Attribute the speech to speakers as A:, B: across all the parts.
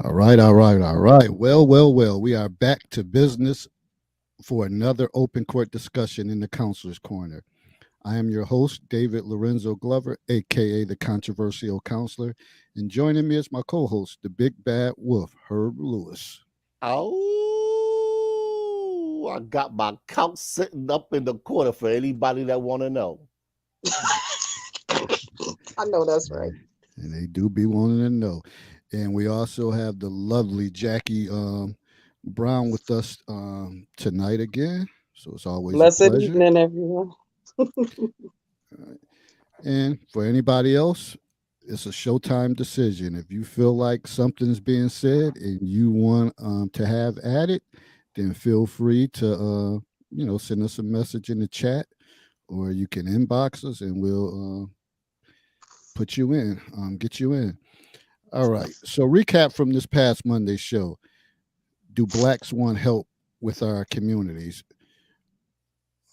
A: All right, all right, all right. Well, well, well. We are back to business for another open court discussion in the Counselor's Corner. I am your host, David Lorenzo Glover, aka the Controversial Counselor, and joining me is my co-host, the Big Bad Wolf, Herb Lewis.
B: Oh, I got my couch sitting up in the corner for anybody that want to know.
C: I know that's right.
A: And they do be wanting to know. And we also have the lovely Jackie Brown with us tonight again. So it's always a
C: Blessed
A: pleasure.
C: evening, everyone.
A: And for anybody else, it's a showtime decision. If you feel like something's being said and you want to have at it, then feel free to send us a message in the chat, or you can inbox us and we'll put you in, get you in. All right. So recap from this past Monday show. Do blacks want help with our communities?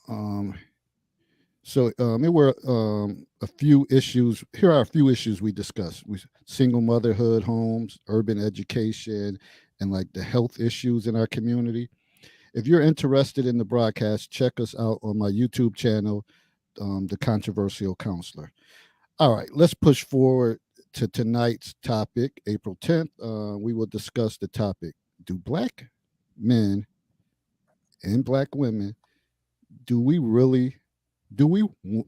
A: Um, there were a few issues. Here are a few issues we discussed: single motherhood homes, urban education, and like the health issues in our community. If you're interested in the broadcast, check us out on my YouTube channel, The Controversial Counselor. All right, let's push forward to tonight's topic, April 10th. We will discuss the topic: Do black men and black women do we really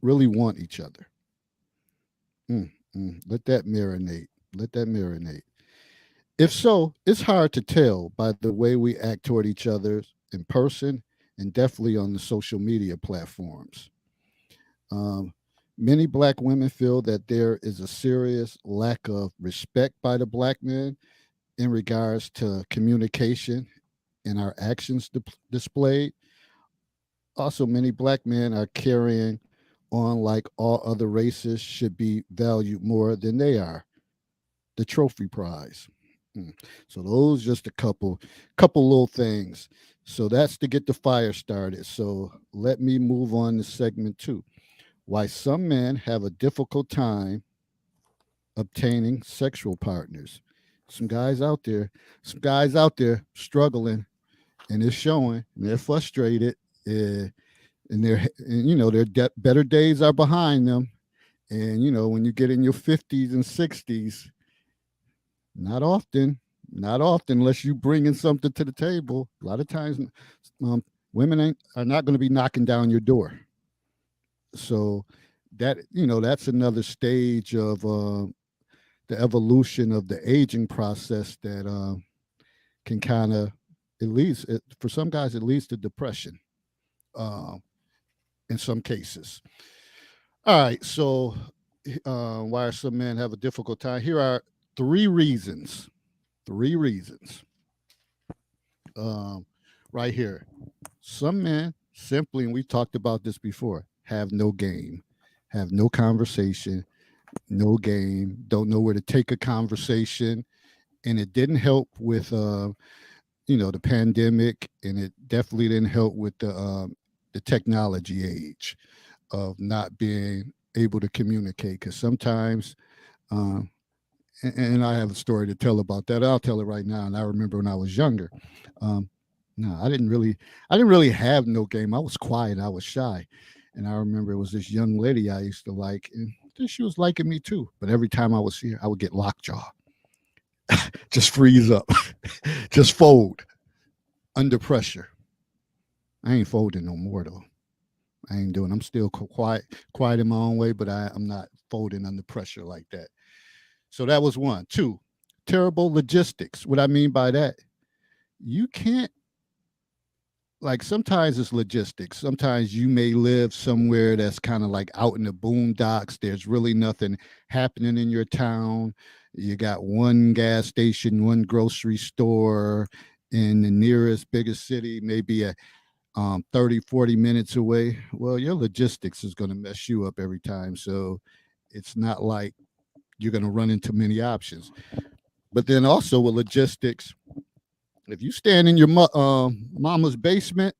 A: really want each other? Let that marinate. Let that marinate. If so, it's hard to tell by the way we act toward each other in person and definitely on the social media platforms. Um, Many black women feel that there is a serious lack of respect by the black men in regards to communication and our actions displayed. Also, many black men are carrying on like all other races should be valued more than they are. The trophy prize. Mm. So those just a couple little things. So that's to get the fire started. So let me move on to segment two. Why some men have a difficult time obtaining sexual partners. Some guys out there struggling, and it's showing. And they're frustrated, uh, and better days are behind them. And when you get in your 50s and 60s, not often, not often, unless you bring in something to the table. A lot of times, um, women are not going to be knocking down your door. So that's another stage of the evolution of the aging process that can kind of, for some guys, it leads to depression uh, in some cases. All right, so why are some men have a difficult time? Here are three reasons. Three reasons. Um, right here. Some men simply, and we talked about this before, have no game, have no conversation, no game, don't know where to take a conversation. And it didn't help with, the pandemic, and it definitely didn't help with the technology age of not being able to communicate. Because sometimes, um, and I have a story to tell about that. I'll tell it right now. And I remember when I was younger. Um, no, I didn't really have no game. I was quiet. I was shy, and I remember it was this young lady I used to like, and she was liking me too. But every time I was here, I would get lockjaw, just freeze up, just fold under pressure. I ain't folding no more though. I ain't doing. I'm still quiet in my own way, but I'm not folding under pressure like that. So that was one. Two, terrible logistics. What I mean by that, you can't, like, sometimes it's logistics. Sometimes you may live somewhere that's kind of like out in the boondocks. There's really nothing happening in your town. You got one gas station, one grocery store in the nearest biggest city, maybe a 30, 40 minutes away. Well, your logistics is going to mess you up every time. So it's not like you're going to run into many options. But then also with logistics, if you stand in your mama's basement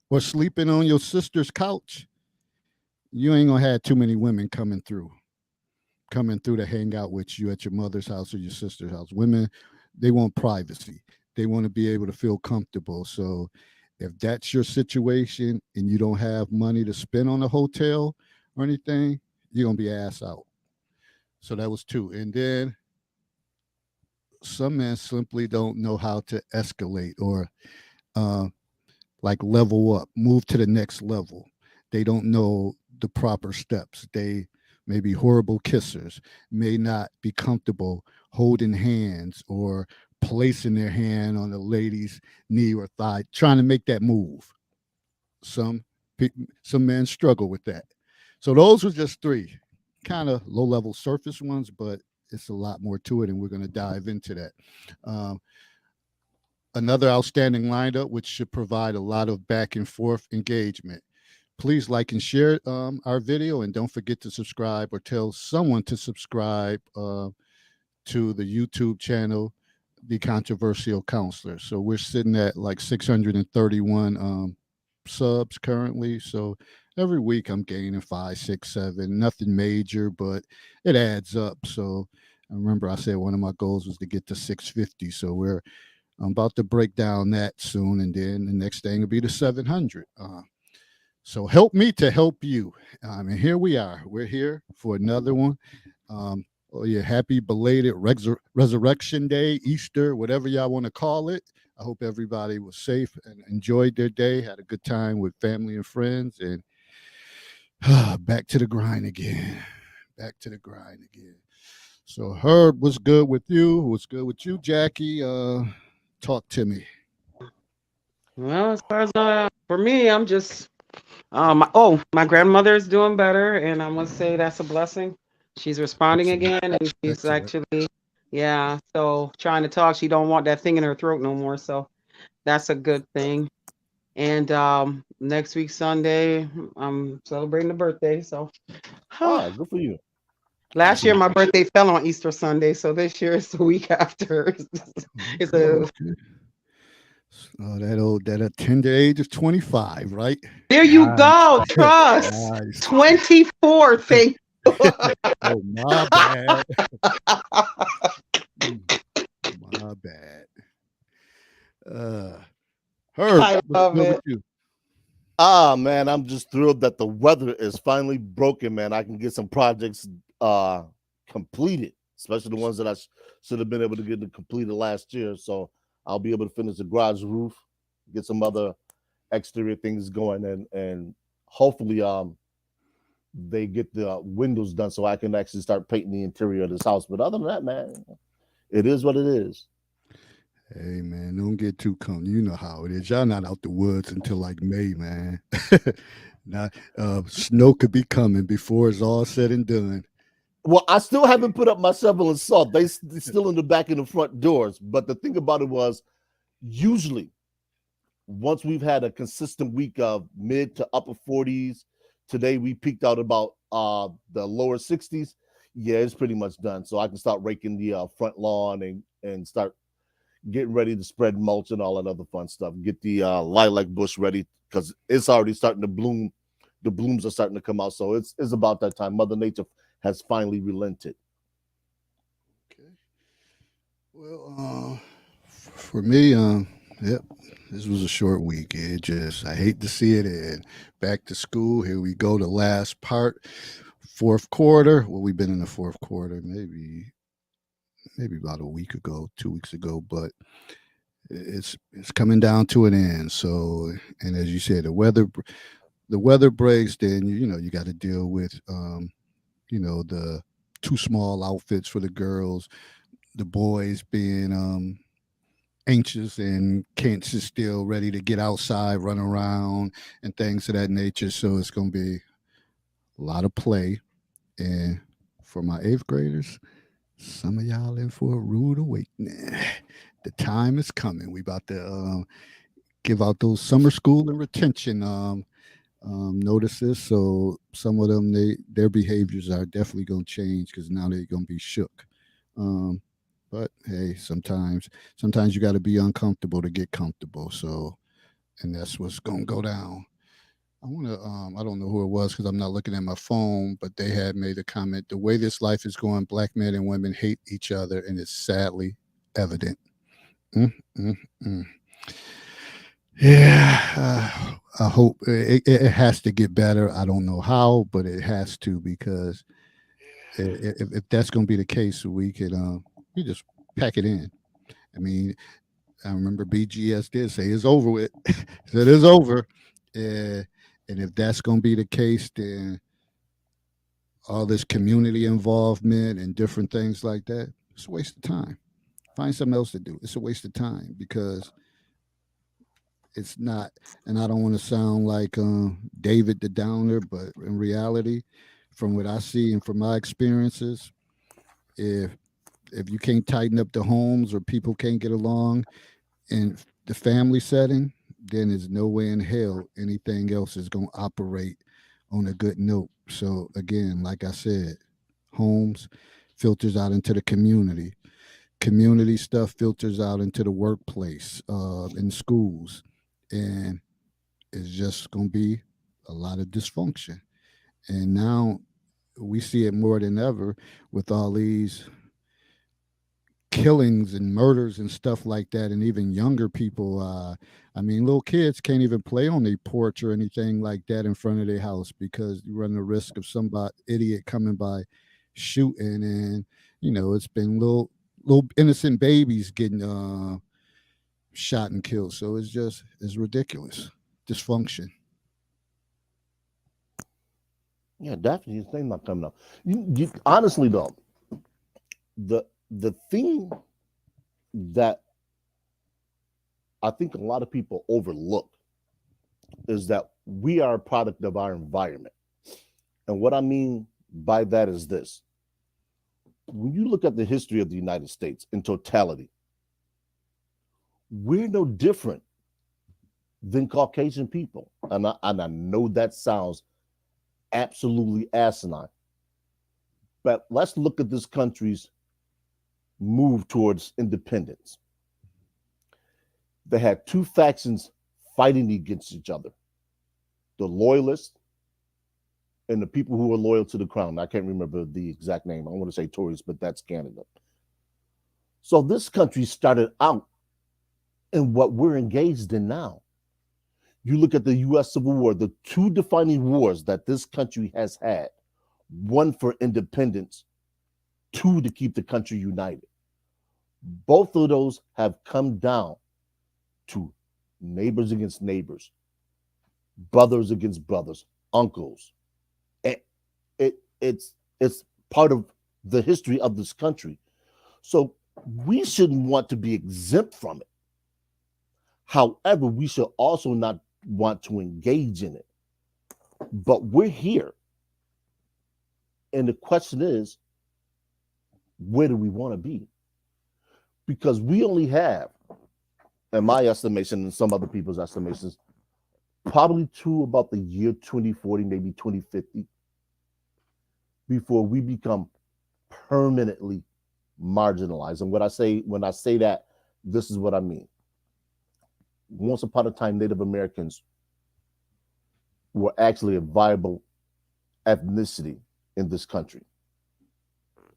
A: or sleeping on your sister's couch, you ain't gonna have too many women coming through. coming through to hang out with you at your mother's house or your sister's house. Women, they want privacy. They want to be able to feel comfortable. So if that's your situation and you don't have money to spend on a hotel or anything, you're gonna be ass out. So that was two. And then some men simply don't know how to escalate or uh, like level up, move to the next level. They don't know the proper steps. They may be horrible kissers, may not be comfortable holding hands or placing their hand on a lady's knee or thigh, trying to make that move. Some some men struggle with that. So those were just three kind of low level surface ones, but it's a lot more to it, and we're going to dive into that. Um, Another outstanding lineup, which should provide a lot of back and forth engagement. Please like and share our video, and don't forget to subscribe or tell someone to subscribe to the YouTube channel, The Controversial Counselor. So we're sitting at like 631 subs currently. So every week I'm gaining 5, 6, 7. Nothing major, but it adds up. So I remember I said one of my goals was to get to 650. So I'm about to break down that soon, and then the next thing will be the 700. So help me to help you. And here we are. We're here for another one. Oh yeah, happy belated Resurrection Day, Easter, whatever y'all want to call it. I hope everybody was safe and enjoyed their day, had a good time with family and friends, and back to the grind again. Back to the grind again. So Herb, what's good with you? What's good with you, Jackie? Talk to me.
C: Well, as far as for me, I'm just my grandmother is doing better, and I must say that's a blessing. She's responding
A: Excellent.
C: again, and she's
A: Excellent.
C: actually, yeah. So trying to talk, she don't want that thing in her throat no more. So that's a good thing. And next week Sunday, I'm celebrating a birthday. So
B: Ah, good for you.
C: last year
A: Excellent.
C: my birthday fell on Easter Sunday, so this year it's the week after. It's
A: Okay,
C: a
A: okay. That tender age of 25, right?
C: There you
A: Nice.
C: go. Trust.
A: Nice.
C: 24. Thank you.
A: Oh, my bad. Mm, my bad. Uh, Herb,
C: I
A: what's
C: love
A: good with
C: it.
A: you?
B: Ah, man, I'm just thrilled that the weather is finally broken, man. I can get some projects uh completed, especially the ones that should have been able to get completed last year. So I'll be able to finish the garage roof, get some other exterior things going, and hopefully they get the windows done so I can actually start painting the interior of this house. But other than that, man, it is what it is.
A: Hey, man, don't get too comfortable. You know how it is. Y'all not out the woods until like May, man. Now, snow could be coming before it's all said and done.
B: Well, I still haven't put up my shovel and salt. They still in the back and the front doors. But the thing about it was, usually, once we've had a consistent week of mid to upper 40s, today we peaked out about the lower 60s. Yeah, it's pretty much done. So I can start raking the front lawn and start getting ready to spread mulch and all that other fun stuff. Get the lilac bush ready because it's already starting to bloom. The blooms are starting to come out. So it's about that time. Mother Nature has finally relented.
A: Okay. Well, for me, yep, this was a short week. It just, I hate to see it. And back to school. Here we go. The last part, fourth quarter. Well, we've been in the fourth quarter, maybe about a week ago, 2 weeks ago, but it's coming down to an end. So, and as you said, the weather breaks. Then you got to deal with the too small outfits for the girls, the boys being anxious and can't sit still, ready to get outside, run around, and things of that nature. So it's going to be a lot of play. And for my eighth graders, some of y'all in for a rude awakening. The time is coming. We about to give out those summer school and retention notices. So some of them, their behaviors are definitely going to change because now they're going to be shook. Um, but hey, sometimes you got to be uncomfortable to get comfortable. So, and that's what's going to go down. I want to. I don't know who it was because I'm not looking at my phone, but they had made a comment. The way this life is going, black men and women hate each other, and it's sadly evident. Mm, mm, mm. Yeah, I hope it has to get better. I don't know how, but it has to because if that's going to be the case, we just pack it in. I mean, I remember BGS did say it's over with. Said it's over. Uh, and if that's going to be the case, then all this community involvement and different things like that, it's a waste of time. Find something else to do. It's a waste of time because it's not. And I don't want to sound like David the Downer, but in reality, from what I see and from my experiences, if if you can't tighten up the homes or people can't get along in the family setting, then there's no way in hell anything else is going to operate on a good note. So again, like I said, homes filters out into the community. Community stuff filters out into the workplace, in schools, and it's just going to be a lot of dysfunction. And now we see it more than ever with all these killings and murders and stuff like that, and even younger people. I mean, little kids can't even play on their porch or anything like that in front of their house because you run the risk of somebody idiot coming by shooting, and it's been little innocent babies getting shot and killed. So it's ridiculous dysfunction.
B: Yeah, definitely. His name not coming up. Honestly though, the thing that I think a lot of people overlook is that we are a product of our environment. And what I mean by that is this. When you look at the history of the United States in totality, we're no different than Caucasian people. And I know that sounds absolutely asinine. But let's look at this country's move towards independence. They had two factions fighting against each other, the loyalists and the people who were loyal to the crown. I can't remember the exact name. I want to say Tories, but that's Canada. So this country started out in what we're engaged in now. You look at the US Civil War, the two defining wars that this country has had, one for independence, two to keep the country united. Both of those have come down to neighbors against neighbors, brothers against brothers, uncles. It's part of the history of this country. So we shouldn't want to be exempt from it. However, we should also not want to engage in it. But we're here. And the question is, where do we want to be? Because we only have, in my estimation and some other people's estimations, probably to about the year 2040, maybe 2050, before we become permanently marginalized. And when I say that, this is what I mean. Once upon a time, Native Americans were actually a viable ethnicity in this country.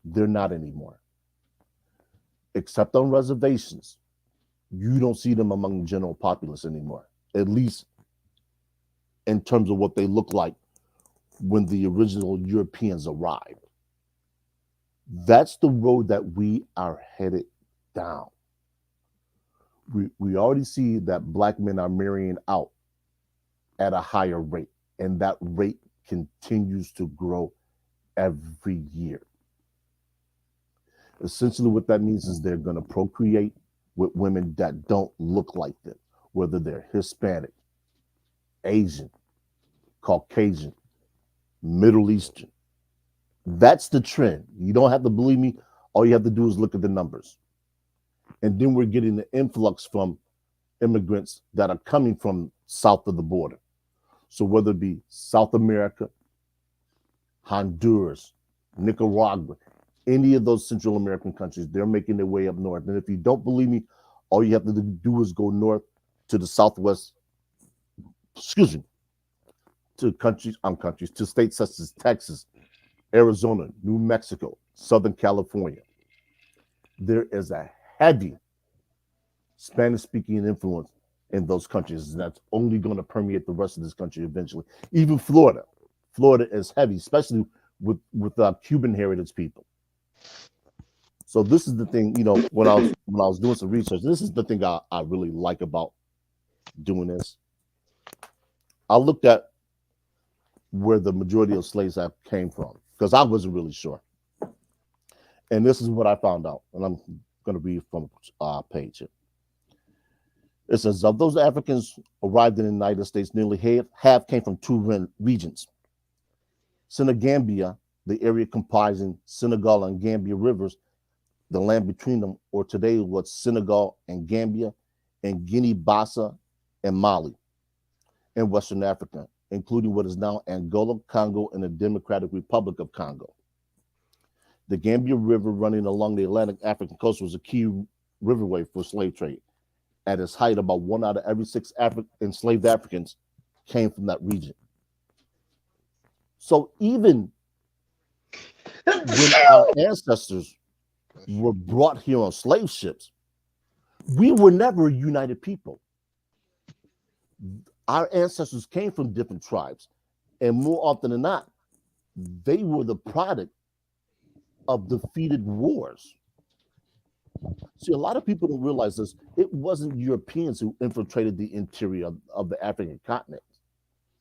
B: They're not anymore. Except on reservations, you don't see them among the general populace anymore, at least in terms of what they look like when the original Europeans arrived. That's the road that we are headed down. We already see that black men are marrying out at a higher rate, and that rate continues to grow every year. Essentially, what that means is they're going to procreate with women that don't look like them, whether they're Hispanic, Asian, Caucasian, Middle Eastern. That's the trend. You don't have to believe me. All you have to do is look at the numbers. And then we're getting the influx from immigrants that are coming from south of the border. So whether it be South America, Honduras, Nicaragua, any of those Central American countries, they're making their way up north. And if you don't believe me, all you have to do is go north to the southwest, to states such as Texas, Arizona, New Mexico, Southern California. There is a heavy Spanish speaking influence in those countries. That's only going to permeate the rest of this country eventually. Even Florida. Florida is heavy, especially with Cuban heritage people. So this is the thing, when I was doing some research, this is the thing I really like about doing this. I looked at where the majority of slaves came from because I wasn't really sure. And this is what I found out, and I'm going to read from page here. It says, of those Africans arrived in the United States, nearly half came from two regions. Senegambia, the area comprising Senegal and Gambia rivers, the land between them, or today what's Senegal and Gambia, and Guinea-Bissau and Mali in Western Africa, including what is now Angola, Congo, and the Democratic Republic of Congo. The Gambia River running along the Atlantic African coast was a key riverway for slave trade. At its height, about 1 out of every 6 enslaved Africans came from that region. So even when our ancestors were brought here on slave ships, we were never a united people. Our ancestors came from different tribes, and more often than not, they were the product of defeated wars. See, a lot of people don't realize this. It wasn't Europeans who infiltrated the interior of the African continent.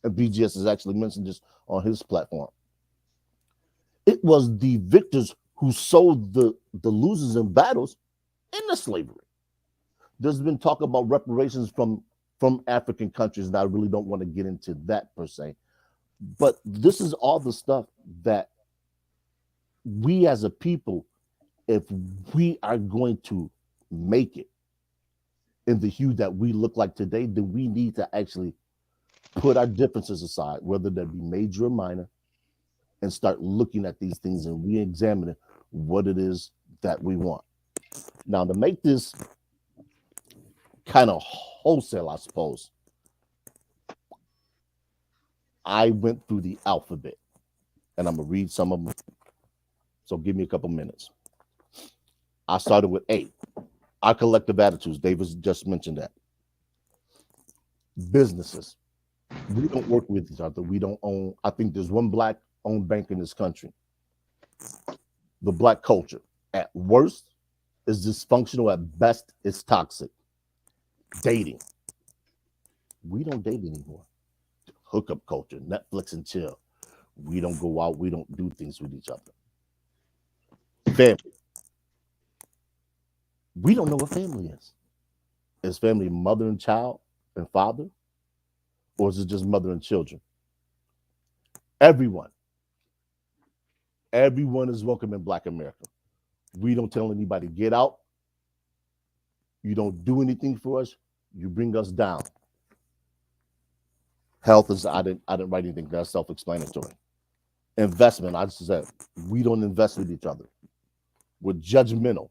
B: And BGS has actually mentioned this on his platform. It was the victors who sold the losers in battles into slavery. There's been talk about reparations from African countries, and I really don't want to get into that per se. But this is all the stuff that we as a people, if we are going to make it in the hue that we look like today, then we need to actually put our differences aside, whether they be major or minor, and start looking at these things and re-examining what it is that we want. Now, to make this kind of wholesale, I suppose, I went through the alphabet, and I'm going to read some of them. So give me a couple minutes. I started with A, our collective attitudes. Davis just mentioned that. Businesses. We don't work with each other. We don't own. I think there's one Black-owned bank in this country. The Black culture, at worst, is dysfunctional. At best, it's toxic. Dating. We don't date anymore. Hookup culture, Netflix and chill. We don't go out. We don't do things with each other. Family. We don't know what family is. Is family mother and child and father? Or is it just mother and children? Everyone is welcome in Black America. We don't tell anybody, get out. You don't do anything for us. You bring us down. Health is, I didn't write anything. That's self-explanatory. Investment, I just said, we don't invest with each other. We're judgmental,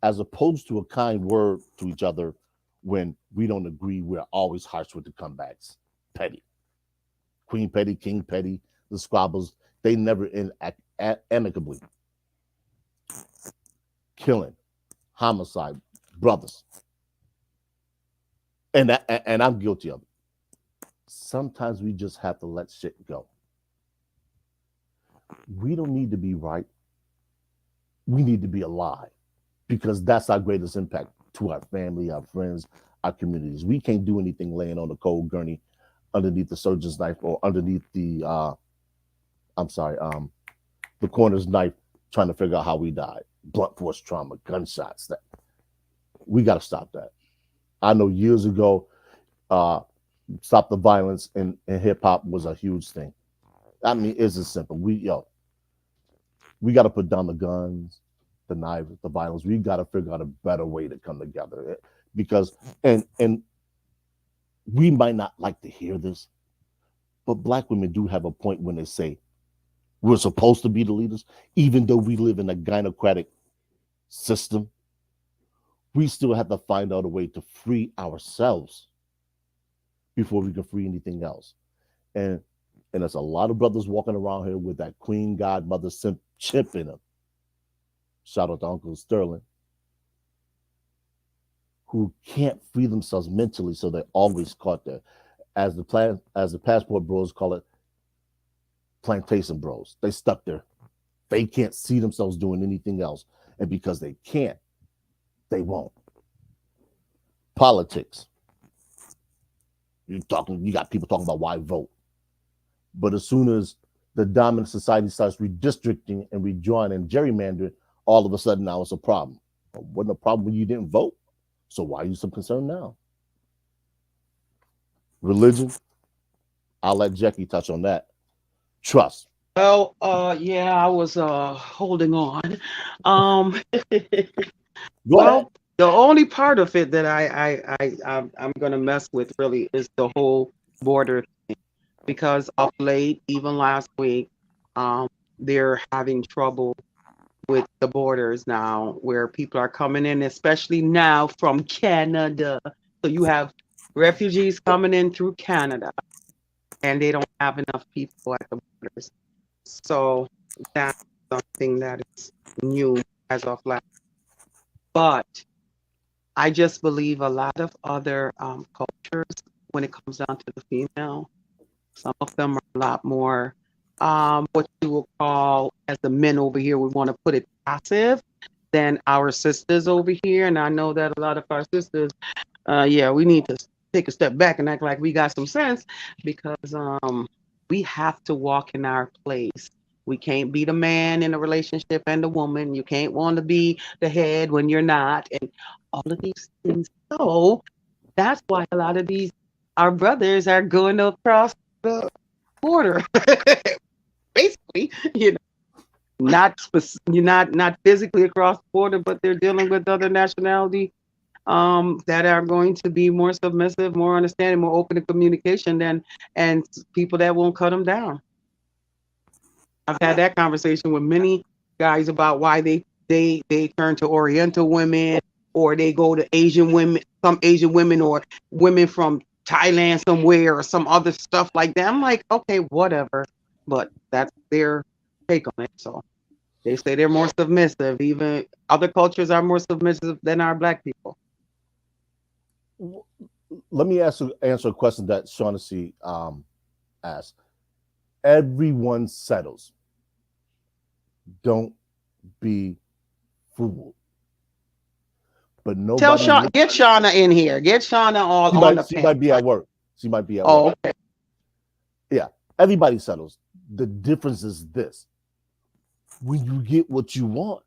B: as opposed to a kind word to each other. When we don't agree, we're always harsh with the comebacks. Petty. Queen Petty, King Petty, the squabbles, they never end amicably. Killing, homicide, brothers. And I'm guilty of it. Sometimes we just have to let shit go. We don't need to be right. We need to be alive, because that's our greatest impact to our family, our friends, our communities. We can't do anything laying on a cold gurney underneath the surgeon's knife or underneath the coroner's knife, trying to figure out how we died. Blunt force trauma, gunshots. That we got to stop that. I know years ago, stop the violence in hip hop was a huge thing. I mean, it's as simple. We got to put down the guns, the knives, the violence. We got to figure out a better way to come together, because and we might not like to hear this, but Black women do have a point when they say we're supposed to be the leaders, even though we live in a gynocratic system. We still have to find out a way to free ourselves before we can free anything else. And there's a lot of brothers walking around here with that queen godmother chip in them. Shout out to Uncle Sterling, who can't free themselves mentally, so they're always caught there. As the passport bros call it, plantation bros. They stuck there. They can't see themselves doing anything else. And because they can't, they won't. Politics. You got people talking about why vote. But as soon as the dominant society starts redistricting and redrawing and gerrymandering, all of a sudden now it's a problem. Well, wasn't a problem when you didn't vote? So why are you so concerned now? Religion, I'll let Jackie touch on that. Trust.
C: Well, yeah, I was holding on. Um,
B: Go ahead.
C: well, the only part of it that I'm gonna mess with really is the whole border thing, because of late, even last week, um, they're having trouble with the borders now, where people are coming in, especially now from Canada. So you have refugees coming in through Canada, and they don't have enough people at the borders. So that's something that is new as of last. But I just believe a lot of other cultures, when it comes down to the female, some of them are a lot more what you will call, as the men over here, we want to put it, passive than our sisters over here. And I know that a lot of our sisters, yeah, we need to take a step back and act like we got some sense, because we have to walk in our place. We can't be the man in a relationship and the woman. You can't want to be the head when you're not, and all of these things. So that's why a lot of these our brothers are going across the border, basically. You know, you're not physically across the border, but they're dealing with other nationality that are going to be more submissive, more understanding, more open to communication than and people that won't cut them down. I've had that conversation with many guys about why they turn to Oriental women, or they go to Asian women, some Asian women, or women from Thailand somewhere, or some other stuff like that. I'm like, okay, whatever, but that's their take on it. So they say they're more submissive. Even other cultures are more submissive than our black people.
B: Let me answer a question that Shaughnessy asked. Everyone settles. Don't be fooled. But
C: Tell
B: nobody.
C: Get Shauna in here. Get Shauna all on the
B: She
C: pen.
B: might be at work. She might be at work.
C: Oh, okay.
B: Yeah, everybody settles. The difference is this: when you get what you want,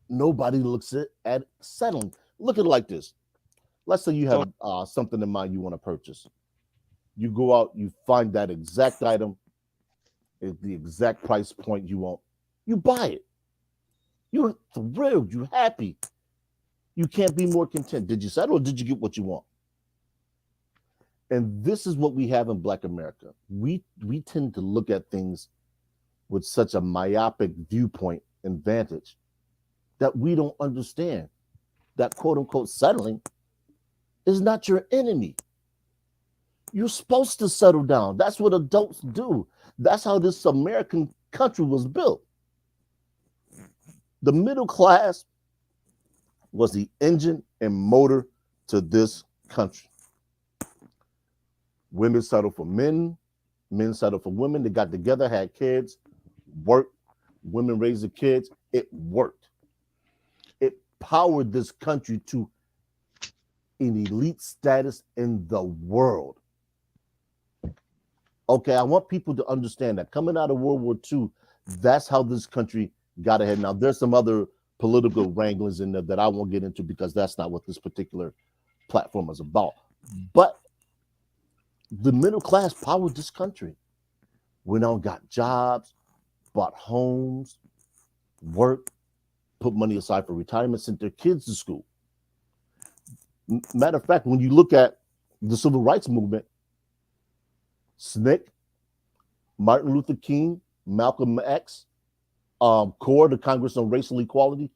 B: nobody looks at settling. Look at it like this. Let's say you have something in mind you want to purchase. You go out, you find that exact item at the exact price point you want. You buy it. You're thrilled. You're happy. You can't be more content. Did you settle or did you get what you want? And this is what we have in Black America. We tend to look at things with such a myopic viewpoint and vantage that we don't understand that quote unquote settling is not your enemy. You're supposed to settle down. That's what adults do. That's how this American country was built. The middle class was the engine and motor to this country. Women settled for men settled for women. They got together, had kids, worked. Women raised the kids. It worked. It powered this country to an elite status in the world. Okay, I want people to understand that coming out of World War II, that's how this country got ahead. Now, there's some other political wranglings in there that I won't get into because that's not what this particular platform is about. But the middle class powered this country. Went out, got jobs, bought homes, worked, put money aside for retirement, sent their kids to school. Matter of fact, when you look at the civil rights movement, SNCC, Martin Luther King, Malcolm X, CORE, the Congress on Racial Equality,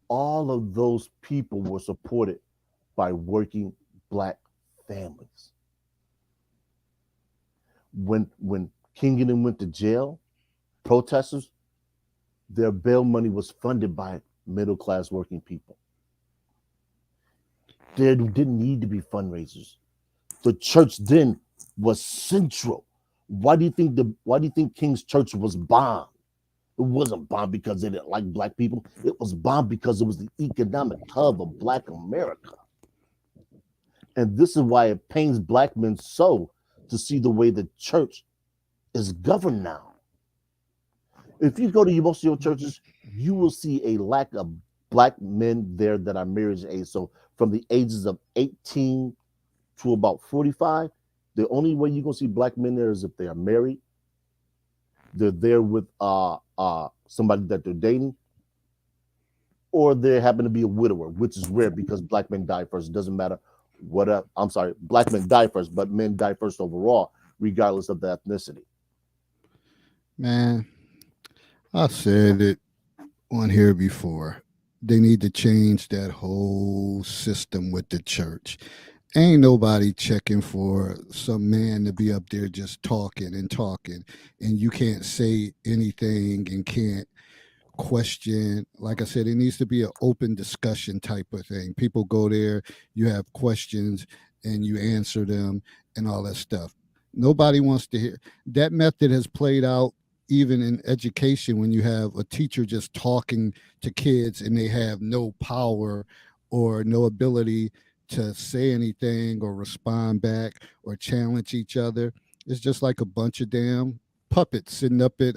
B: all of those people were supported by working Black families. When King and them went to jail, protesters, their bail money was funded by middle class working people. There didn't need to be fundraisers. The church then was central. Why do you think King's Church was bombed? It wasn't bombed because they didn't like black people. It was bombed because it was the economic hub of Black America. And this is why it pains black men so to see the way the church is governed now. If you go to most of your churches, you will see a lack of black men there that are marriage age. So from the ages of 18 to about 45, the only way you're gonna see black men there is if they are married, they're there with somebody that they're dating, or they happen to be a widower, which is rare because black men die first. It doesn't matter what I'm sorry, black men die first, but men die first overall, regardless of the ethnicity.
A: Man, I said it on here before. They need to change that whole system with the church. Ain't nobody checking for some man to be up there just talking and talking, and you can't say anything and can't question. Like I said, it needs to be an open discussion type of thing. People go there, you have questions, and you answer them, and all that stuff. Nobody wants to hear that. Method has played out even in education when you have a teacher just talking to kids and they have no power or no ability to say anything or respond back or challenge each other. It's just like a bunch of damn puppets sitting up at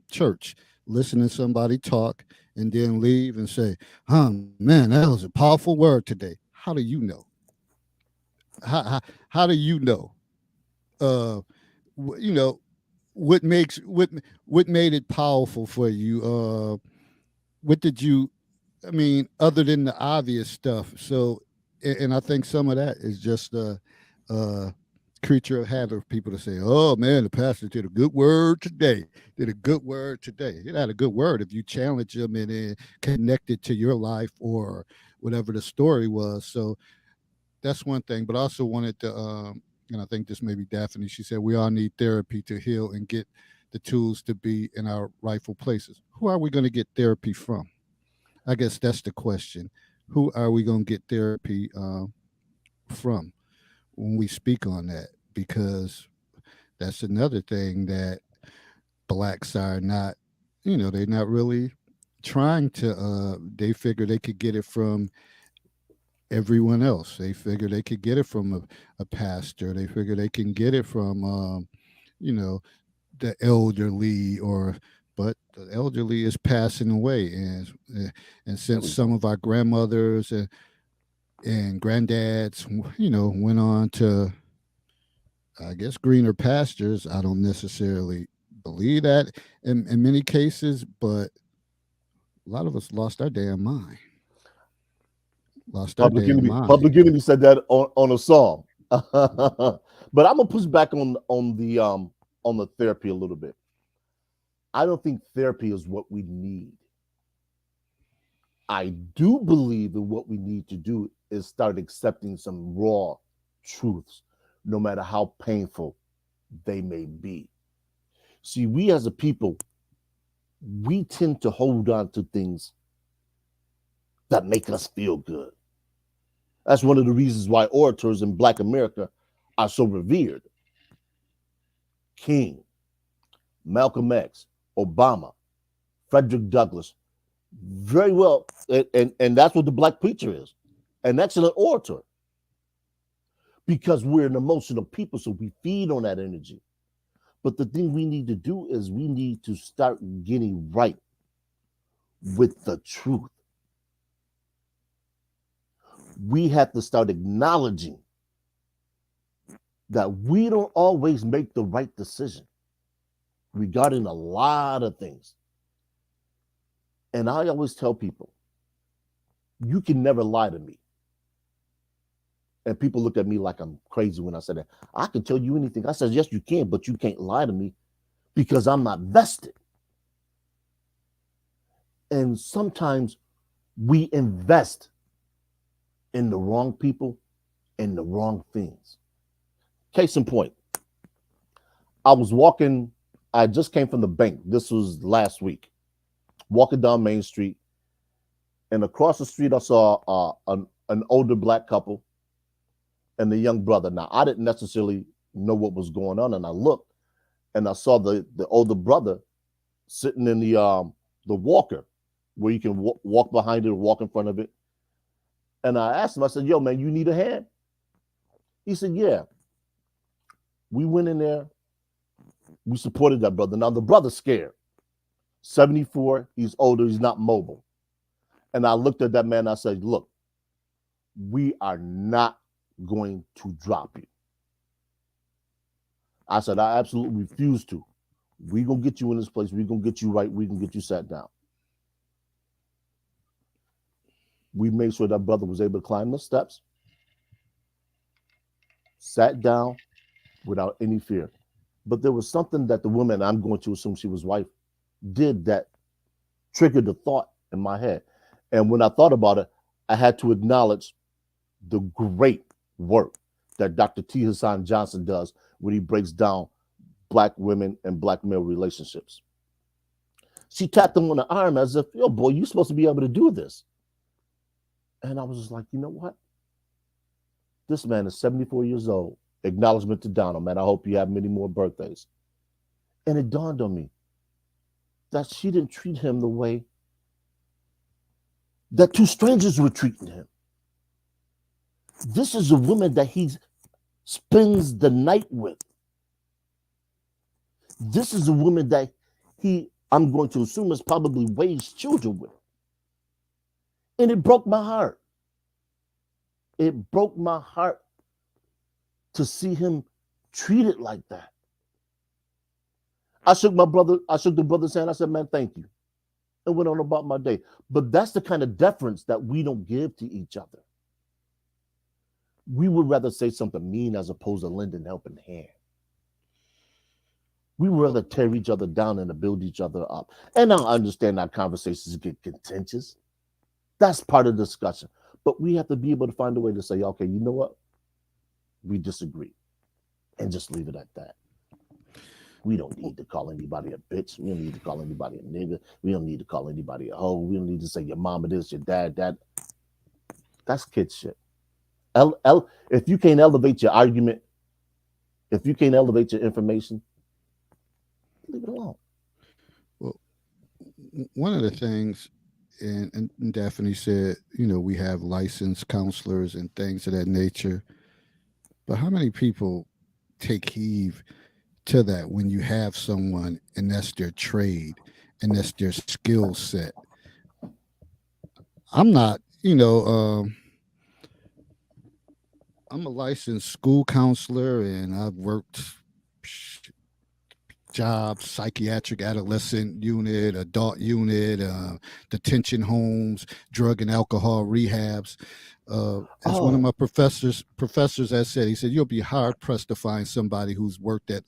A: church listening to somebody talk and then leave and say, man, that was a powerful word today. How do you know? How do you know? You know, what made it powerful for you? What did you, I mean, other than the obvious stuff? So, and I think some of that is just a creature of habit of people to say, "Oh man, the pastor did a good word today. Did a good word today." It had a good word if you challenge them and then connect it to your life or whatever the story was. So that's one thing. But I also wanted to, and I think this may be Daphne. She said we all need therapy to heal and get the tools to be in our rightful places. Who are we going to get therapy from? I guess that's the question. Who are we going to get therapy from when we speak on that? Because that's another thing that blacks are not, they're not really trying to, they figure they could get it from everyone else. They figure they could get it from a pastor. They figure they can get it from, you know, the elderly but the elderly is passing away, and since some of our grandmothers and granddads, went on to, I guess, greener pastures. I don't necessarily believe that in many cases, but a lot of us lost our damn mind. Lost our damn mind.
B: Public Enemy said that on a song. But I'm gonna push back on the therapy a little bit. I don't think therapy is what we need. I do believe that what we need to do is start accepting some raw truths, no matter how painful they may be. See, we as a people, we tend to hold on to things that make us feel good. That's one of the reasons why orators in Black America are so revered. King, Malcolm X, Obama, Frederick Douglass, very well, and that's what the Black preacher is, an excellent orator. Because we're an emotional people, so we feed on that energy. But the thing we need to do is we need to start getting right with the truth. We have to start acknowledging that we don't always make the right decision regarding a lot of things. And I always tell people, you can never lie to me. And people look at me like I'm crazy when I say that. I can tell you anything. I said, yes, you can, but you can't lie to me because I'm not vested. And sometimes we invest in the wrong people and the wrong things. Case in point, I was walking. I just came from the bank. This was last week. Walking down Main Street, and across the street, I saw an older black couple and the young brother. Now, I didn't necessarily know what was going on, and I looked, and I saw the older brother sitting in the walker, where you can walk behind it or walk in front of it. And I asked him, I said, "Yo, man, you need a hand?" He said, "Yeah." We went in there. We supported that brother. Now, the brother's scared. 74, he's older, he's not mobile. And I looked at that man and I said, "Look, we are not going to drop you." I said, "I absolutely refuse to. We're going to get you in this place. We're going to get you right. We can get you sat down." We made sure that brother was able to climb the steps, sat down without any fear. But there was something that the woman, I'm going to assume she was wife, did that triggered the thought in my head. And when I thought about it, I had to acknowledge the great work that Dr. T. Hassan Johnson does when he breaks down Black women and Black male relationships. She tapped him on the arm as if, "Yo, boy, you're supposed to be able to do this." And I was just like, you know what? This man is 74 years old. Acknowledgement to Donald, man. I hope you have many more birthdays. And it dawned on me that she didn't treat him the way that two strangers were treating him. This is a woman that he spends the night with. This is a woman that I'm going to assume, has probably raised children with. And it broke my heart. It broke my heart to see him treated like that. I shook the brother's hand. I said, "Man, thank you." And went on about my day. But that's the kind of deference that we don't give to each other. We would rather say something mean as opposed to lending helping hand. We would rather tear each other down than to build each other up. And I understand our conversations get contentious. That's part of the discussion. But we have to be able to find a way to say, "Okay, you know what? We disagree." And just leave it at that. We don't need to call anybody a bitch. We don't need to call anybody a nigga. We don't need to call anybody a hoe. We don't need to say your mama this, your dad that. That's kid shit. If you can't elevate your argument, if you can't elevate your information, leave it alone.
A: Well, one of the things, and Daphne said, we have licensed counselors and things of that nature. But how many people take heed to that when you have someone and that's their trade and that's their skill set? I'm not, I'm a licensed school counselor and I've worked jobs, psychiatric adolescent unit, adult unit, detention homes, drug and alcohol rehabs. As one of my professors has said, he said, "You'll be hard pressed to find somebody who's worked at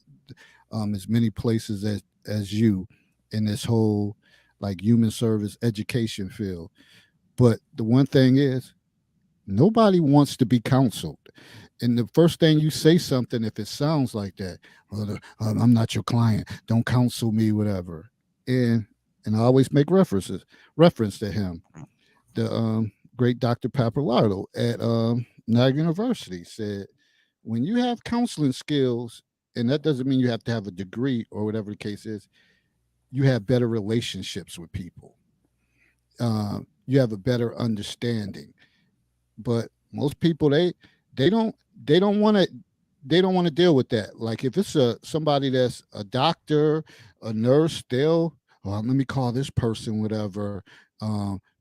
A: as many places as you in this whole like human service education field." But the one thing is, nobody wants to be counseled. And the first thing you say something, if it sounds like that, "Well, I'm not your client. Don't counsel me," whatever. And I always make reference to him. The great Dr. Papalardo at Niagara University said, when you have counseling skills, and that doesn't mean you have to have a degree or whatever the case is, you have better relationships with people. You have a better understanding. But most people they don't want to deal with that. Like if it's somebody that's a doctor, a nurse, let me call this person whatever,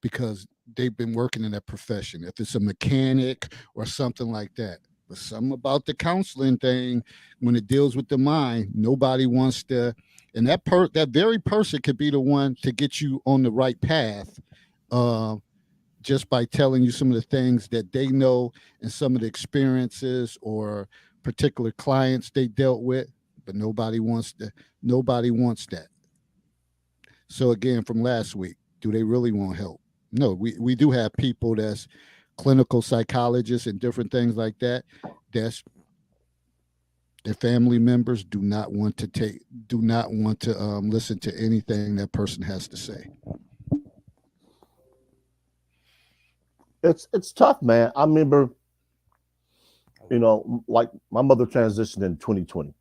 A: because they've been working in that profession. If it's a mechanic or something like that. But something about the counseling thing, when it deals with the mind, nobody wants to. And that very person could be the one to get you on the right path, just by telling you some of the things that they know and some of the experiences or particular clients they dealt with. But nobody wants that. So again, from last week, do they really want help? No, we do have people that's clinical psychologists and different things like that. That's Their family members do not want to listen to anything that person has to say.
B: It's tough, man. I remember, like my mother transitioned in 2020.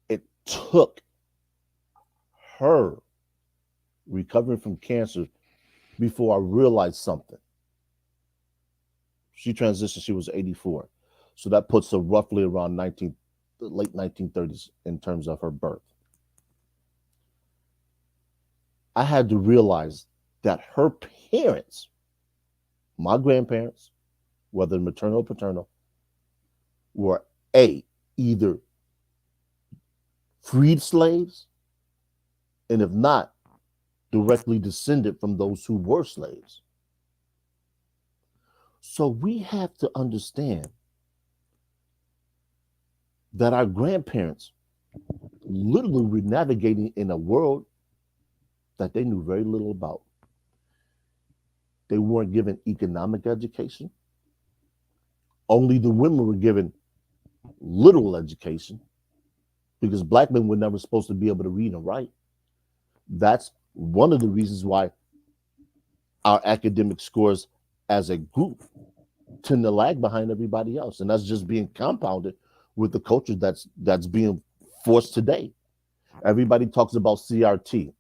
B: It took her recovering from cancer before I realized something. She transitioned, she was 84. So that puts her roughly around late 1930s in terms of her birth. I had to realize that her parents, my grandparents, whether maternal or paternal, were either freed slaves, and if not, directly descended from those who were slaves. So we have to understand that our grandparents literally were navigating in a world that they knew very little about. They weren't given economic education. Only the women were given literal education because black men were never supposed to be able to read and write. That's one of the reasons why our academic scores as a group tend to lag behind everybody else. And that's just being compounded with the culture that's being forced today. Everybody talks about CRT.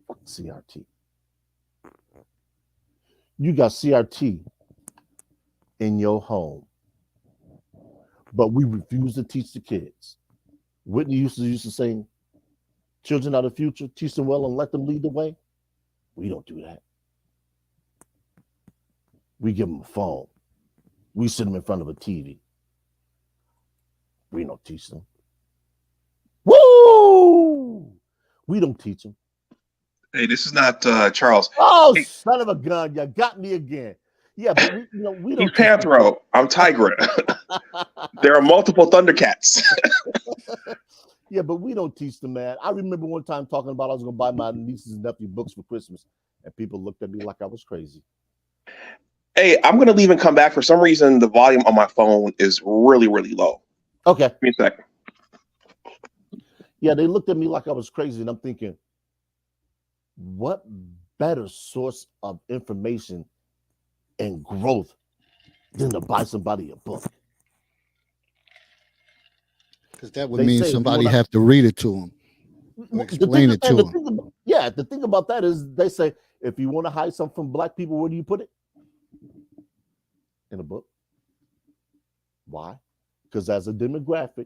B: Fuck CRT. You got CRT in your home, but we refuse to teach the kids. Whitney used to say, children are the future, teach them well and let them lead the way. We don't do that. We give them a phone. We sit them in front of a TV. We don't teach them. Woo! We don't teach them.
D: Hey, this is not Charles.
B: Oh,
D: hey,
B: son of a gun! You got me again. Yeah, but we don't.
D: He's Panthro. I'm Tigra. There are multiple Thundercats.
B: Yeah, but we don't teach them, man. I remember one time talking about I was going to buy my nieces and nephew books for Christmas, and people looked at me like I was crazy.
D: Hey, I'm going to leave and come back. For some reason, the volume on my phone is really, really low.
B: Okay.
D: Give me a second.
B: Yeah, they looked at me like I was crazy, and I'm thinking, what better source of information and growth than to buy somebody a book?
A: Because that would
B: They
A: mean
B: say if you
A: somebody
B: wanna-
A: have to read it to them. Explain it to them.
B: The thing about that is they say, if you want to hide something from black people, where do you put it? In a book. Why? Because as a demographic,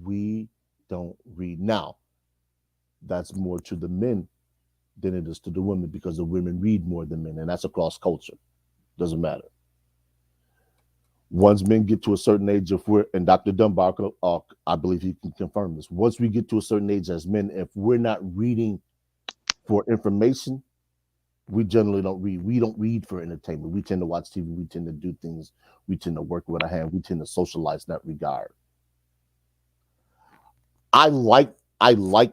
B: we don't read. Now, that's more to the men than it is to the women because the women read more than men, and that's across culture. Doesn't matter. Once men get to a certain age, and Dr. Dunbar, I believe he can confirm this. Once we get to a certain age as men, if we're not reading for information, we generally don't read. We don't read for entertainment. We tend to watch TV. We tend to do things. We tend to work with our hand. We tend to socialize in that regard. I like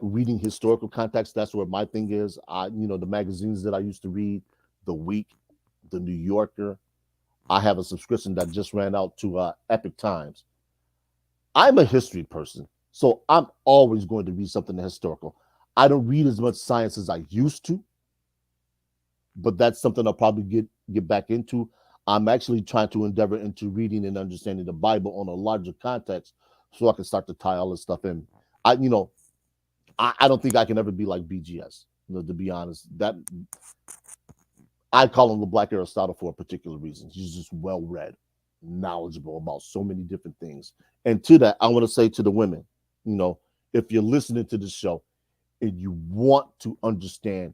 B: reading historical context. That's where my thing is. The magazines that I used to read, The Week, The New Yorker. I have a subscription that just ran out to Epic Times. I'm a history person, so I'm always going to read something historical. I don't read as much science as I used to, but that's something I'll probably get back into. I'm actually trying to endeavor into reading and understanding the Bible on a larger context so I can start to tie all this stuff in. I don't think I can ever be like BGS, to be honest. That I call him the Black Aristotle for a particular reason. He's just well-read, knowledgeable about so many different things. And to that, I want to say to the women, if you're listening to this show and you want to understand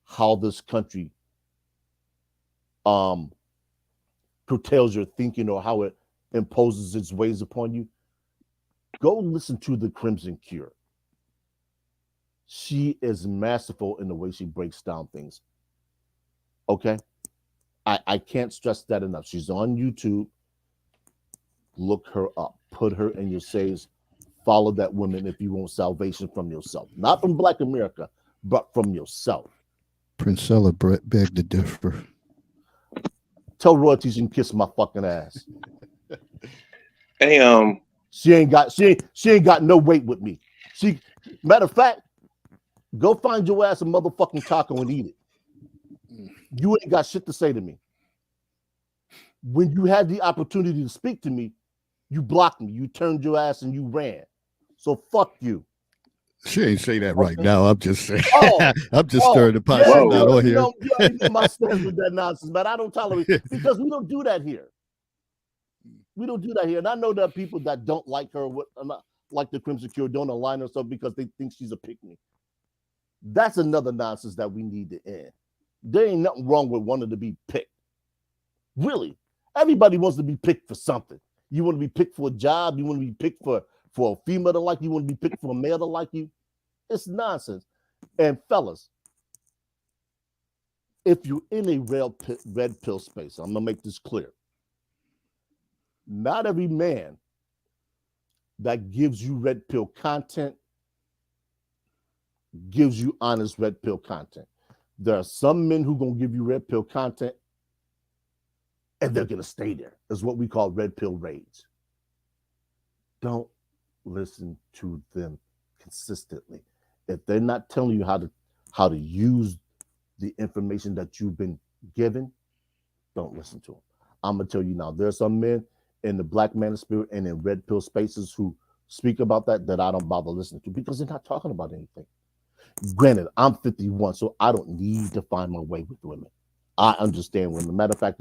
B: how this country curtails your thinking or how it imposes its ways upon you, go listen to the Crimson Cure. She is masterful in the way she breaks down things. Okay? I can't stress that enough. She's on YouTube. Look her up. Put her in your saves. Follow that woman if you want salvation from yourself. Not from Black America, but from yourself.
A: Princella beg to differ.
B: Tell Royalty she can kiss my fucking ass.
D: Hey,
B: She ain't got no weight with me. Matter of fact, go find your ass a motherfucking taco and eat it. You ain't got shit to say to me. When you had the opportunity to speak to me, you blocked me. You turned your ass and you ran. So fuck you.
A: She ain't say that right now. I'm just saying.
B: Oh,
A: I'm just stirring the pot. She's
D: Whoa.
A: not on
B: you
A: here.
B: know my stance with that nonsense, but I don't tolerate it because we don't do that here. We don't do that here. And I know that people that don't like her, like the Crimson Cure, don't align herself because they think she's a pick-me. That's another nonsense that we need to end. There ain't nothing wrong with wanting to be picked. Really. Everybody wants to be picked for something. You want to be picked for a job. You want to be picked for a female to like you. You want to be picked for a male to like you. It's nonsense. And fellas, if you're in a red pill space, I'm going to make this clear. Not every man that gives you red pill content gives you honest red pill content. There are some men who going to give you red pill content and they're going to stay there. It's what we call red pill raids. Don't listen to them consistently. If they're not telling you how to use the information that you've been given, don't listen to them. I'm going to tell you now, there are some men in the black man spirit and in red pill spaces who speak about that I don't bother listening to because they're not talking about anything. Granted, I'm 51, so I don't need to find my way with women. I understand women. Matter of fact,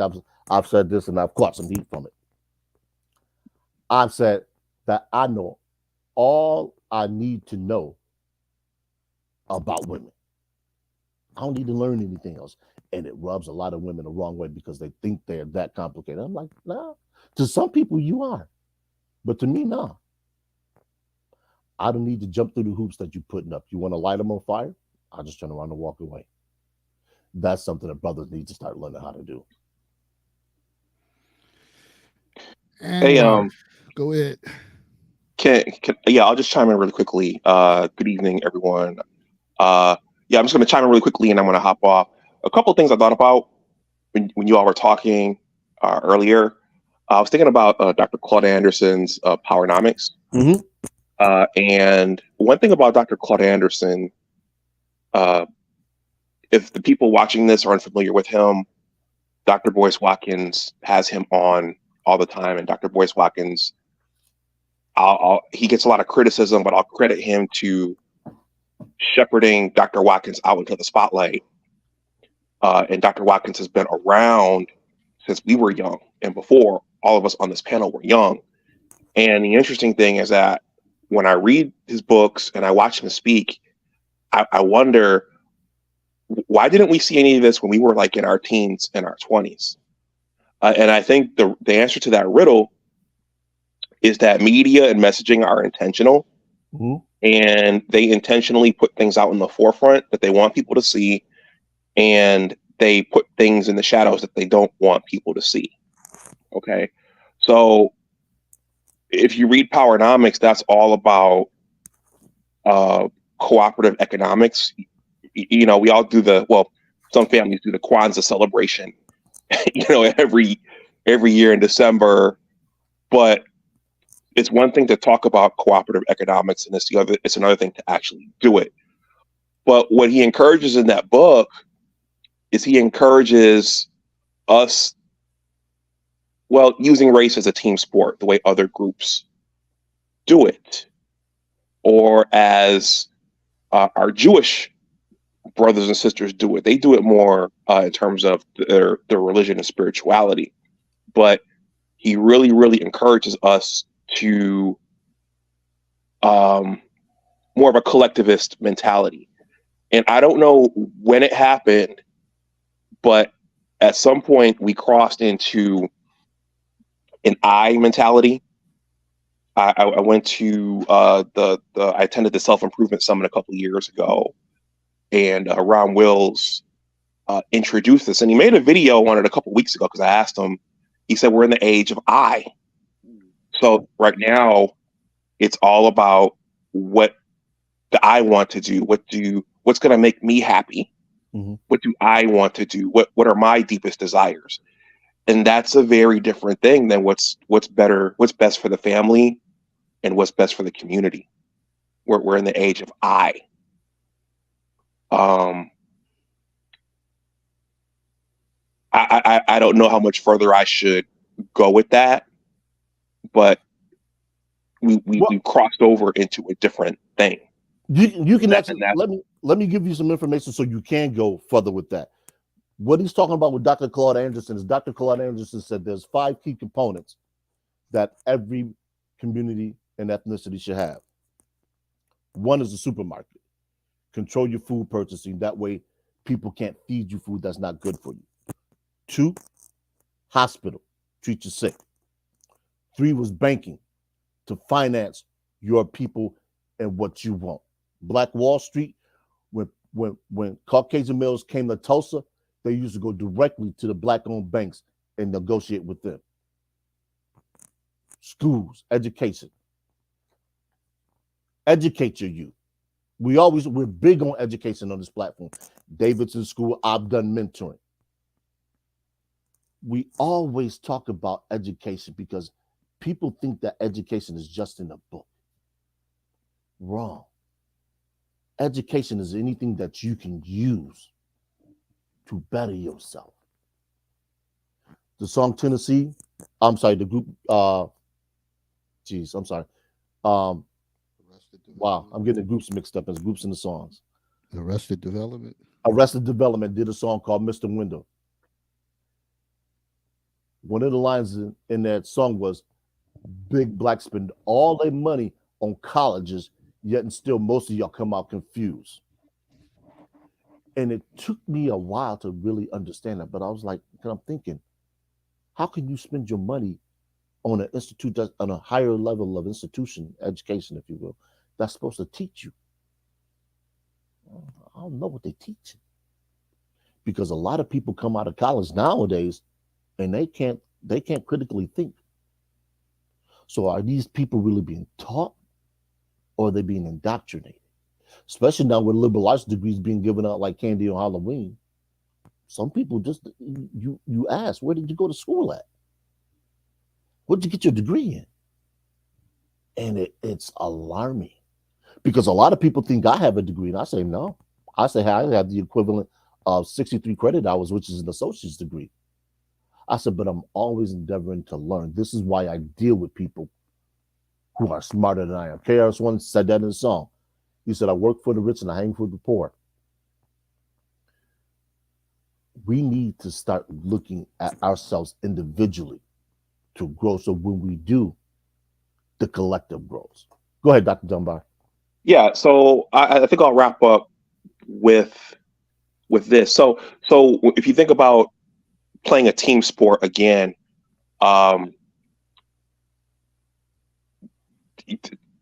B: I've said this and I've caught some heat from it. I've said that I know all I need to know about women. I don't need to learn anything else. And it rubs a lot of women the wrong way because they think they're that complicated. I'm like, nah. To some people, you are. But to me, nah. I don't need to jump through the hoops that you're putting up. You want to light them on fire? I'll just turn around and walk away. That's something that brothers need to start learning how to do.
D: Hey,
A: go ahead.
D: I'll just chime in really quickly. Good evening, everyone. I'm just going to chime in really quickly, and I'm going to hop off. A couple of things I thought about when you all were talking earlier. I was thinking about Dr. Claude Anderson's Powernomics.
B: Mm-hmm.
D: And one thing about Dr. Claude Anderson, if the people watching this are unfamiliar with him, Dr. Boyce Watkins has him on all the time. And Dr. Boyce Watkins, he gets a lot of criticism, but I'll credit him to shepherding Dr. Watkins out into the spotlight. And Dr. Watkins has been around since we were young and before all of us on this panel were young. And the interesting thing is that when I read his books and I watch him speak, I wonder, why didn't we see any of this when we were like in our teens and our 20s? And I think the answer to that riddle is that media and messaging are intentional.
B: Mm-hmm.
D: And they intentionally put things out in the forefront that they want people to see, and they put things in the shadows that they don't want people to see. Okay, so if you read Powernomics, that's all about cooperative economics. We all do some families do the Kwanzaa celebration, every year in December, but it's one thing to talk about cooperative economics, and it's another thing to actually do it. But what he encourages in that book is he encourages us, using race as a team sport, the way other groups do it, or as our Jewish brothers and sisters do it. They do it more in terms of their religion and spirituality. But he really, really encourages us to more of a collectivist mentality. And I don't know when it happened, but at some point we crossed into an I mentality. I went to I attended the Self-Improvement Summit a couple of years ago, and Ron Wills introduced this, and he made a video on it a couple of weeks ago because I asked him. He said we're in the age of I. So right now, it's all about what do I want to do? What's going to make me happy?
B: Mm-hmm.
D: What do I want to do? What are my deepest desires? And that's a very different thing than what's best for the family and what's best for the community. We're in the age of I. I don't know how much further I should go with that, but we crossed over into a different thing.
B: You can actually let me give you some information so you can go further with that. What he's talking about with Dr. Claude Anderson is Dr. Claude Anderson said there's 5 key components that every community and ethnicity should have. One is the supermarket. Control your food purchasing. That way people can't feed you food that's not good for you. 2, hospital. Treat you sick. 3 was banking, to finance your people and what you want. Black Wall Street, when Caucasian males came to Tulsa, they used to go directly to the black-owned banks and negotiate with them. Schools, education. Educate your youth. We're big on education on this platform. Davidson School, I've done mentoring. We always talk about education because people think that education is just in a book. Wrong. Education is anything that you can use to better yourself. The song Tennessee, I'm sorry, the group, I'm sorry. Wow, I'm getting the groups mixed up as groups in the songs.
A: Arrested Development.
B: Arrested Development did a song called Mr. Window. One of the lines in that song was, big blacks spend all their money on colleges, yet and still most of y'all come out confused. And it took me a while to really understand that, but I was like, I'm thinking, how can you spend your money on an institute that's on a higher level of institution, education, if you will, that's supposed to teach you? I don't know what they teach. Because a lot of people come out of college nowadays and they can't critically think. So are these people really being taught, or are they being indoctrinated? Especially now with liberal arts degrees being given out like candy on Halloween. Some people just, you ask, where did you go to school at? What did you get your degree in? And it's alarming because a lot of people think I have a degree, and I say no. I say, hey, I have the equivalent of 63 credit hours, which is an associate's degree. I said, but I'm always endeavoring to learn. This is why I deal with people who are smarter than I am. KRS-One said that in the song. He said, I work for the rich and I hang for the poor. We need to start looking at ourselves individually to grow. So when we do, the collective grows. Go ahead, Dr. Dunbar.
D: Yeah, so I think I'll wrap up with this. So if you think about playing a team sport again,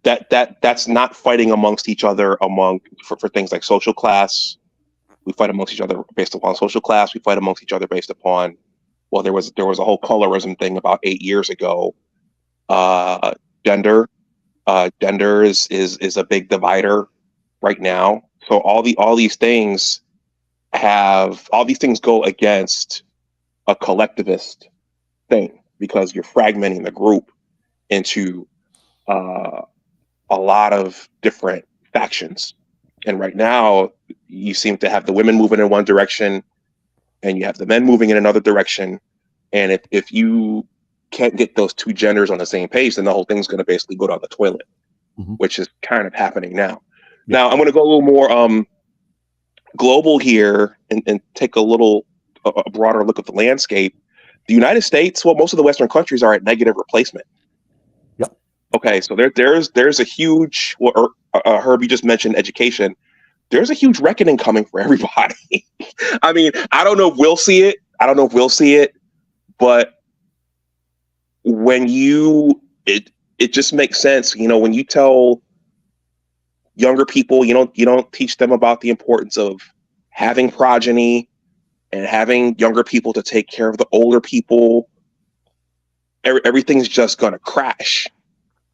D: that's not fighting amongst each other for things like social class. We fight amongst each other based upon social class. We fight amongst each other based upon, well, there was a whole colorism thing about 8 years ago. Gender is a big divider right now. So all these things go against a collectivist thing because you're fragmenting the group into a lot of different factions. And right now you seem to have the women moving in one direction and you have the men moving in another direction. And if you can't get those two genders on the same page, then the whole thing's going to basically go down the toilet, which is kind of happening now. Yeah. Now I'm going to go a little more global here and take a broader look at the landscape. The United States, well, most of the Western countries are at negative replacement.
B: Yep.
D: Okay, so there's a huge, Herb, you just mentioned education. There's a huge reckoning coming for everybody. I mean, I don't know if we'll see it. But when it just makes sense, when you tell younger people, you don't teach them about the importance of having progeny and having younger people to take care of the older people. Everything's just going to crash.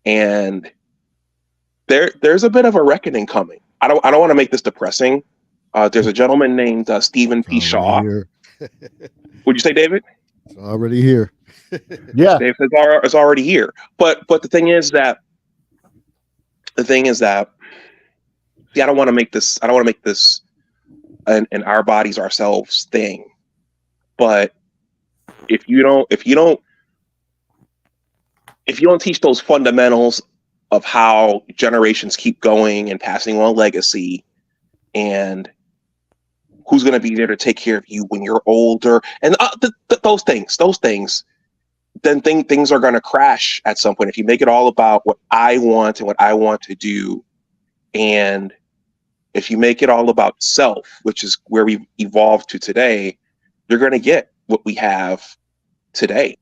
D: And there's a bit of a reckoning coming. I don't want to make this depressing. There's a gentleman named Stephen P. Shaw. Would you say, David?
A: It's already here.
B: Yeah.
D: It's already here. But the thing is that see, I don't want to make this an our bodies ourselves thing. But if you don't teach those fundamentals of how generations keep going and passing on legacy, and who's going to be there to take care of you when you're older, and those things, then things are going to crash at some point. If you make it all about what I want and what I want to do, and if you make it all about self, which is where we've evolved to today, you're going to get what we have today.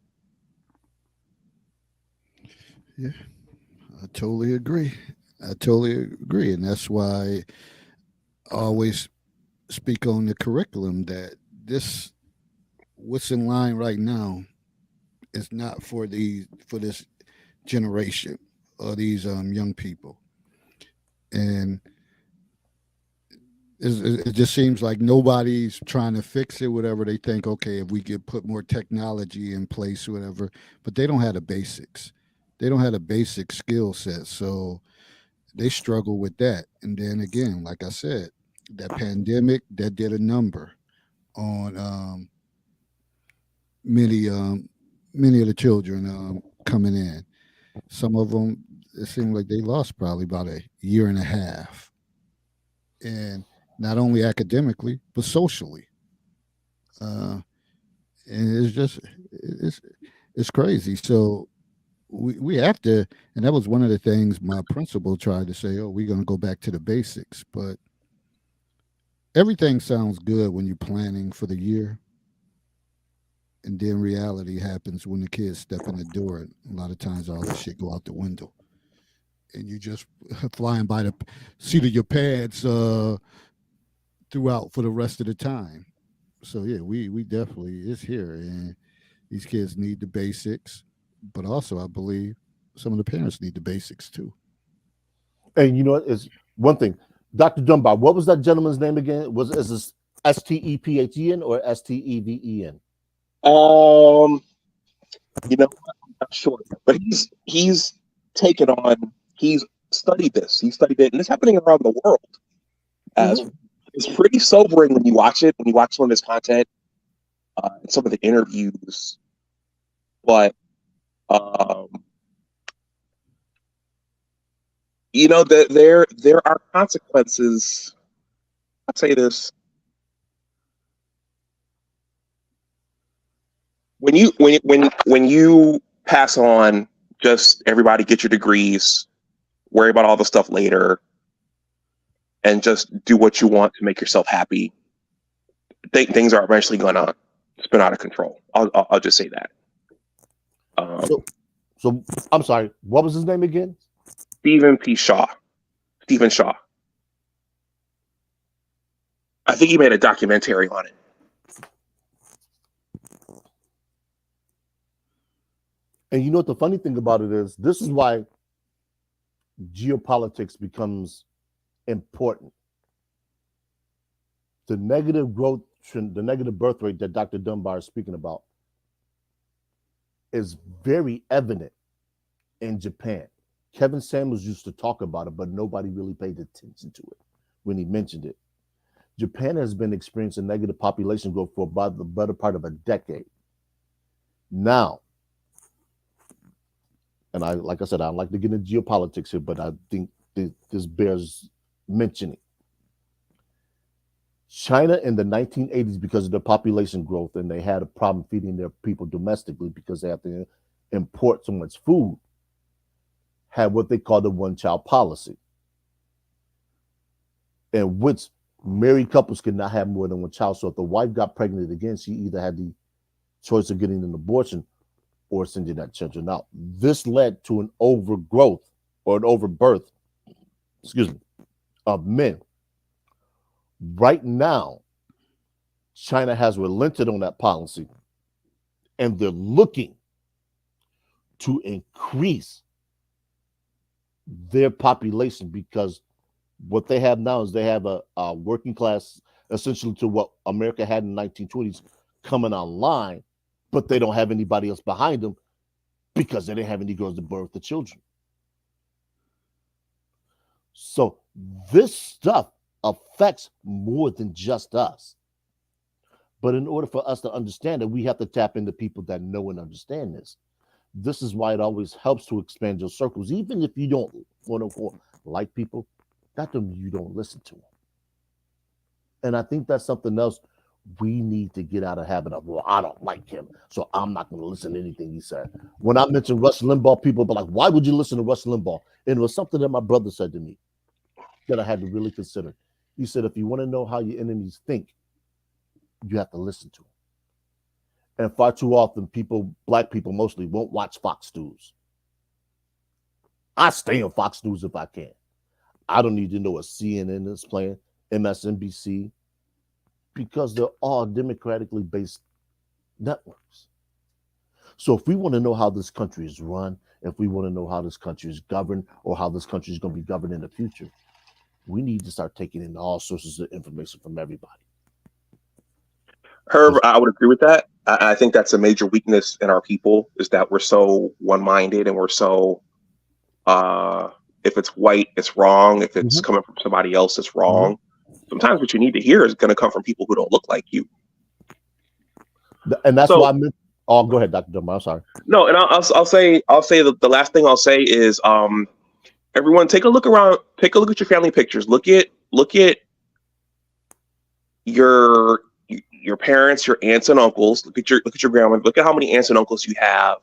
A: Yeah, I totally agree. And that's why I always speak on the curriculum that what's in line right now is not for this generation or these young people, and it just seems like nobody's trying to fix it. Whatever they think, okay, if we could put more technology in place, whatever, but they don't have the basics. They don't have a basic skill set, so they struggle with that. And then again, like I said, that pandemic that did a number on many of the children coming in. Some of them, it seemed like they lost probably about a year and a half, and not only academically but socially. And it's crazy. So we have to, and that was one of the things my principal tried to say. Oh, we're going to go back to the basics, but everything sounds good when you're planning for the year, and then reality happens when the kids step in the door. And a lot of times, all that shit go out the window, and you just flying by the seat of your pants throughout for the rest of the time. So yeah, we definitely is here, and these kids need the basics, but also I believe some of the parents need the basics too.
B: And you know what is one thing, Dr. Dunbar, what was that gentleman's name again? Is this Stephen or Steven?
D: You know, I'm not sure, but he's taken on. He's studied this. He studied it, and it's happening around the world. As it's pretty sobering when you watch it. When you watch some of his content, and some of the interviews, but you know that there are consequences. I'll say this: when you pass on, just everybody get your degrees, worry about all the stuff later, and just do what you want to make yourself happy. Things are eventually going to spin out of control. I'll just say that.
B: So I'm sorry. What was his name again?
D: Stephen Shaw. I think he made a documentary on it.
B: And you know what the funny thing about it is? This is why geopolitics becomes important. The negative growth, the negative birth rate that Dr. Dunbar is speaking about is very evident in Japan. Kevin Samuels used to talk about it, but nobody really paid attention to it when he mentioned it. Japan has been experiencing negative population growth for about the better part of a decade. Now, and like I said, I don't like to get into geopolitics here, but I think this bears mentioning. China in the 1980s, because of their population growth, and they had a problem feeding their people domestically because they have to import so much food, had what they call the one-child policy, in which married couples could not have more than one child. So if the wife got pregnant again, she either had the choice of getting an abortion or sending that children out. This led to an overgrowth or an overbirth, of men. Right now, China has relented on that policy, and they're looking to increase their population, because what they have now is they have a working class, essentially to what America had in the 1920s, coming online, but they don't have anybody else behind them because they didn't have any girls to birth the children. So this stuff affects more than just us. But in order for us to understand it, we have to tap into people that know and understand this. This is why it always helps to expand your circles. Even if you don't, quote unquote, like people, that doesn't mean you don't listen to them. And I think that's something else we need to get out of habit of. Well, I don't like him, so I'm not going to listen to anything he said. When I mentioned Rush Limbaugh, people were like, why would you listen to Rush Limbaugh? And it was something that my brother said to me that I had to really consider. He said, if you want to know how your enemies think, you have to listen to them. And far too often, people, black people mostly, won't watch Fox News. I stay on Fox News if I can. I don't need to know what CNN is playing, MSNBC, because they're all democratically based networks. So if we want to know how this country is run, if we want to know how this country is governed, or how this country is going to be governed in the future, we need to start taking in all sources of information from everybody.
D: Herb, I would agree with that. I think that's a major weakness in our people, is that we're so one-minded and we're so, if it's white, it's wrong. If it's coming from somebody else, it's wrong. Sometimes what you need to hear is going to come from people who don't look like you.
B: And that's why I'm. Oh, go ahead, Dr. Dumar. I'm sorry.
D: No, and I'll say the last thing I'll say is, everyone take a look around, take a look at your family pictures. Look at your parents, your aunts and uncles. Look at your grandma. Look at how many aunts and uncles you have,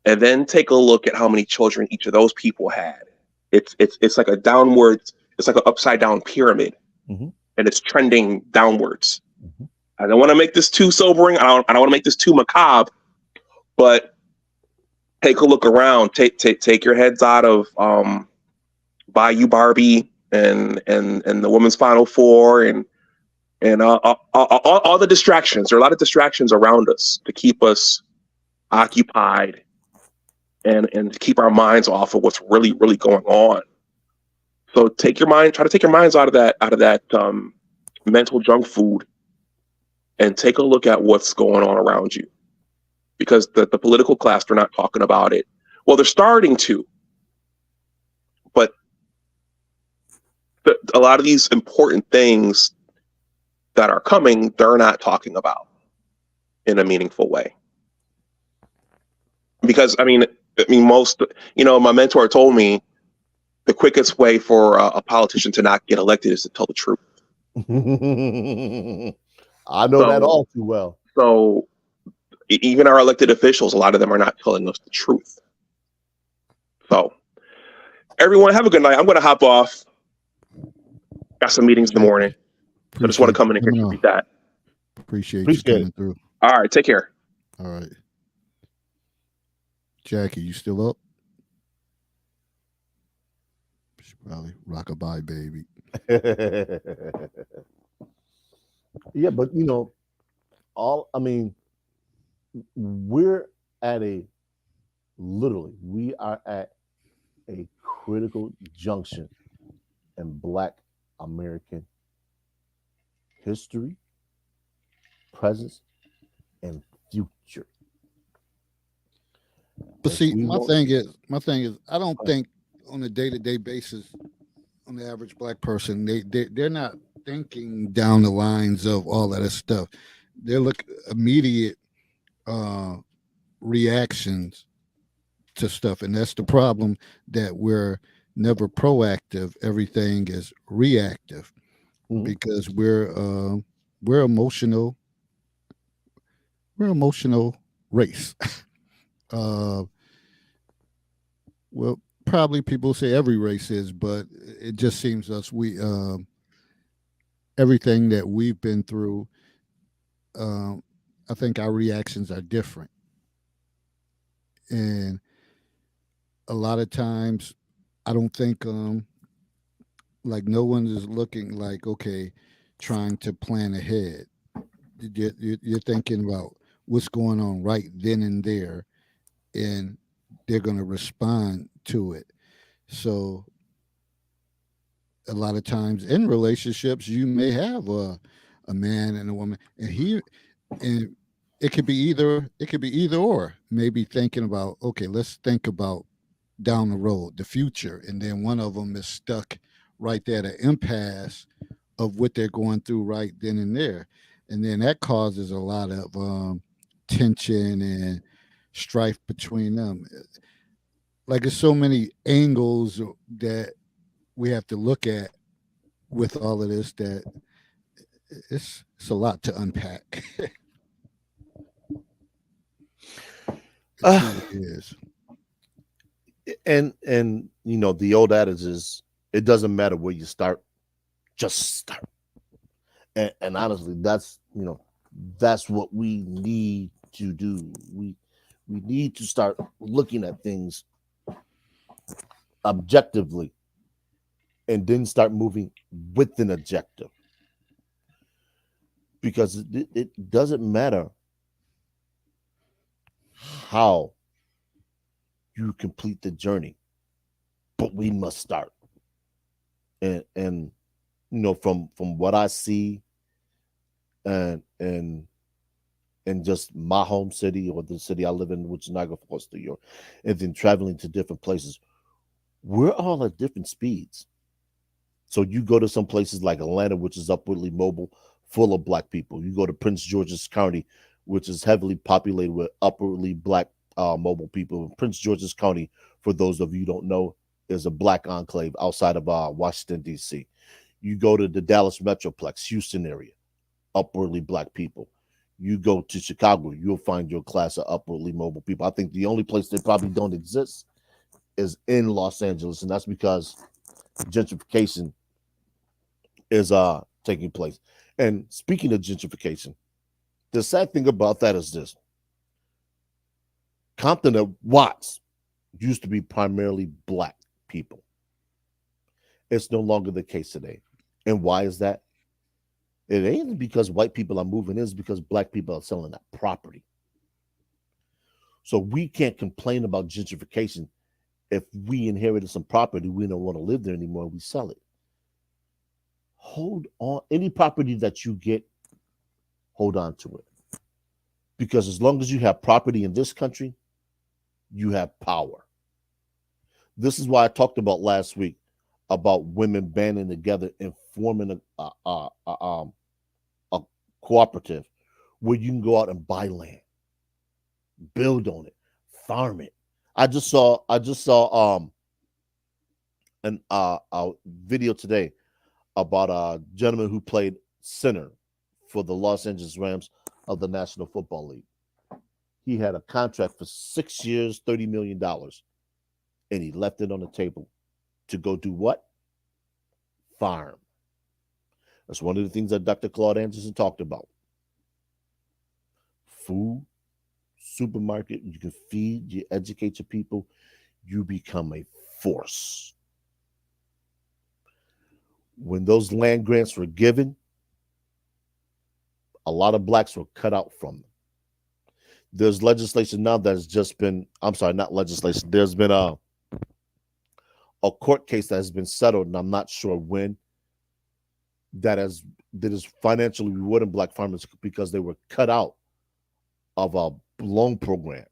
D: and then take a look at how many children each of those people had. It's like a downward. It's like an upside down pyramid, and it's trending downwards. I don't want to make this too sobering. I don't want to make this too macabre, but take a look around. Take your heads out of Bayou Barbie and the Women's Final Four and all the distractions. There are a lot of distractions around us to keep us occupied and to keep our minds off of what's really, really going on. So try to take your minds out of that mental junk food and take a look at what's going on around you. Because the political class, they're not talking about it. Well, they're starting to, but a lot of these important things that are coming, they're not talking about in a meaningful way. Because I mean, most, my mentor told me the quickest way for a politician to not get elected is to tell the truth.
B: I know that all too well.
D: So even our elected officials, a lot of them are not telling us the truth. So everyone, have a good night. I'm going to hop off. Got some meetings in the morning. I just want to come in and contribute that.
A: Appreciate you coming through.
D: All right, take care.
A: All right. Jackie, you still up? She probably rock-a-bye, baby.
B: Yeah, but we are at a critical junction in Black American history, presence, and future.
A: But see, my thing is, I don't think on a day-to-day basis, on the average Black person, they're not thinking down the lines of all of this stuff. They're immediate reactions to stuff, and that's the problem, that we're never proactive. Everything is reactive because we're emotional. We're an emotional race. Well, probably people say every race is, but it just seems us everything that we've been through, I think our reactions are different. And a lot of times I don't think like no one is looking like, okay, trying to plan ahead. You're thinking about what's going on right then and there, and they're going to respond to it. So a lot of times in relationships, you may have a man and a woman, and it could be either. It could be either or. Maybe thinking about, okay, let's think about down the road, the future, and then one of them is stuck right there at an impasse of what they're going through right then and there, and then that causes a lot of tension and strife between them. Like there's so many angles that we have to look at with all of this that it's a lot to unpack. It truly is.
B: And you know, the old adage is it doesn't matter where you start, just start. And honestly, that's, you know, that's what we need to do. We need to start looking at things objectively and then start moving with an objective, because it doesn't matter how you complete the journey, but we must start. And you know, from what I see, and just my home city, or the city I live in, which is Niagara Falls, New York, and then traveling to different places, we're all at different speeds. So you go to some places like Atlanta, which is upwardly mobile, full of black people. You go to Prince George's County, which is heavily populated with upwardly black mobile people. Prince George's County, for those of you who don't know, is a black enclave outside of Washington, D.C. You go to the Dallas Metroplex, Houston area, upwardly black people. You go to Chicago, you'll find your class of upwardly mobile people. I think the only place they probably don't exist is in Los Angeles, and that's because gentrification is taking place. And speaking of gentrification, the sad thing about that is this: Compton and Watts used to be primarily black people. It's no longer the case today. And why is that? It ain't because white people are moving, it's because black people are selling that property. So we can't complain about gentrification if we inherited some property, we don't want to live there anymore, we sell it. Hold on. Any property that you get, hold on to it. Because as long as you have property in this country, you have power. This is why I talked about last week about women banding together and forming a cooperative where you can go out and buy land, build on it, farm it. I just saw a video today about a gentleman who played center for the Los Angeles Rams of the National Football League. He had a contract for 6 years, $30 million, and he left it on the table to go do what? Farm. That's one of the things that Dr. Claude Anderson talked about. Food, supermarket, you can feed, you educate your people, you become a force. When those land grants were given, a lot of blacks were cut out from them. There's legislation now that has just been, I'm sorry, not legislation, there's been a court case that has been settled, and I'm not sure when, that is financially rewarding black farmers because they were cut out of a loan program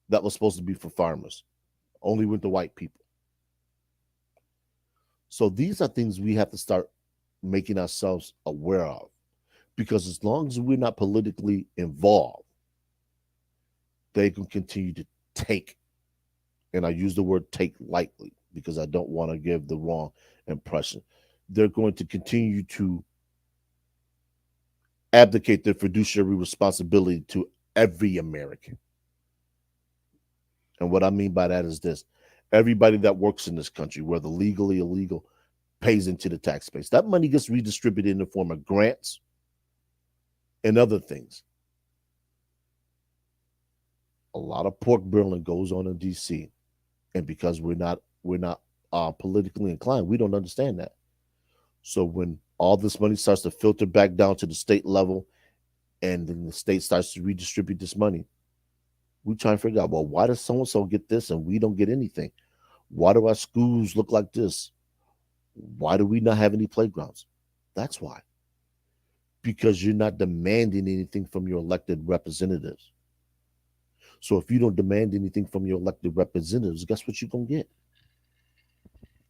B: that was supposed to be for farmers, only with the white people. So these are things we have to start making ourselves aware of, because as long as we're not politically involved, they can continue to take, and I use the word take lightly because I don't want to give the wrong impression. They're going to continue to abdicate their fiduciary responsibility to every American. And what I mean by that is this: everybody that works in this country, whether legally or illegal, pays into the tax base. That money gets redistributed in the form of grants and other things. A lot of pork barreling goes on in DC, and because we're not politically inclined, we don't understand that. So when all this money starts to filter back down to the state level, and then the state starts to redistribute this money, we try and figure out, well, why does so-and-so get this and we don't get anything? Why do our schools look like this? Why do we not have any playgrounds? That's why. because you're not demanding anything from your elected representatives. So if you don't demand anything from your elected representatives, guess what you're going to get?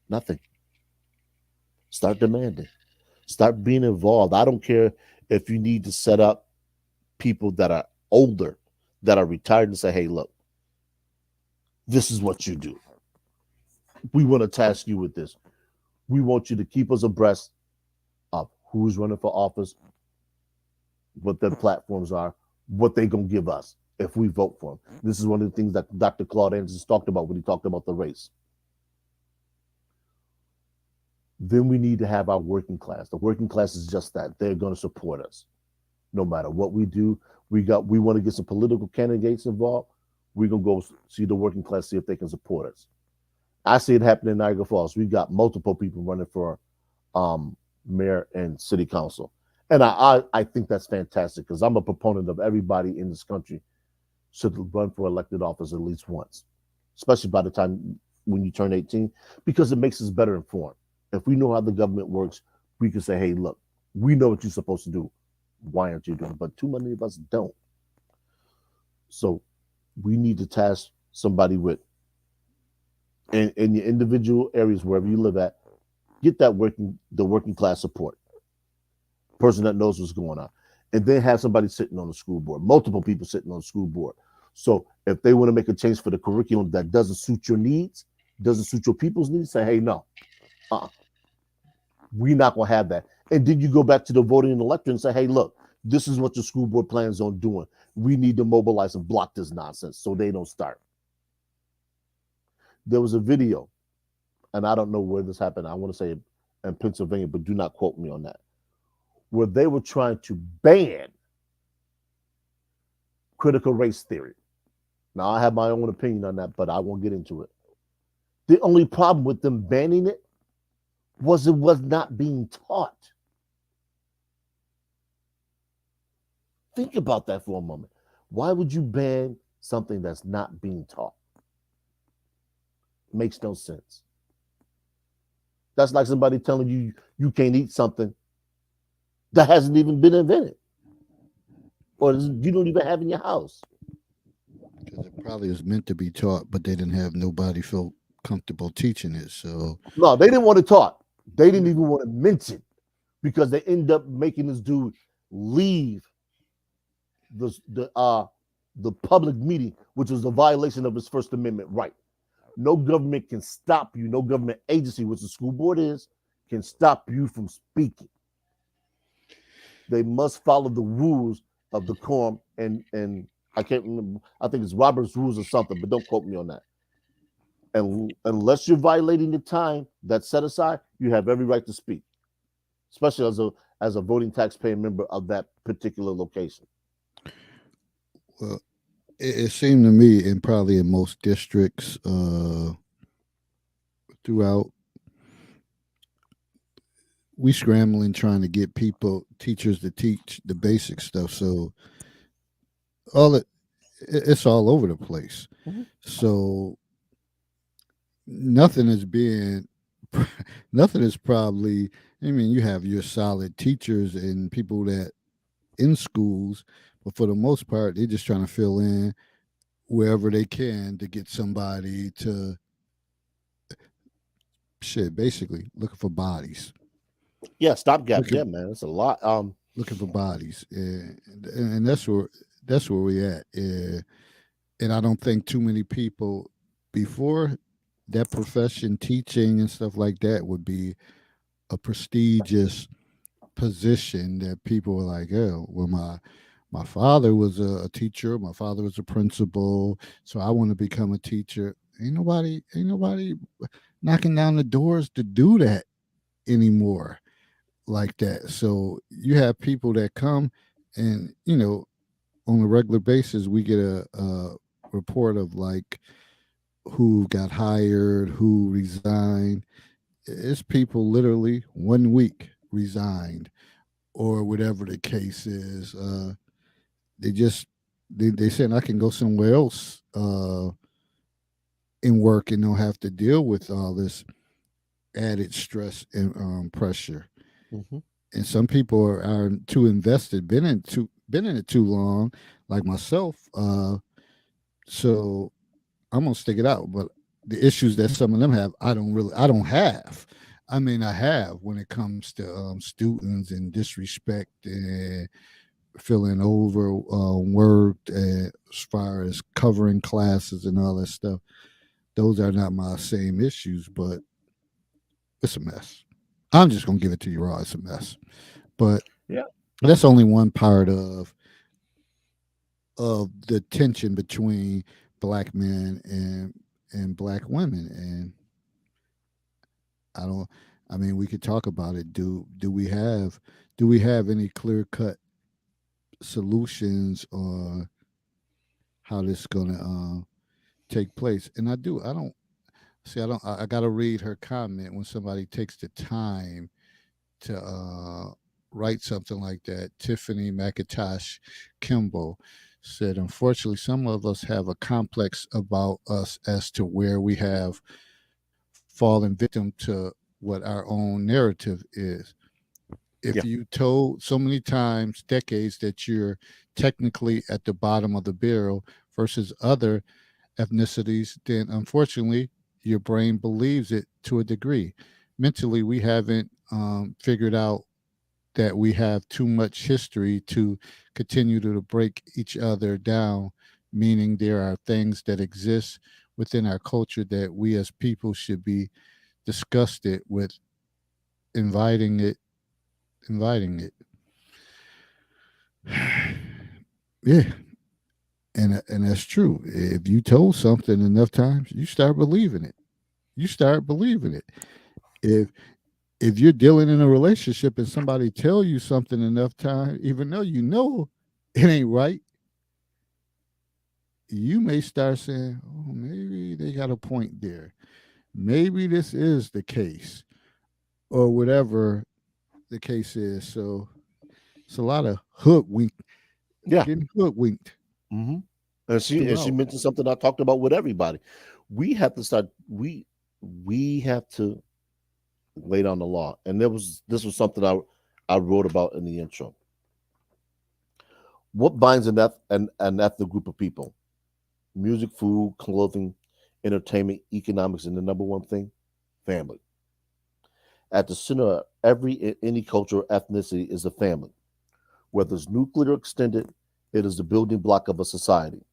B: Nothing. Start demanding. Start being involved. I don't care if you need to set up people that are older, that are retired, and say, hey, look, this is what you do. We want to task you with this. We want you to keep us abreast of who's running for office, what their platforms are, what they're going to give us if we vote for them. This is one of the things that Dr. Claude Anderson talked about when he talked about the race. Then we need to have our working class. The working class is just that. They're going to support us no matter what we do. We want to get some political candidates involved. We're going to go see the working class, see if they can support us. I see it happening in Niagara Falls. We got multiple people running for mayor and city council. And I think that's fantastic because I'm a proponent of everybody in this country should run for elected office at least once, especially by the time when you turn 18, because it makes us better informed. If we know how the government works, we can say, hey, look, we know what you're supposed to do. Why aren't you doing it? But too many of us don't. So we need to task somebody with, in your individual areas, wherever you live at, get the working class support, person that knows what's going on, and then have somebody sitting on the school board, multiple people sitting on the school board. So if they want to make a change for the curriculum that doesn't suit your needs, doesn't suit your people's needs, say, hey, no, we're not going to have that. And then you go back to the voting and electorate and say, hey, look, this is what your school board plans on doing. We need to mobilize and block this nonsense so they don't start. There was a video, and I don't know where this happened. I want to say in Pennsylvania, but do not quote me on that, where they were trying to ban critical race theory. Now, I have my own opinion on that, but I won't get into it. The only problem with them banning it was not being taught. Think about that for a moment. Why would you ban something that's not being taught? Makes no sense. That's like somebody telling you you can't eat something that hasn't even been invented or you don't even have in your house.
A: Because it probably was meant to be taught, but they didn't have nobody feel comfortable teaching it. So
B: no, they didn't want it taught. They didn't even want to mention because they end up making this dude leave the public meeting, which was a violation of his First Amendment right. No government can stop you. No government agency, which the school board is, can stop you from speaking. They must follow the rules of the decorum and I can't remember. I think it's Robert's rules or something, but don't quote me on that. And unless you're violating the time that's set aside, you have every right to speak, especially as a voting taxpayer member of that particular location.
A: Well, it seemed to me, and probably in most districts throughout, we scrambling trying to get teachers to teach the basic stuff. So it's all over the place.
B: Mhm.
A: So nothing is probably, I mean, you have your solid teachers and people that in schools, but for the most part, they're just trying to fill in wherever they can to get somebody to basically looking for bodies.
B: Yeah, stopgap. Yeah, man, it's a lot.
A: Looking for bodies, and that's where we at. And I don't think too many people before that profession, teaching and stuff like that, would be a prestigious position that people were like, oh, well, my father was a teacher, my father was a principal, so I want to become a teacher. Ain't nobody knocking down the doors to do that anymore like that. So you have people that come and, on a regular basis, we get a report of like who got hired, who resigned. It's people literally 1 week resigned or whatever the case is. They said I can go somewhere else and work and don't have to deal with all this added stress and pressure.
B: Mm-hmm.
A: and some people are too invested, been in it too long, like myself. So I'm gonna stick it out. But the issues that some of them have, I don't have. I mean, I have when it comes to students and disrespect and feeling overworked as far as covering classes and all that stuff. Those are not my same issues, but it's a mess. I'm just gonna give it to you raw. It's a mess. But
B: Yeah.
A: that's only one part of the tension between black men and black women. And I don't. I mean, we could talk about it. Do we have any clear cut solutions on how this is gonna take place? And I do. I don't see. I don't. I got to read her comment when somebody takes the time to write something like that. Tiffany McIntosh Kimball said, unfortunately, some of us have a complex about us as to where we have fallen victim to what our own narrative is.
B: Yeah.
A: If you told so many times, decades, that you're technically at the bottom of the barrel versus other ethnicities, then unfortunately, your brain believes it to a degree. Mentally, we haven't figured out that we have too much history to continue to break each other down, meaning there are things that exist within our culture that we as people should be disgusted with inviting it inviting it. Yeah, and that's true. If you told something enough times, you start believing it. You start believing it. If if you're dealing in a relationship and somebody tell you something enough time, even though you know it ain't right, you may start saying, "Oh, maybe they got a point there. Maybe this is the case, or whatever the case is." So it's a lot of
B: Yeah.
A: getting hoodwinked
B: hmm and she
A: throughout.
B: mentioned something I talked about with everybody. We have to start. We have to lay down the law, and this was something I wrote about in the intro. What binds an ethnic group of people? Music, food, clothing, entertainment, economics, and the number one thing, family. At the center of any culture or ethnicity is the family. Whether it's nuclear or extended, it is the building block of a society.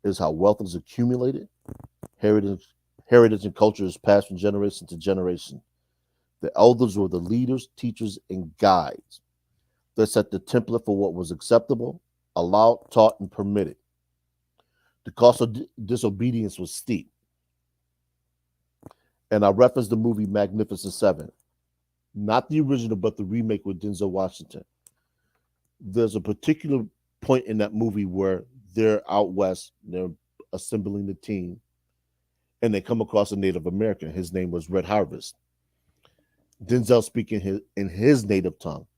B: It is how wealth is accumulated, heritage, heritage and culture is passed from generation to generation. The elders were the leaders, teachers, and guides. They set the template for what was acceptable, allowed, taught, and permitted. The cost of disobedience was steep. And I referenced the movie Magnificent Seven, not the original, but the remake with Denzel Washington. There's a particular point in that movie where they're out west, they're assembling the team, and they come across a Native American. His name was Red Harvest. Denzel speaking in his native tongue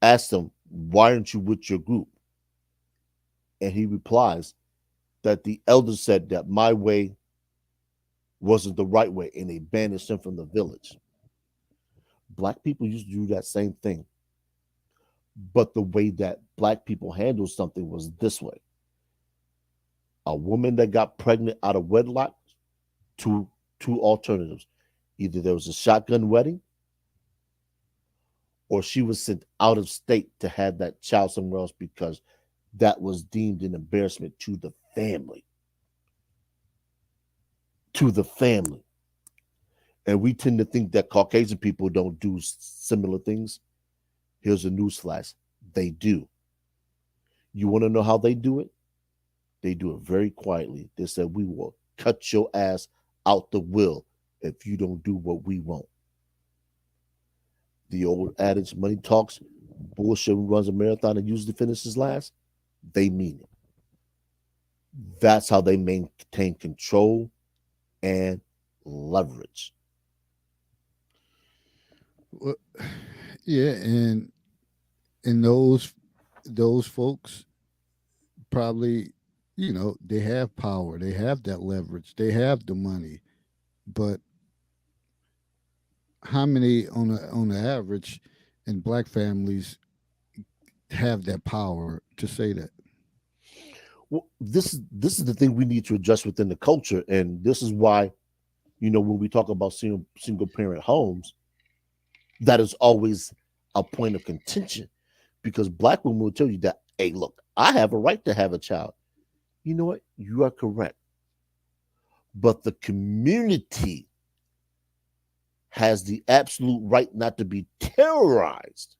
B: asked him, "Why aren't you with your group?" And he replies that the elders said that my way wasn't the right way, and they banished him from the village. Black people used to do that same thing, but the way that black people handled something was this way: a woman that got pregnant out of wedlock, two alternatives. Either there was a shotgun wedding or she was sent out of state to have that child somewhere else because that was deemed an embarrassment to the family. To the family. And we tend to think that Caucasian people don't do similar things. Here's a newsflash: they do. You want to know how they do it? They do it very quietly. They said, "We will cut your ass out the will if you don't do what we want." The old adage, money talks, bullshit runs a marathon and usually finishes last. They mean it. That's how they maintain control and leverage.
A: Well, yeah, and those folks probably, they have power, they have that leverage, they have the money, but how many on the average in black families have that power to say that?
B: Well, this is the thing we need to address within the culture, and this is why, when we talk about single parent homes, that is always a point of contention, because black women will tell you that, hey, look, I have a right to have a child. You know what? You are correct, but the community has the absolute right not to be terrorized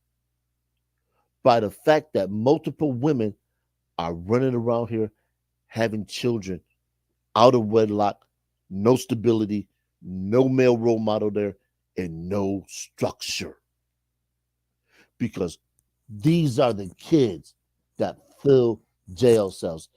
B: by the fact that multiple women are running around here having children out of wedlock, no stability, no male role model there, and no structure. Because these are the kids that fill jail cells.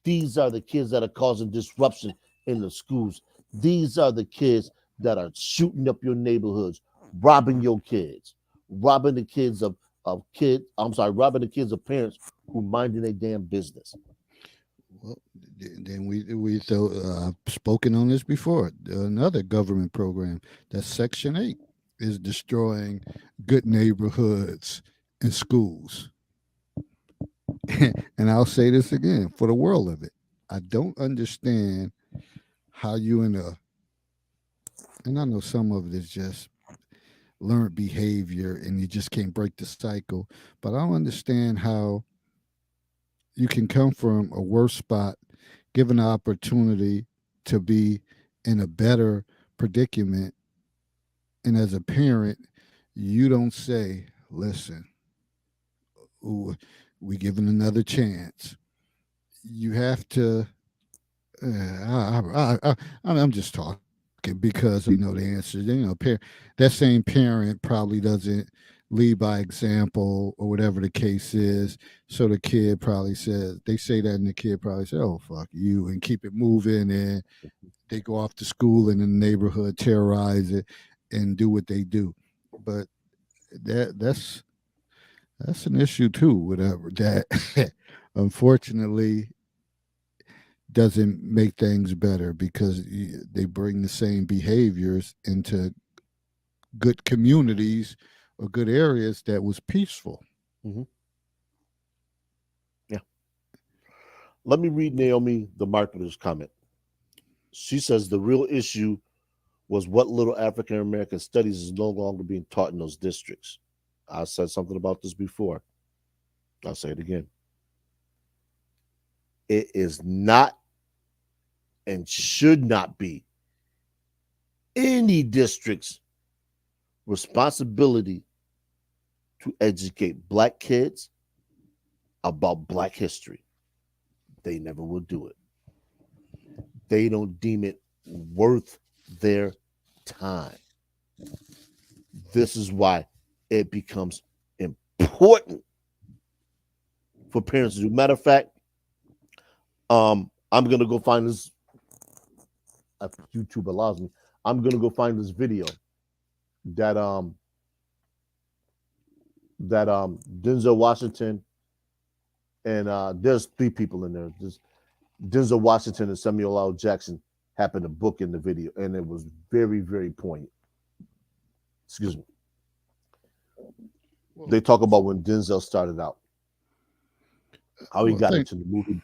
B: These are the kids that are causing disruption in the schools. These are the kids that are shooting up your neighborhoods, robbing your kids, robbing the kids robbing the kids of parents who minding their damn business.
A: Well, then we spoken on this before. Another government program, that Section 8, is destroying good neighborhoods and schools. And I'll say this again for the world of it. I don't understand how you and I know some of it is just learned behavior and you just can't break the cycle, but I don't understand how you can come from a worse spot, given the opportunity to be in a better predicament, and as a parent, you don't say, listen, ooh, we given another chance. You have to. I'm just talking because we know the answer. That same parent probably doesn't lead by example or whatever the case is. So the kid probably says, they say that, and the kid probably says, "Oh fuck you," and keep it moving. And they go off to school in the neighborhood, terrorize it, and do what they do. But that's an issue too. Whatever that, unfortunately, doesn't make things better because they bring the same behaviors into good communities or good areas that was peaceful.
B: Mm-hmm. Yeah. Let me read Naomi, the marketer's comment. She says the real issue was what little African American studies is no longer being taught in those districts. I said something about this before. I'll say it again. It is not and should not be any district's responsibility to educate black kids about black history. They never will do it. They don't deem it worth their time. This is why it becomes important for parents to do. Matter of fact, I'm gonna go find this. If YouTube allows me, I'm gonna go find this video that Denzel Washington and there's 3 people in there. There's Denzel Washington and Samuel L. Jackson happened to book in the video, and it was very, very poignant. Excuse me. They talk about when Denzel started out, how he got into the movie.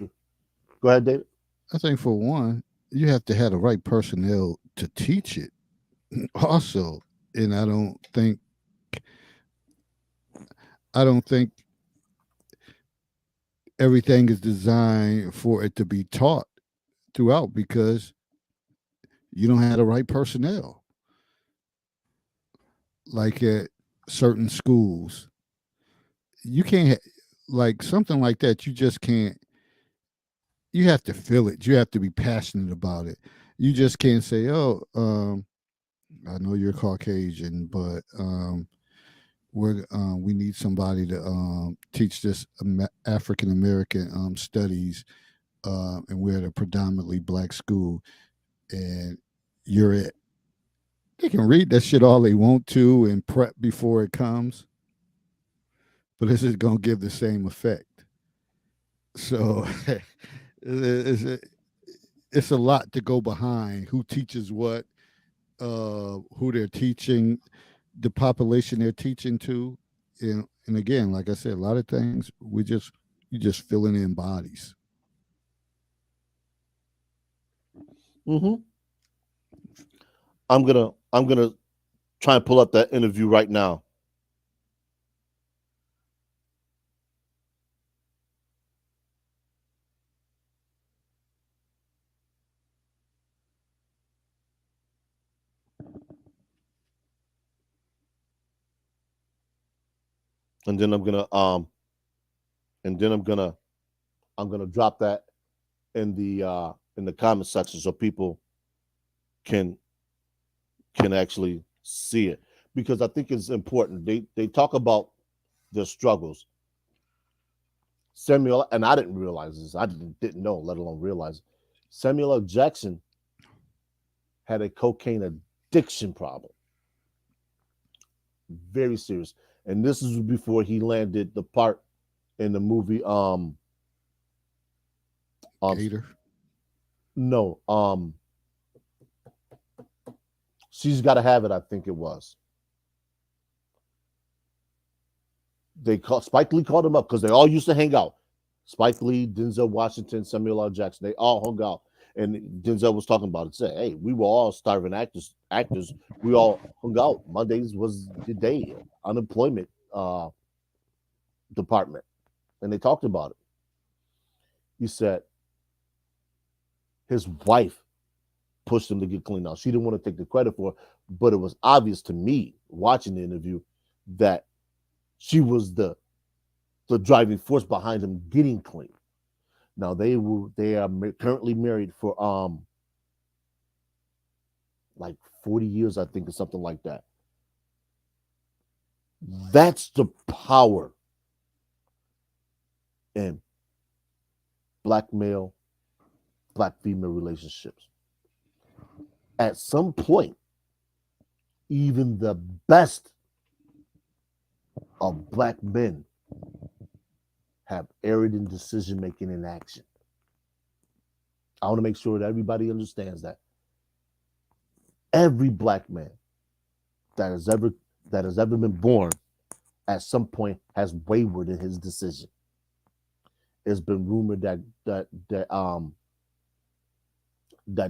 B: Go ahead, David.
A: I think for one, you have to have the right personnel to teach it. Also, and I don't think everything is designed for it to be taught throughout because you don't have the right personnel. Like at certain schools, you can't, like something like that, you just can't. You have to feel it. You have to be passionate about it. You just can't say, "Oh, I know you're Caucasian, but we need somebody to teach this African American studies, and we're at a predominantly black school, and you're it." They can read that shit all they want to and prep before it comes, but this is gonna give the same effect. So it's a lot to go behind who teaches what, who they're teaching, the population they're teaching to, and again, like I said, a lot of things you just filling in bodies.
B: Mm-hmm. I'm gonna try and pull up that interview right now. And then I'm gonna drop that in the comment section so people can actually see it, because I think it's important. They talk about their struggles. Samuel, and I didn't realize this. I didn't know, let alone realize. Samuel L. Jackson had a cocaine addiction problem, very serious. And this is before he landed the part in the movie.
A: Gator.
B: No, She's Gotta Have It, I think it was. Spike Lee called him up because they all used to hang out. Spike Lee, Denzel Washington, Samuel L. Jackson, they all hung out. And Denzel was talking about it. Said, hey, we were all starving actors. We all hung out. Mondays was the day, unemployment department. And they talked about it. He said his wife pushed him to get clean. Now, she didn't want to take the credit for it, but it was obvious to me watching the interview that she was the driving force behind him getting clean. Now they are currently married for like 40 years, I think, or something like that. That's the power in black male, black female relationships. At some point, even the best of black men have erred in decision making and action. I want to make sure that everybody understands that. Every black man that has ever been born at some point has wavered in his decision. It's been rumored that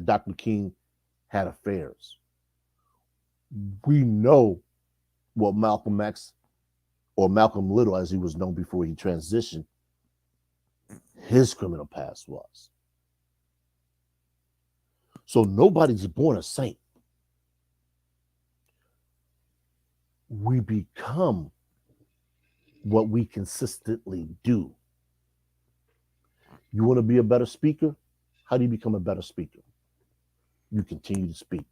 B: Dr. King had affairs. We know what Malcolm X, or Malcolm Little as he was known before he transitioned, his criminal past was. So nobody's born a saint. We become what we consistently do. You want to be a better speaker? How do you become a better speaker? You continue to speak.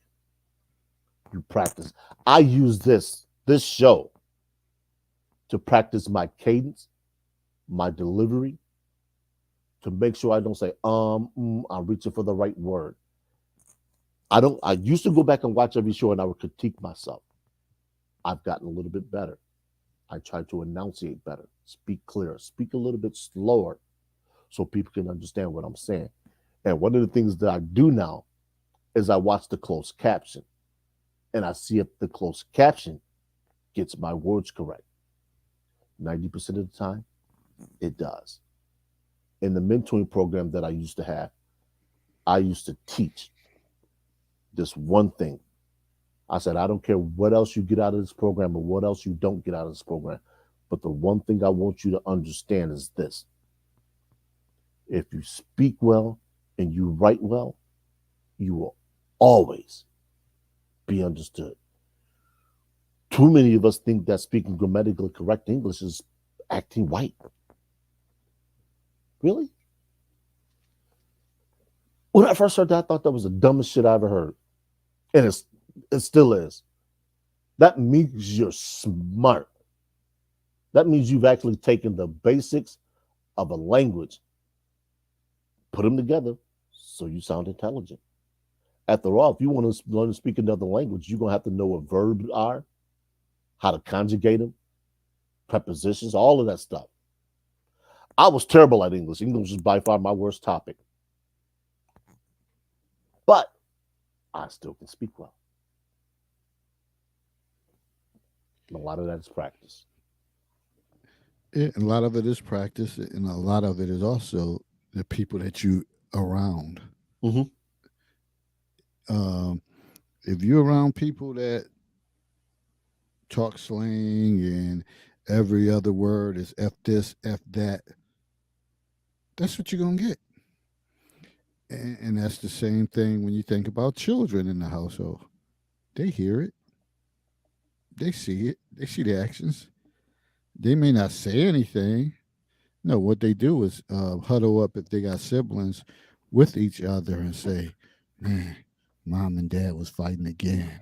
B: You practice. I use this show to practice my cadence, my delivery, to make sure I don't say, I'm reaching for the right word. I used to go back and watch every show and I would critique myself. I've gotten a little bit better. I try to enunciate better, speak clearer, speak a little bit slower so people can understand what I'm saying. And one of the things that I do now is I watch the closed caption and I see if the closed caption gets my words correct. 90% of the time, it does. In the mentoring program that I used to have, I used to teach this one thing. I said, I don't care what else you get out of this program or what else you don't get out of this program, but the one thing I want you to understand is this. If you speak well and you write well, you will always be understood. Too many of us think that speaking grammatically correct English is acting white. Really? When I first heard that, I thought that was the dumbest shit I ever heard. And it still is. That means you're smart. That means you've actually taken the basics of a language, put them together so you sound intelligent. After all, if you want to learn to speak another language, you're going to have to know what verbs are, how to conjugate them, prepositions, all of that stuff. I was terrible at English. English is by far my worst topic. But I still can speak well. A lot of that is practice.
A: Yeah, and a lot of it is practice, and a lot of it is also the people that you around.
B: Mhm.
A: If you're around people that talk slang and every other word is F this, F that, that's what you're going to get. And that's the same thing when you think about children in the household. They hear it, they see it, they see the actions. They may not say anything. No, what they do is huddle up if they got siblings with each other and say, man, mom and dad was fighting again,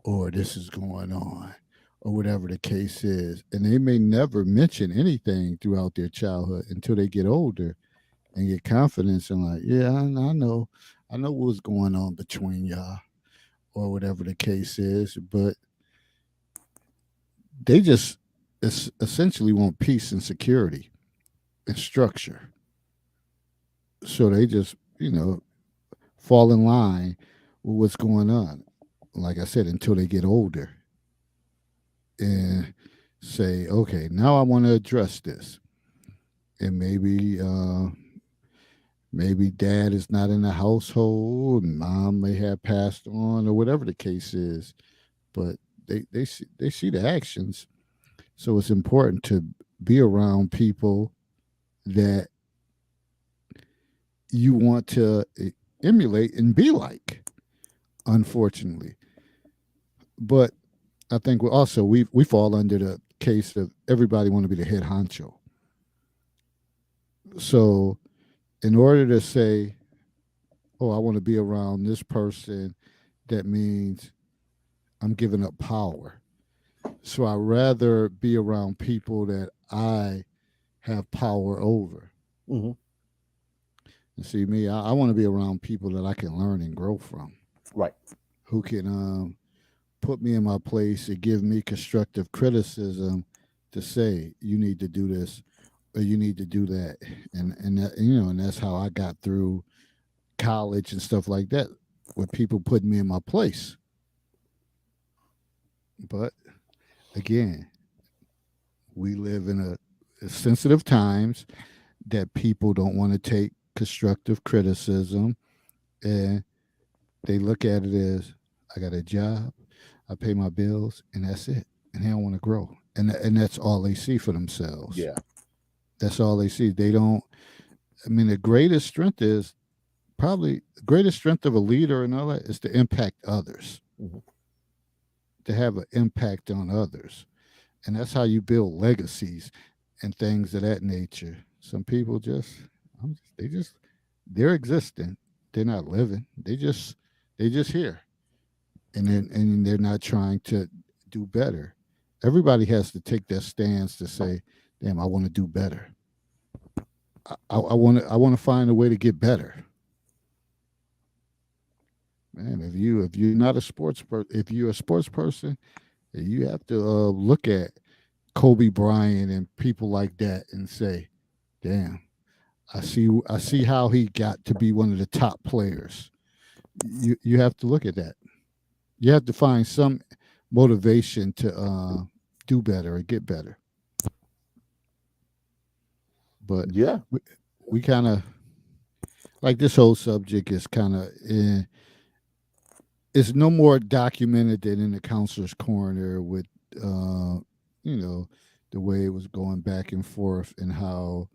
A: or this is going on, or whatever the case is. And they may never mention anything throughout their childhood until they get older and get confidence and like, yeah, I know what was going on between y'all, or whatever the case is. But they just essentially want peace and security and structure. So they just, fall in line with what's going on. Like I said, until they get older and say, okay, now I want to address this. And maybe dad is not in the household, and mom may have passed on, or whatever the case is. But they see the actions. So it's important to be around people that you want to emulate and be like, unfortunately. But I think we fall under the case of everybody want to be the head honcho. So in order to say, oh, I want to be around this person, that means I'm giving up power. So I'd rather be around people that I have power over.
B: Mhm.
A: And see, me, I want to be around people that I can learn and grow from,
B: Right.
A: who can put me in my place and give me constructive criticism to say, you need to do this or you need to do that. And that, and that's how I got through college and stuff like that, with people putting me in my place. But again, we live in a sensitive times that people don't want to take constructive criticism, and they look at it as, I got a job, I pay my bills, and that's it. And they don't want to grow. And that's all they see for themselves.
B: Yeah.
A: That's all they see. They don't, the greatest strength is probably the greatest strength of a leader and all that is to impact others,
B: Mhm.
A: to have an impact on others. And that's how you build legacies and things of that nature. Some people they're existing. They're not living. They just here. And they're not trying to do better. Everybody has to take that stance to say, damn, I want to do better. I want to find a way to get better. Man, if you're not a sports if you're a sports person, you have to look at Kobe Bryant and people like that and say, damn, I see how he got to be one of the top players. You have to look at that. You have to find some motivation to do better or get better. But
B: Yeah.
A: we kind of like this whole subject is kind of it's no more documented than in the counselor's corner with the way it was going back and forth and how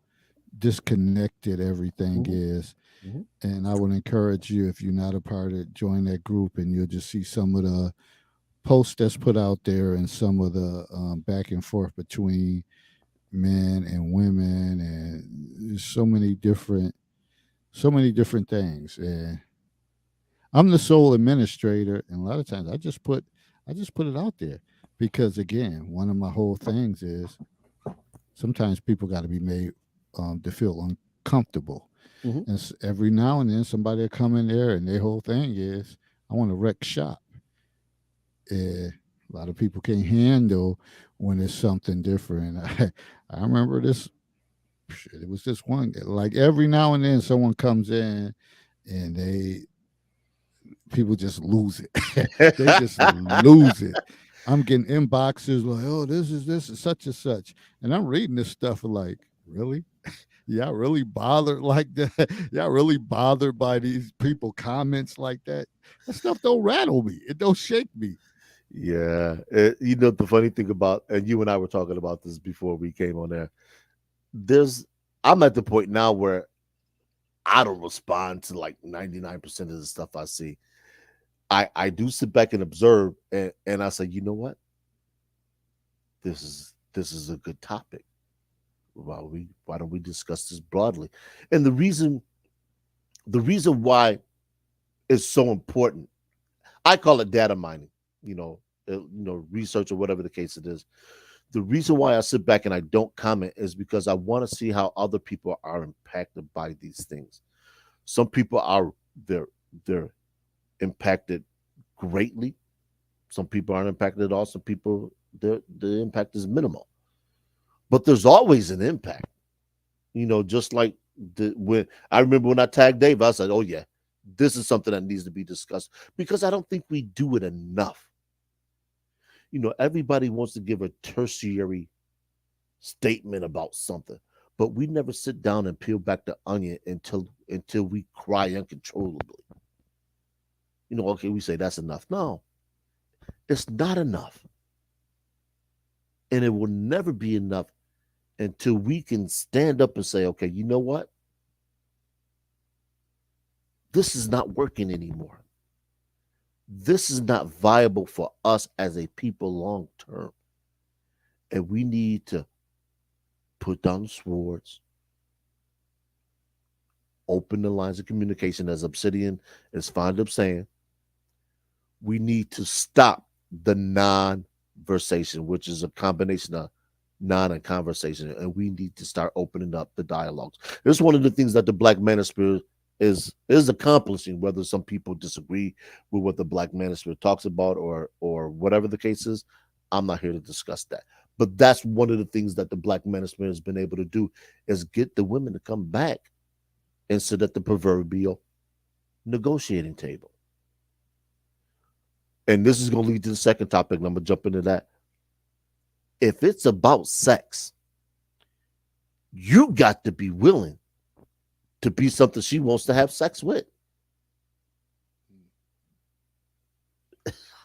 A: disconnected everything is.
B: Mhm.
A: And I would encourage you, if you're not a part of it, join that group, and you'll just see some of the posts that's put out there and some of the back and forth between men and women, and there's so many different things. And I'm the sole administrator, and a lot of times I just put it out there because, again, one of my whole things is sometimes people got to be made to feel uncomfortable.
B: Mhm.
A: And every now and then somebody will come in there and their whole thing is, I want to wreck shop. A lot of people can't handle when it's something different. I remember this. It was this one, like every now and then someone comes in and people just lose it. They just lose it. I'm getting inboxes like, oh, this is such and such. And I'm reading this stuff and like, really? Y'all really bothered like that? Y'all really bothered by these people comments like that? That stuff don't rattle me. It don't shake me.
B: Yeah. The funny thing about, and you and I were talking about this before we came on there, I'm at the point now where I don't respond to like 99% of the stuff I see. I do sit back and observe, and I say, you know what? This is a good topic. Why don't we discuss this broadly? And the reason why it's so important, I call it data mining, research or whatever the case it is. The reason why I sit back and I don't comment is because I want to see how other people are impacted by these things. Some people they're impacted greatly. Some people aren't impacted at all. Some people the impact is minimal. But there's always an impact. Just like when I remember when I tagged Dave, I said, "Oh yeah, this is something that needs to be discussed," because I don't think we do it enough. Everybody wants to give a tertiary statement about something, but we never sit down and peel back the onion until we cry uncontrollably. Okay, we say that's enough. No, it's not enough. And it will never be enough until we can stand up and say, okay, you know what? This is not working anymore. This is not viable for us as a people long term. And we need to put down the swords, open the lines of communication, as Obsidian is fond of saying. We need to stop the non-versation, which is a combination of non and conversation, and we need to start opening up the dialogues. This is one of the things that the Black Manosphere is accomplishing, whether some people disagree with what the Black Manosphere talks about or whatever the case is. I'm not here to discuss that. But that's one of the things that the Black Manosphere has been able to do, is get the women to come back and sit at the proverbial negotiating table. And this is going to lead to the second topic, and I'm going to jump into that. If it's about sex, you got to be willing to be something she wants to have sex with.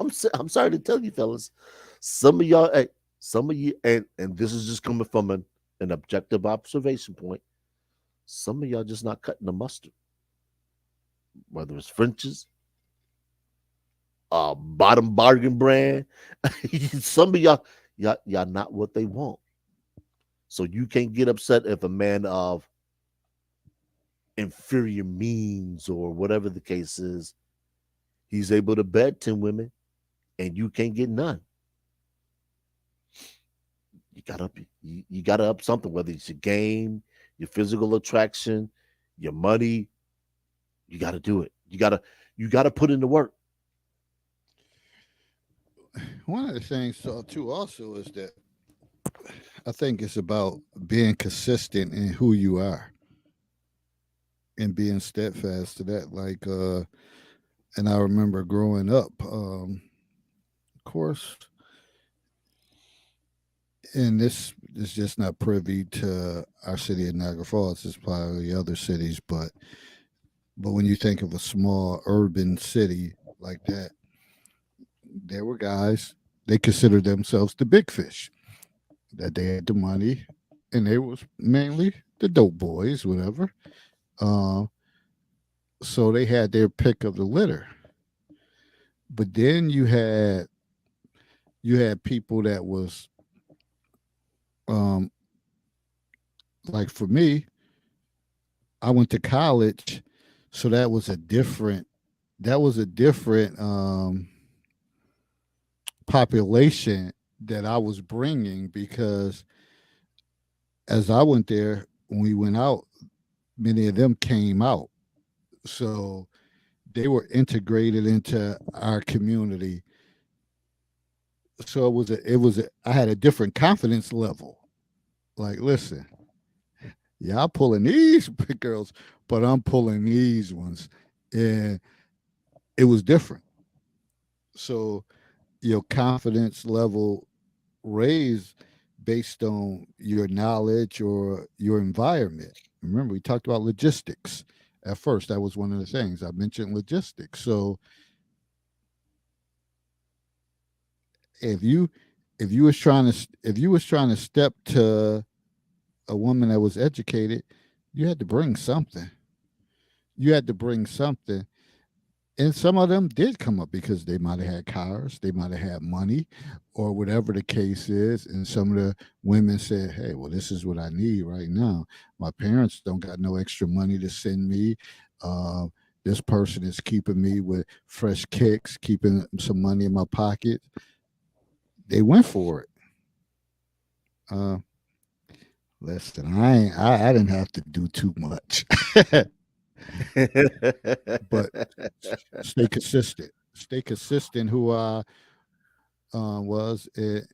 B: I'm sorry to tell you, fellas, some of you, and this is just coming from an objective observation point, some of y'all just not cutting the mustard. Whether it's French's, bottom bargain brand, some of y'all not what they want. So you can't get upset if a man of inferior means or whatever the case is, he's able to bed 10 women and you can't get none. You gotta up something, whether it's your game, your physical attraction, your money. You gotta do it. You gotta put in the work.
A: One of the things too also is that I think it's about being consistent in who you are and being steadfast to that. Like and I remember growing up, of course, and this is just not privy to our city of Niagara Falls, it's probably other cities, but when you think of a small urban city like that, there were guys, they considered themselves the big fish, that they had the money, and they was mainly the dope boys, whatever. So they had their pick of the litter. But then you had people that was like for me, I went to college, so that was a different population that I was bringing, because as I went there, when we went out, many of them came out. So they were integrated into our community. So I had a different confidence level. Like, listen, yeah, I'm pulling these big girls, but I'm pulling these ones. And it was different. So your confidence level raised based on your knowledge or your environment. Remember, we talked about logistics at first. That was one of the things I mentioned, logistics. So if you was trying to step to a woman that was educated, you had to bring something. You had to bring something. And some of them did come up because they might have had cars, they might have had money, or whatever the case is. And some of the women said, "Hey, well, this is what I need right now. My parents don't got no extra money to send me. Uh, this person is keeping me with fresh kicks, keeping some money in my pocket." They went for it. Uh, Listen, I didn't have to do too much, but stay consistent. Stay consistent. Who I was, and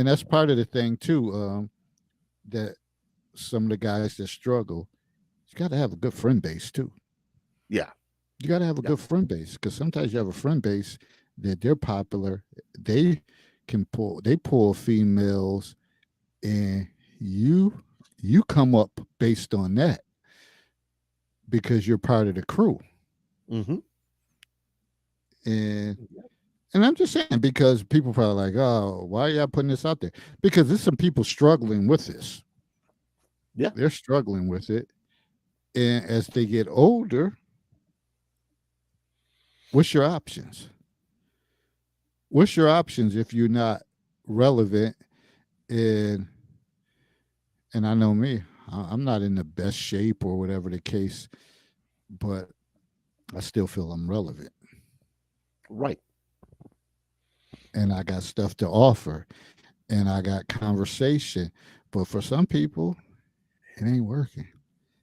A: that's part of the thing too. That some of the guys that struggle, you got to have a good friend base too.
B: Yeah.
A: You got to have a
B: Yeah.
A: good friend base, because sometimes you have a friend base that they're popular. They they pull females, and you come up based on that because you're part of the crew.
B: Mm-hmm.
A: And I'm just saying, because people probably like, oh, why are y'all putting this out there? Because there's some people struggling with this.
B: Yeah.
A: They're struggling with it. And as they get older, what's your options? What's your options if you're not relevant? And I know me, I'm not in the best shape or whatever the case, but I still feel I'm relevant.
B: Right.
A: And I got stuff to offer, and I got conversation. But for some people, it ain't working.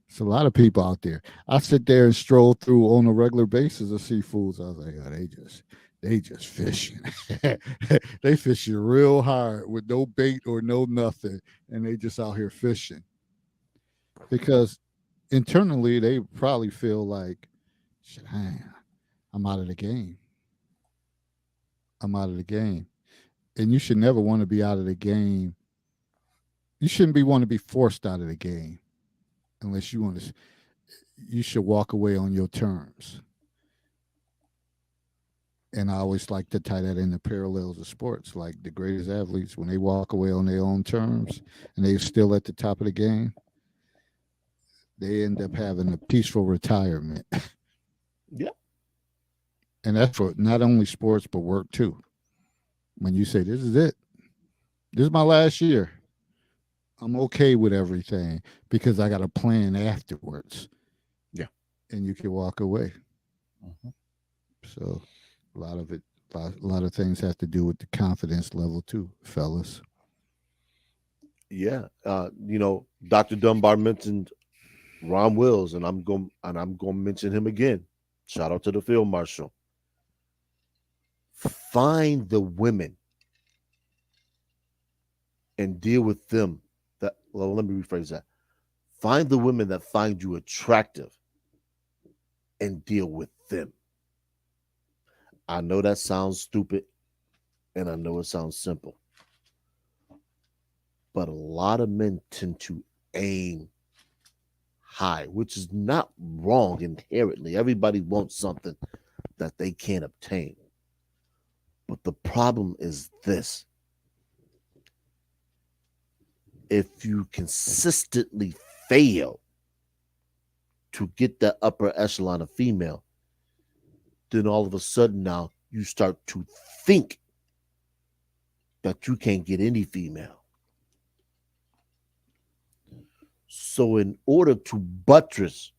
A: It's a lot of people out there. I sit there and stroll through on a regular basis of seafoods. I was like, oh, they just fishing. They fishing real hard with no bait or no nothing, and they just out here fishing. Because internally they probably feel like, shit, I'm out of the game. I'm out of the game. And you should never want to be out of the game. You shouldn't want to be forced out of the game unless you want to. You should walk away on your terms. And I always like to tie that in the parallels of sports. Like the greatest athletes, when they walk away on their own terms and they're still at the top of the game, they end up having a peaceful retirement.
B: Yeah.
A: And that's for not only sports, but work too. When you say, this is it, this is my last year, I'm okay with everything because I got a plan afterwards.
B: Yeah.
A: And you can walk away.
B: Mm-hmm.
A: So a lot of things have to do with the confidence level too, fellas.
B: Yeah. Dr. Dunbar mentioned Ron Wills, and I'm going to mention him again. Shout out to the field marshal. Find the women and deal with them. Let me rephrase that. Find the women that find you attractive and deal with them. I know that sounds stupid, and I know it sounds simple, but a lot of men tend to aim high, which is not wrong inherently. Everybody wants something that they can't obtain. But the problem is this: if you consistently fail to get that upper echelon of female, then all of a sudden now you start to think that you can't get any female. So in order to buttress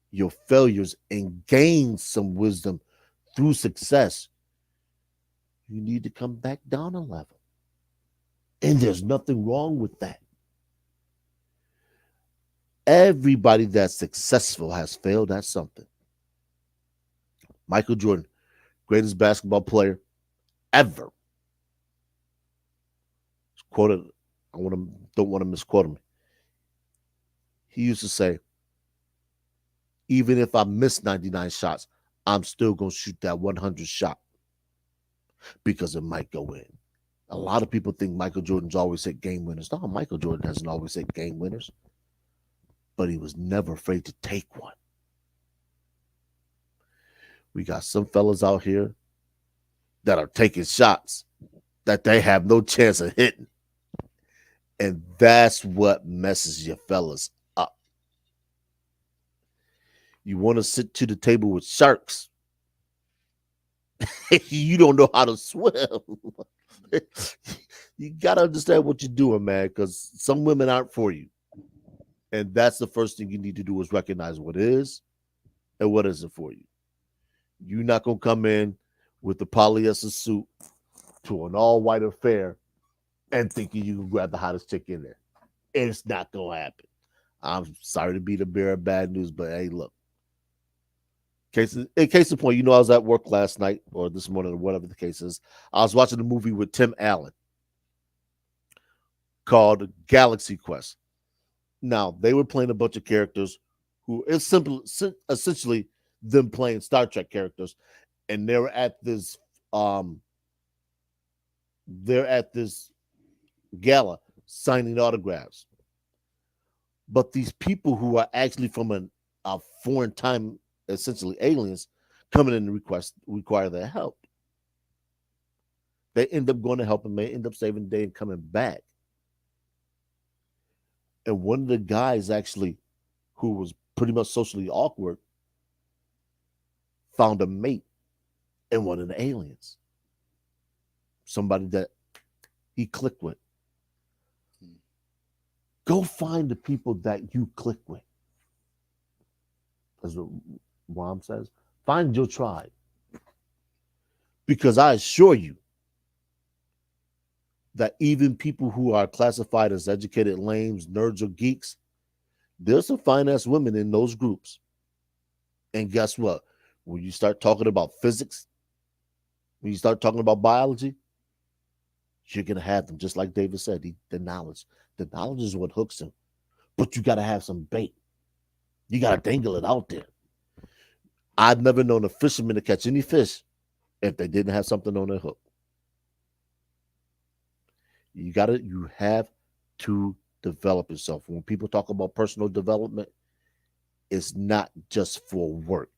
B: your failures and gain some wisdom through success, you need to come back down a level. And there's nothing wrong with that. Everybody that's successful has failed at something. Michael Jordan, greatest basketball player ever. Quoted, don't want to misquote him. He used to say, even if I miss 99 shots, I'm still going to shoot that 100 shot. because it might go in. A lot of people think Michael Jordan's always hit game winners. No, Michael Jordan hasn't always hit game winners, but he was never afraid to take one. We got some fellas out here that are taking shots that they have no chance of hitting. And that's what messes your fellas up. You want to sit to the table with sharks. You don't know how to swim. You got to understand what you're doing, man, because some women aren't for you. And that's the first thing you need to do is recognize what is and what isn't for you. You're not going to come in with the polyester suit to an all-white affair and thinking you can grab the hottest chick in there. It's not going to happen. I'm sorry to be the bearer of bad news, but hey, look. In case of point, you know, I was at work last night or this morning or whatever the case is. I was watching a movie with Tim Allen called Galaxy Quest. Now, they were playing a bunch of characters who it's essentially them playing Star Trek characters, and they're at this gala signing autographs. But these people who are actually from a foreign time, essentially aliens, coming in and require their help. They end up going to help and may end up saving the day and coming back. And one of the guys actually, who was pretty much socially awkward, found a mate in one of the aliens. Somebody that he clicked with. Go find the people that you click with. As Rom says, find your tribe. Because I assure you that even people who are classified as educated lames, nerds, or geeks, there's some fine-ass women in those groups. And guess what? When you start talking about physics, when you start talking about biology, you're going to have them, just like David said, the knowledge. The knowledge is what hooks them. But you got to have some bait. You got to dangle it out there. I've never known a fisherman to catch any fish if they didn't have something on their hook. You have to develop yourself. When people talk about personal development, it's not just for work.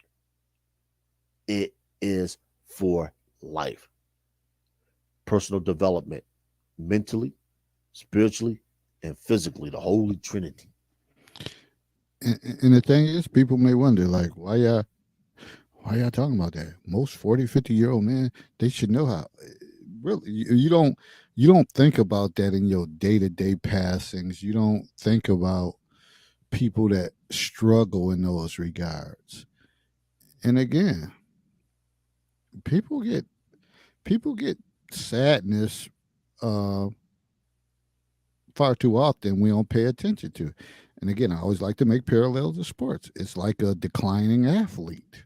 B: It is for life. Personal development, mentally, spiritually, and physically, the Holy Trinity.
A: And the thing is, people may wonder, like, why y'all talking about that? Most 40, 50-year-old men, they should know how. Really, you don't think about that in your day-to-day passings. You don't think about people that struggle in those regards. And again, people get sadness far too often we don't pay attention to. And again, I always like to make parallels to sports. It's like a declining athlete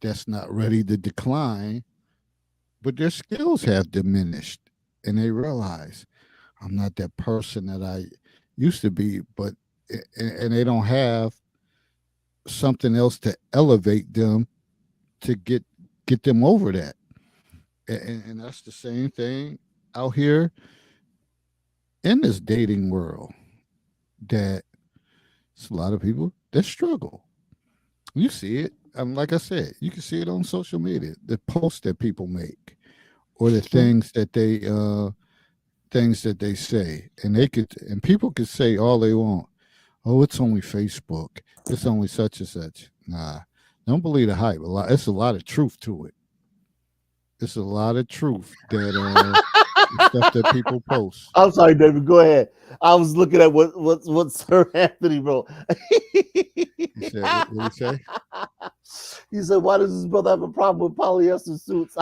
A: that's not ready to decline, but their skills have diminished. And they realize, I'm not that person that I used to be, but and they don't have something else to elevate them to get them over that. And that's the same thing out here in this dating world, that it's a lot of people that struggle. You see it. Like I said, you can see it on social media, the posts that people make, or the things that they say, and people could say all they want. Oh, it's only Facebook. It's only such and such. Nah, don't believe the hype. It's a lot of truth to it. It's a lot of truth that stuff that people post.
B: I'm sorry, David. Go ahead. I was looking at what Sir Anthony wrote.
A: He said, what did he say?
B: He said, "Why does this brother have a problem with polyester suits?"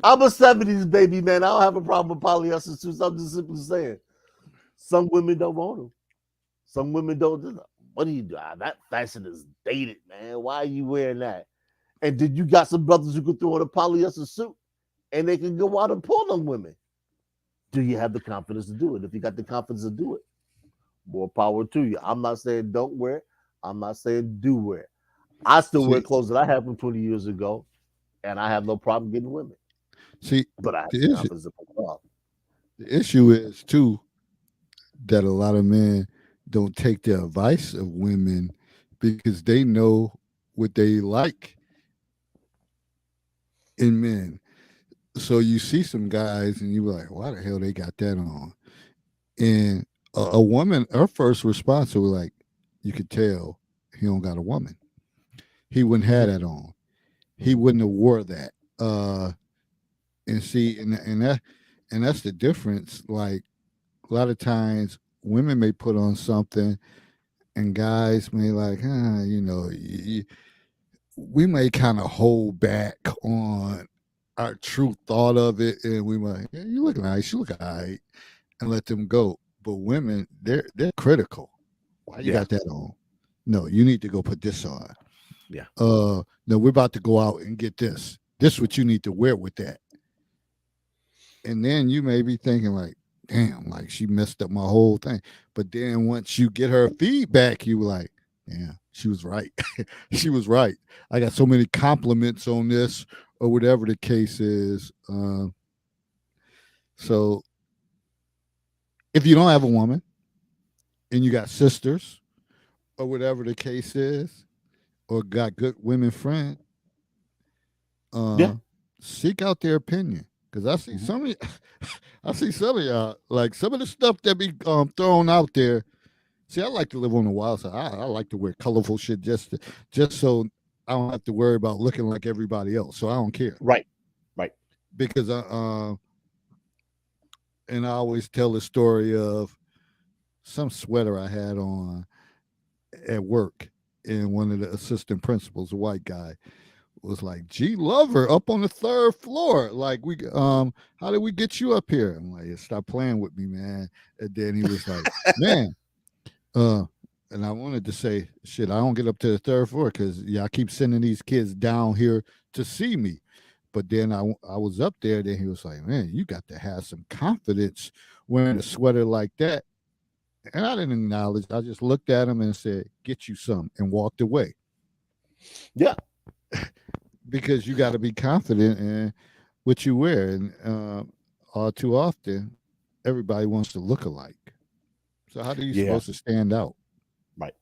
B: I'm a 70s baby, man. I don't have a problem with polyester suits. I'm just simply saying, some women don't want them. Some women don't. What do you do? That fashion is dated, man. Why are you wearing that? And then you got some brothers who could throw on a polyester suit and they can go out and pull on women. Do you have the confidence to do it? If you got the confidence to do it, more power to you. I'm not saying don't wear it. I'm not saying do wear it. I still wear
A: See,
B: clothes that I had from 20 years ago, and I have no problem getting women.
A: see,
B: But I have
A: the issue,
B: confidence in myself.
A: the issue is too that a lot of men don't take the advice of women because they know what they like in men. So you see some guys and you're like, why the hell they got that on? And a woman, her first response was like, you could tell he don't got a woman. He wouldn't have that on. He wouldn't have wore that. And see, and that's the difference. Like a lot of times, women may put on something, and guys may like, we may kind of hold back on our true thought of it, and we might, yeah, you look nice, you look all right, and let them go. But women, they're critical. Why you
B: Yeah.
A: got that on? No, you need to go put this on.
B: Yeah.
A: No, we're about to go out and get this. This is what you need to wear with that. And then you may be thinking like, damn, like she messed up my whole thing. But then once you get her feedback, you were like, yeah, she was right. She was right. I got so many compliments on this or whatever the case is. So if you don't have a woman and you got sisters or whatever the case is, or got good women friends,
B: Yeah.
A: seek out their opinion. Because I see some of I see some of y'all, like some of the stuff that be thrown out there. See, I like to live on the wild side. I like to wear colorful shit just so I don't have to worry about looking like everybody else. So I don't care.
B: Right.
A: Because and I always tell the story of some sweater I had on at work, and one of the assistant principals, a white guy, was like, "G Lover up on the third floor. Like how did we get you up here?" I'm like, "Stop playing with me, man." And then he was like, "Man, and I wanted to say, shit, I don't get up to the third floor because I keep sending these kids down here to see me." But then I was up there. Then he was like, "Man, you got to have some confidence wearing a sweater like that." And I didn't acknowledge. I just looked at him and said, "Get you some," and walked away.
B: Yeah.
A: Because you got to be confident in what you wear, and all too often, everybody wants to look alike. So how are you
B: Yeah.
A: supposed to stand out?
B: Right.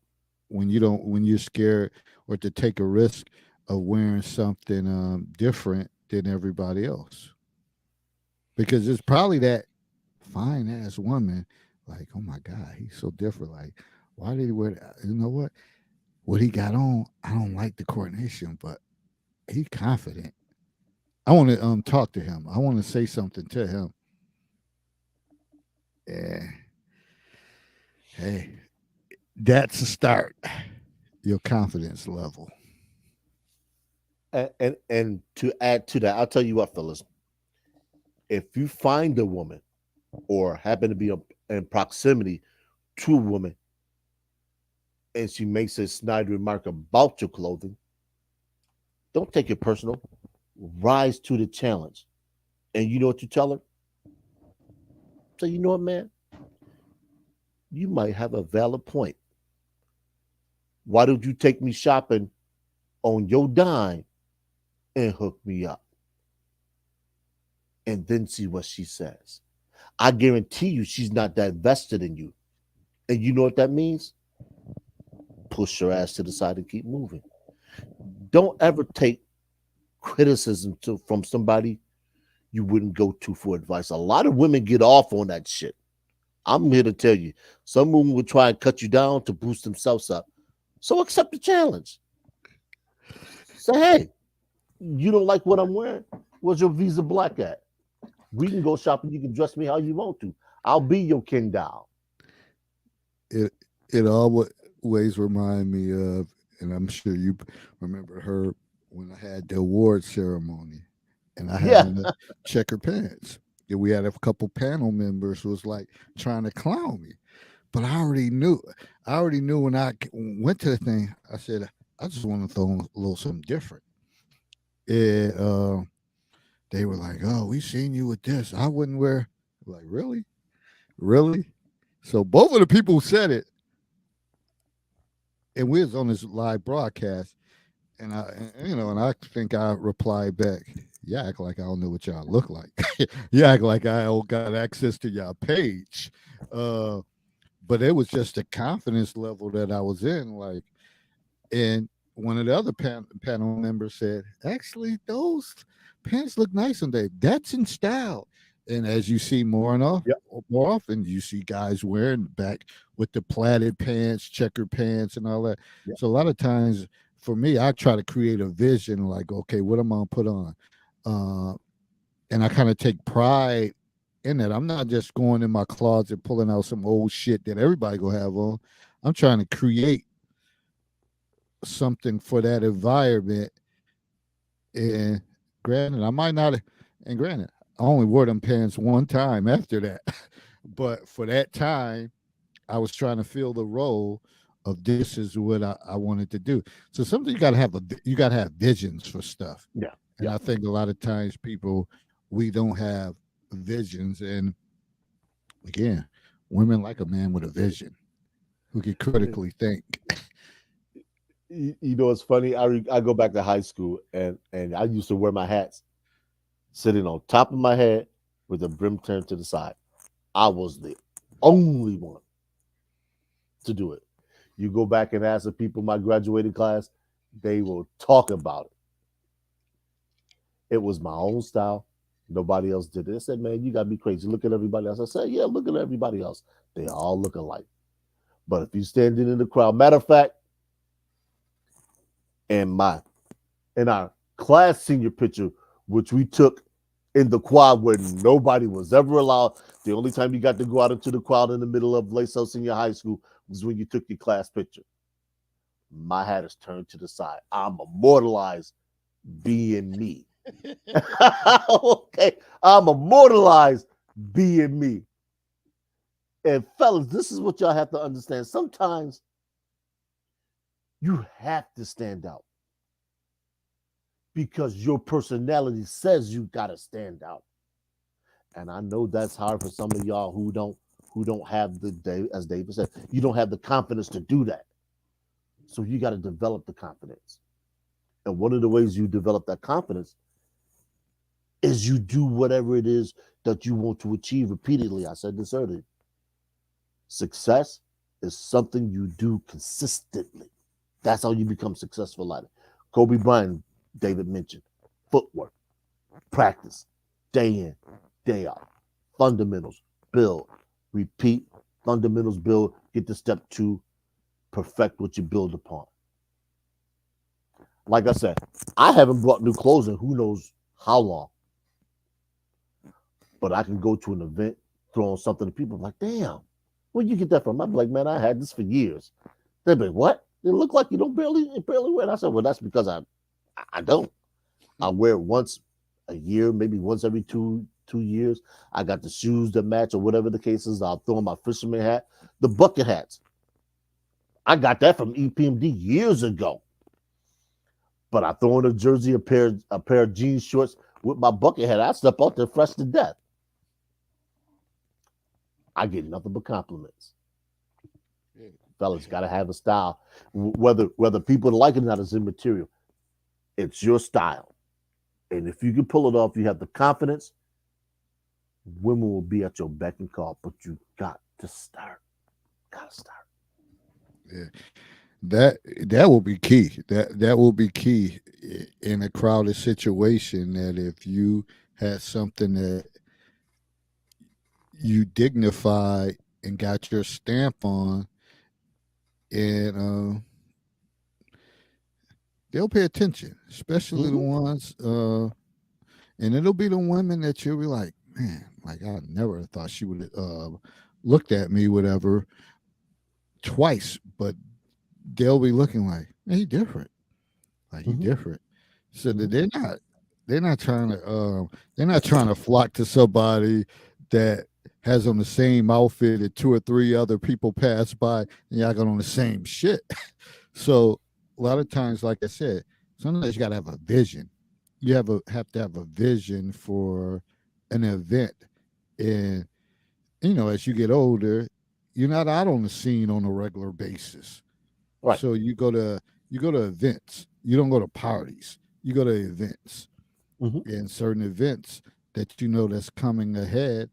A: When you don't, when you're scared or to take a risk of wearing something different than everybody else, because it's probably that fine ass woman, like, oh my god, he's so different. Like, why did he wear that? You know what he got on? I don't like the coordination, but he's confident. I want to talk to him. I want to say something to him. Yeah. Hey, that's a start. Your confidence level.
B: And to add to that, I'll tell you what, fellas. If you find a woman or happen to be in proximity to a woman and she makes a snide remark about your clothing, don't take it personal. Rise to the challenge. And you know what you tell her? So, you know what, man? You might have a valid point. Why don't you take me shopping on your dime and hook me up? And then see what she says. I guarantee you she's not that vested in you. And you know what that means? Push your ass to the side and keep moving. Don't ever take criticism from somebody you wouldn't go to for advice. A lot of women get off on that shit. I'm here to tell you, some women will try and cut you down to boost themselves up. So accept the challenge. Say, hey, you don't like what I'm wearing? Where's your Visa Black at? We can go shopping. You can dress me how you want to. I'll be your King Doll.
A: It always remind me of, and I'm sure you remember her when I had the award ceremony, and I had
B: Yeah.
A: on the checker pants. And we had a couple panel members who was like trying to clown me, but I already knew. When I went to the thing. I said, I just want to throw a little something different. And they were like, "Oh, we seen you with this. I wouldn't wear." Like, really, really. So both of the people who said it, and we was on this live broadcast, and I think I replied back, "You act like I don't know what y'all look like. You act like I don't got access to y'all page." But it was just the confidence level that I was in, like, and one of the other panel members said, "Actually, those pants look nice on Dave. That's in style." And as you see
B: Yep.
A: more often, you see guys wearing back with the plaited pants, checkered pants, and all that.
B: Yep.
A: So a lot of times, for me, I try to create a vision, like, okay, what am I gonna put on? And I kind of take pride in that. I'm not just going in my closet pulling out some old shit that everybody gonna have on. I'm trying to create something for that environment. And granted, I might not, and granted, I only wore them pants one time after that. But for that time, I was trying to fill the role of this is what I wanted to do. So something you gotta have visions for stuff.
B: Yeah.
A: And I think a lot of times we don't have visions. And again, women like a man with a vision who can critically think.
B: You know, it's funny. I go back to high school, and I used to wear my hats sitting on top of my head with the brim turned to the side. I was the only one to do it. You go back and ask the people in my graduating class, they will talk about it. It was my own style. Nobody else did it. They said, "Man, you got to be crazy. Look at everybody else." I said, "Yeah, look at everybody else. They all look alike." But if you standing in the crowd, matter of fact, in our class senior picture, which we took in the quad where nobody was ever allowed. The only time you got to go out into the crowd in the middle of Laso Senior High School was when you took your class picture. My hat is turned to the side. I'm immortalized being me. Okay, I'm immortalized being me. And fellas, this is what y'all have to understand. Sometimes you have to stand out because your personality says you got to stand out. And I know that's hard for some of y'all who don't have as David said, you don't have the confidence to do that. So you got to develop the confidence. And one of the ways you develop that confidence is you do whatever it is that you want to achieve repeatedly. I said this earlier. Success is something you do consistently. That's how you become successful at it. Kobe Bryant, David mentioned, footwork, practice, day in, day out, fundamentals, build, repeat, fundamentals, build, get to step 2, perfect what you build upon. Like I said, I haven't bought new clothes in who knows how long. But I can go to an event, throw on something, and people are like, "Damn, where'd you get that from?" I'm like, "Man, I had this for years." They'd be like, "What? It look like you don't barely wear it." I said, "Well, that's because I don't. I wear it once a year, maybe once every two years. I got the shoes that match or whatever the case is. I'll throw on my fisherman hat, the bucket hats. I got that from EPMD years ago. But I throw on a jersey, a pair of jean shorts with my bucket hat. I step out there fresh to death. I get nothing but compliments. Fellas, got to have a style. Whether people like it or not is immaterial. It's your style. And if you can pull it off, you have the confidence, women will be at your beck and call, but you got to start. Got to start.
A: Yeah. That will be key. That will be key in a crowded situation, that if you had something that you dignified and got your stamp on, and they'll pay attention, especially the ones, and it'll be the women that you'll be like, "Man, like I never thought she would have looked at me, whatever, twice," but they'll be looking like, "Man, he different, like he different." So that they're not trying to flock to somebody that has on the same outfit that 2 or 3 other people pass by and y'all got on the same shit. So a lot of times, like I said, sometimes you got to have a vision. You have to have a vision for an event, and as you get older, you're not out on the scene on a regular basis.
B: Right.
A: So you go to events. You don't go to parties. You go to events.
B: Mhm.
A: And certain events that you know that's coming ahead,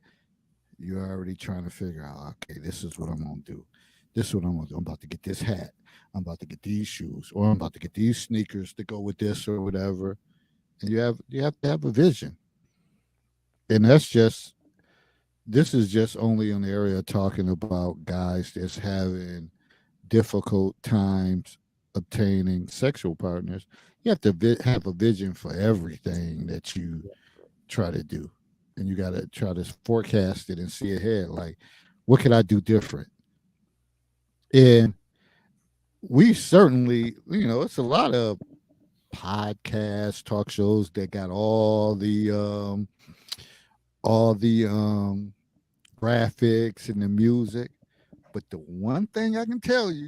A: you're already trying to figure out, okay, this is what I'm gonna do. This is what I'm gonna do. I'm about to get this hat. I'm about to get these shoes, or I'm about to get these sneakers to go with this or whatever. And you have to have a vision. And this is just only an area talking about guys that's having difficult times obtaining sexual partners. You have to have a vision for everything that you try to do, and you got to try to forecast it and see ahead. Like, what can I do different? And we certainly, it's a lot of podcasts, talk shows that got all the graphics and the music. But the one thing I can tell you,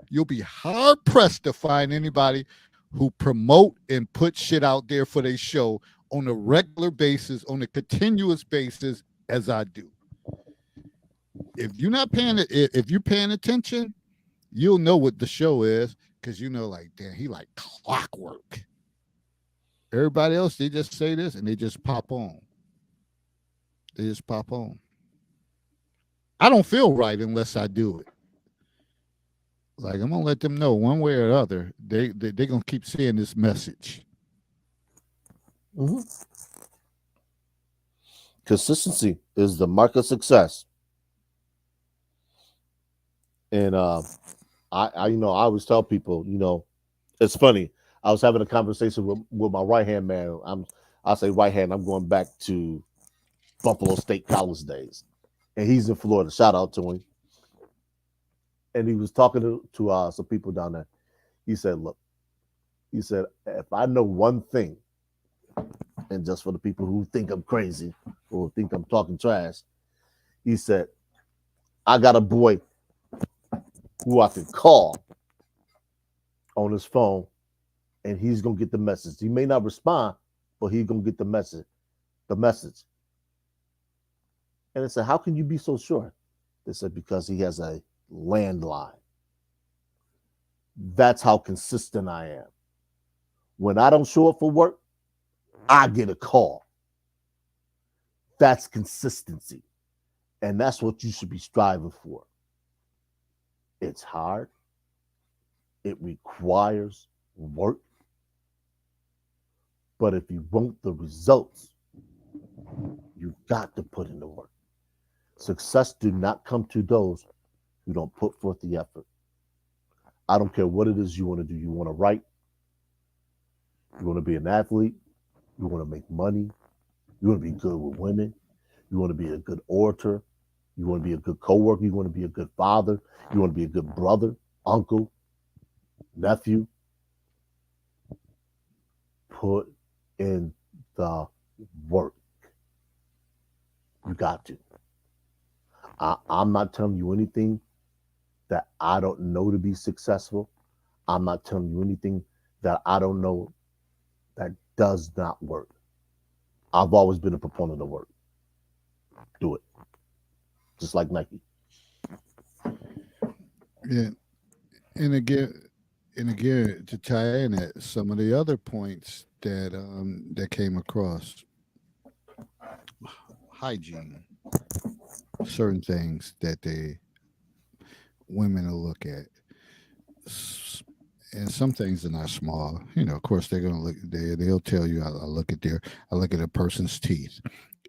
A: you'll be hard pressed to find anybody who promote and put shit out there for their show on a regular basis, on a continuous basis, as I do. If you're paying attention, you'll know what the show is, because like, damn, he like clockwork. Everybody else, they just say this and they just pop on. I don't feel right unless I do it. Like, I'm gonna let them know one way or the other. They're gonna keep seeing this message.
B: Mhm. Consistency is the mark of success. And I always tell people, it's funny. I was having a conversation with my right hand man. I say right hand. I'm going back to Buffalo State College days, and he's in Florida. Shout out to him. And he was talking to some people down there. He said, "Look," he said, "if I know one thing, and just for the people who think I'm crazy or think I'm talking trash," he said, "I got a boy who I can call on his phone, and he's gonna get the message. He may not respond, but he's gonna get the message. And I said, how can you be so sure? They said, because he has a landline. That's how consistent I am. When I don't show up for work, I get a call. That's consistency. And that's what you should be striving for. It's hard. It requires work. But if you want the results, you got to put in the work. Success do not come to those who don't put forth the effort. I don't care what it is you want to do. You want to write. You want to be an athlete. You want to make money. You want to be good with women. You want to be a good orator. You want to be a good coworker. You want to be a good father. You want to be a good brother, uncle, nephew. Put in the work. You got to. I'm not telling you anything that I don't know to be successful. I'm not telling you anything that I don't know that does not work. I've always been a proponent of work. Do it. Just like Nike.
A: Yeah. And again, to tie in at some of the other points that came across, hygiene, certain things that women will look at, and some things are not small. Of course, they're gonna look. They'll tell you. I look at a person's teeth,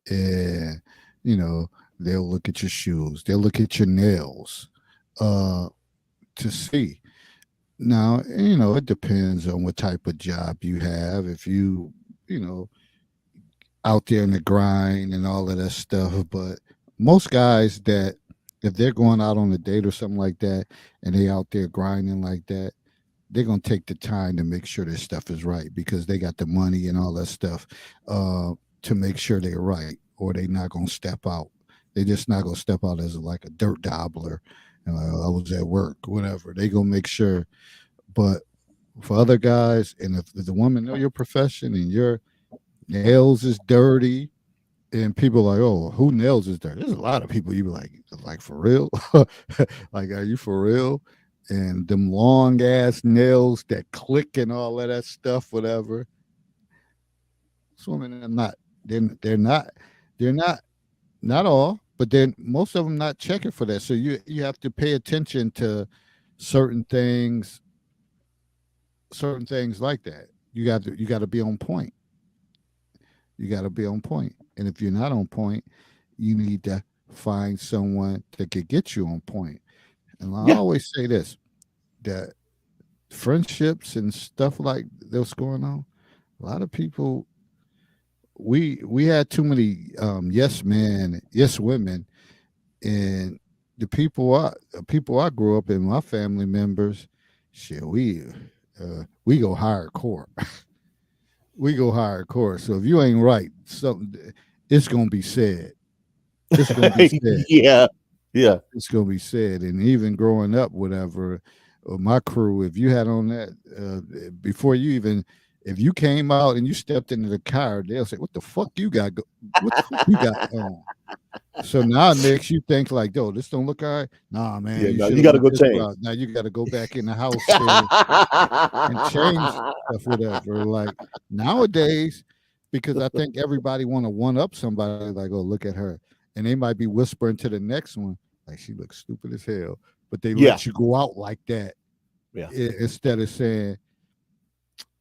A: and they'll look at your shoes. They'll look at your nails, to see. Now, it depends on what type of job you have. If out there in the grind and all of that stuff. But most guys that, if they're going out on a date or something like that, and they out there grinding like that, they're going to take the time to make sure their stuff is right, because they got the money and all that stuff to make sure they're right, or they're not going to step out. They're just not going to step out as like a dirt dabbler. I was at work, whatever. They going to make sure. But for other guys, and if the woman know your profession and your nails is dirty, and people like, oh, who nails is there? There's a lot of people you be like for real? Like, are you for real? And them long ass nails that click and all of that stuff, whatever. Some women are not. They're not. They're not all, but then most of them not checking for that. So you have to pay attention to certain things, certain things like that. You got to be on point. You got to be on point. And if you're not on point, you need to find someone that could get you on point. And I
B: Yeah.
A: always say this, that friendships and stuff like that's going on, a lot of people, we had too many yes men, yes women, and the people I grew up in, my family members, shit, we go hardcore. We go hardcore. So if you ain't right, something it's gonna be said. It's gonna be said.
B: Yeah. Yeah.
A: It's gonna be said. And even growing up, whatever, my crew, if you had on that before you even, if you came out and you stepped into the car, they'll say, "What the fuck you got? What the fuck you got on?" So now it makes you think like, "Yo, this don't look all right." Nah, man,
B: Yeah,
A: you
B: no,
A: should
B: you
A: have
B: gotta
A: went
B: go
A: this
B: change.
A: route. Now you got to go back in the house and change stuff, whatever. Like nowadays, because I think everybody want to one up somebody. Like, oh, look at her, and they might be whispering to the next one, like she looks stupid as hell. But they
B: Yeah.
A: let you go out like that
B: Yeah.
A: instead of saying,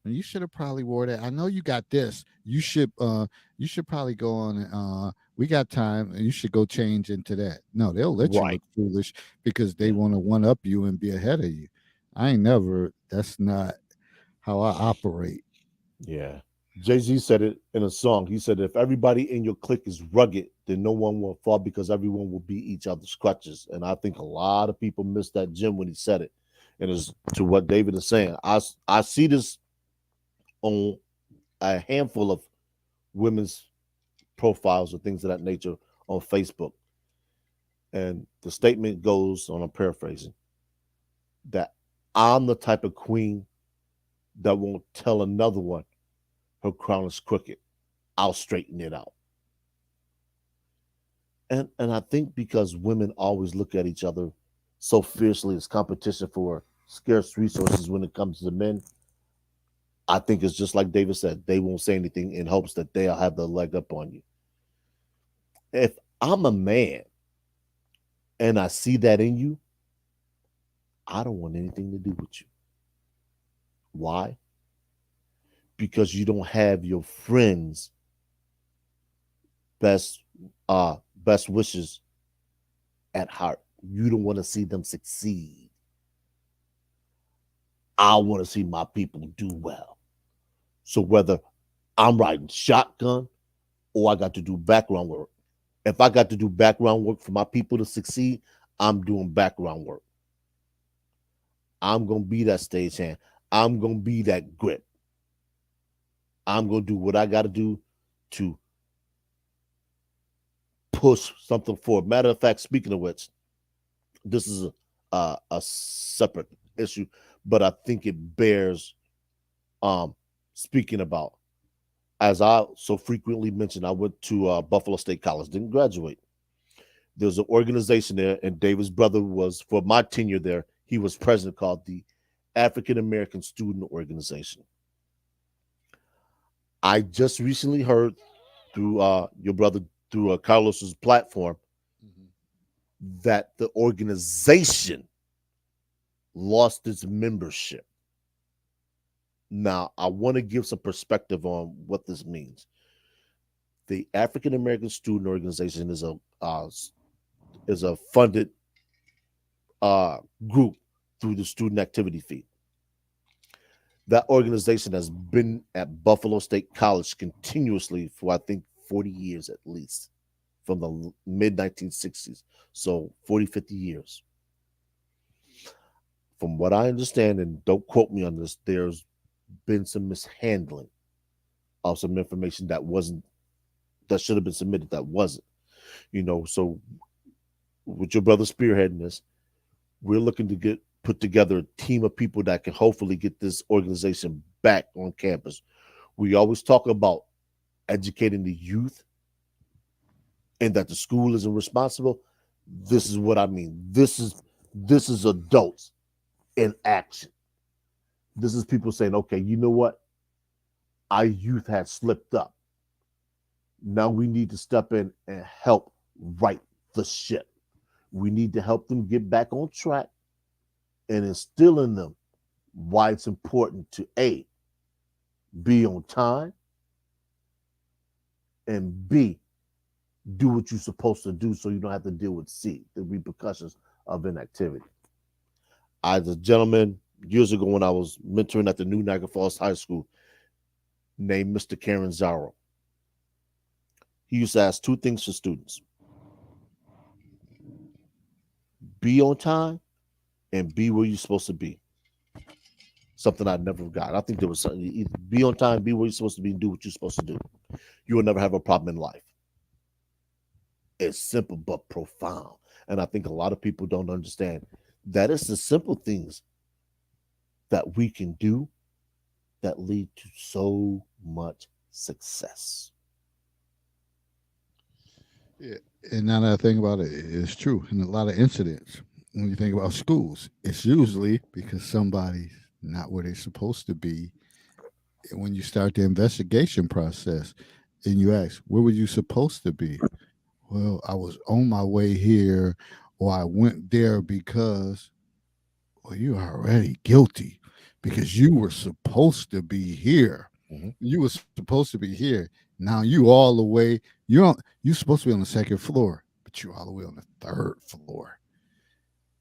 A: you should have probably wore that. I know you got this. You should probably go on we got time and you should go change into that. No, they'll let you
B: Right.
A: look foolish because they
B: Yeah.
A: want to one up you and be ahead of you. I ain't never, that's not how I operate.
B: Yeah. Jay-Z said it in a song. He said, if everybody in your clique is rugged, then no one will fall because everyone will be each other's crutches. And I think a lot of people missed that gem when he said it. And it's to what David is saying. I see this on a handful of women's profiles or things of that nature on Facebook. And the statement goes on, I'm paraphrasing, that I'm the type of queen that won't tell another one her crown is crooked. I'll straighten it out. And I think because women always look at each other so fiercely as competition for scarce resources when it comes to men, I think it's just like David said, they won't say anything in hopes that they'll have the leg up on you. If I'm a man and I see that in you, I don't want anything to do with you. Why? Because you don't have your friends' best wishes at heart. You don't want to see them succeed. I want to see my people do well. So whether I'm riding shotgun or I got to do background work, if I got to do background work for my people to succeed, I'm doing background work. I'm going to be that stagehand. I'm going to be that grip. I'm going to do what I got to do to push something forward. Matter of fact, speaking of which, this is a separate issue, but I think it bears speaking about. As I so frequently mentioned, I went to Buffalo State College, didn't graduate. There's an organization there, and David's brother was, for my tenure there, he was president, called the African American Student Organization. I just recently heard through your brother, through Carlos's platform, that the organization lost its membership. Now, I want to give some perspective on what this means. The African American Student Organization is a funded group through the student activity fee. That organization has been at Buffalo State College continuously for, I think, 40 years at least, from the mid-1960s. So 40, 50 years. From what I understand, and don't quote me on this, there's been some mishandling of some information that should have been submitted that wasn't. So with your brother spearheading this, we're looking to put together a team of people that can hopefully get this organization back on campus. We always talk about educating the youth and that the school isn't responsible, this is what I mean. This is adults in action. This is people saying, okay, you know what? Our youth had slipped up. Now we need to step in and help right the ship. We need to help them get back on track and instill in them why it's important to A, be on time, and B, do what you're supposed to do so you don't have to deal with C, the repercussions of inactivity. As a gentleman years ago when I was mentoring at the New Niagara Falls High School named Mr. Karen Zaro, he used to ask two things for students: be on time and be where you're supposed to be. Something I never got. I think there was something: either be on time, be where you're supposed to be, and do what you're supposed to do. You will never have a problem in life. It's simple but profound. And I think a lot of people don't understand that it's the simple things that we can do that lead to so much success.
A: Yeah. And now that I think about it, it's true. In a lot of incidents, when you think about schools, it's usually because somebody's not where they're supposed to be. And when you start the investigation process and you ask, where were you supposed to be? Well, I was on my way here, or I went there because, well, you're already guilty because you were supposed to be here.
B: Mhm.
A: You were supposed to be here. Now you all the way. You're supposed to be on the second floor, but you're all the way on the third floor.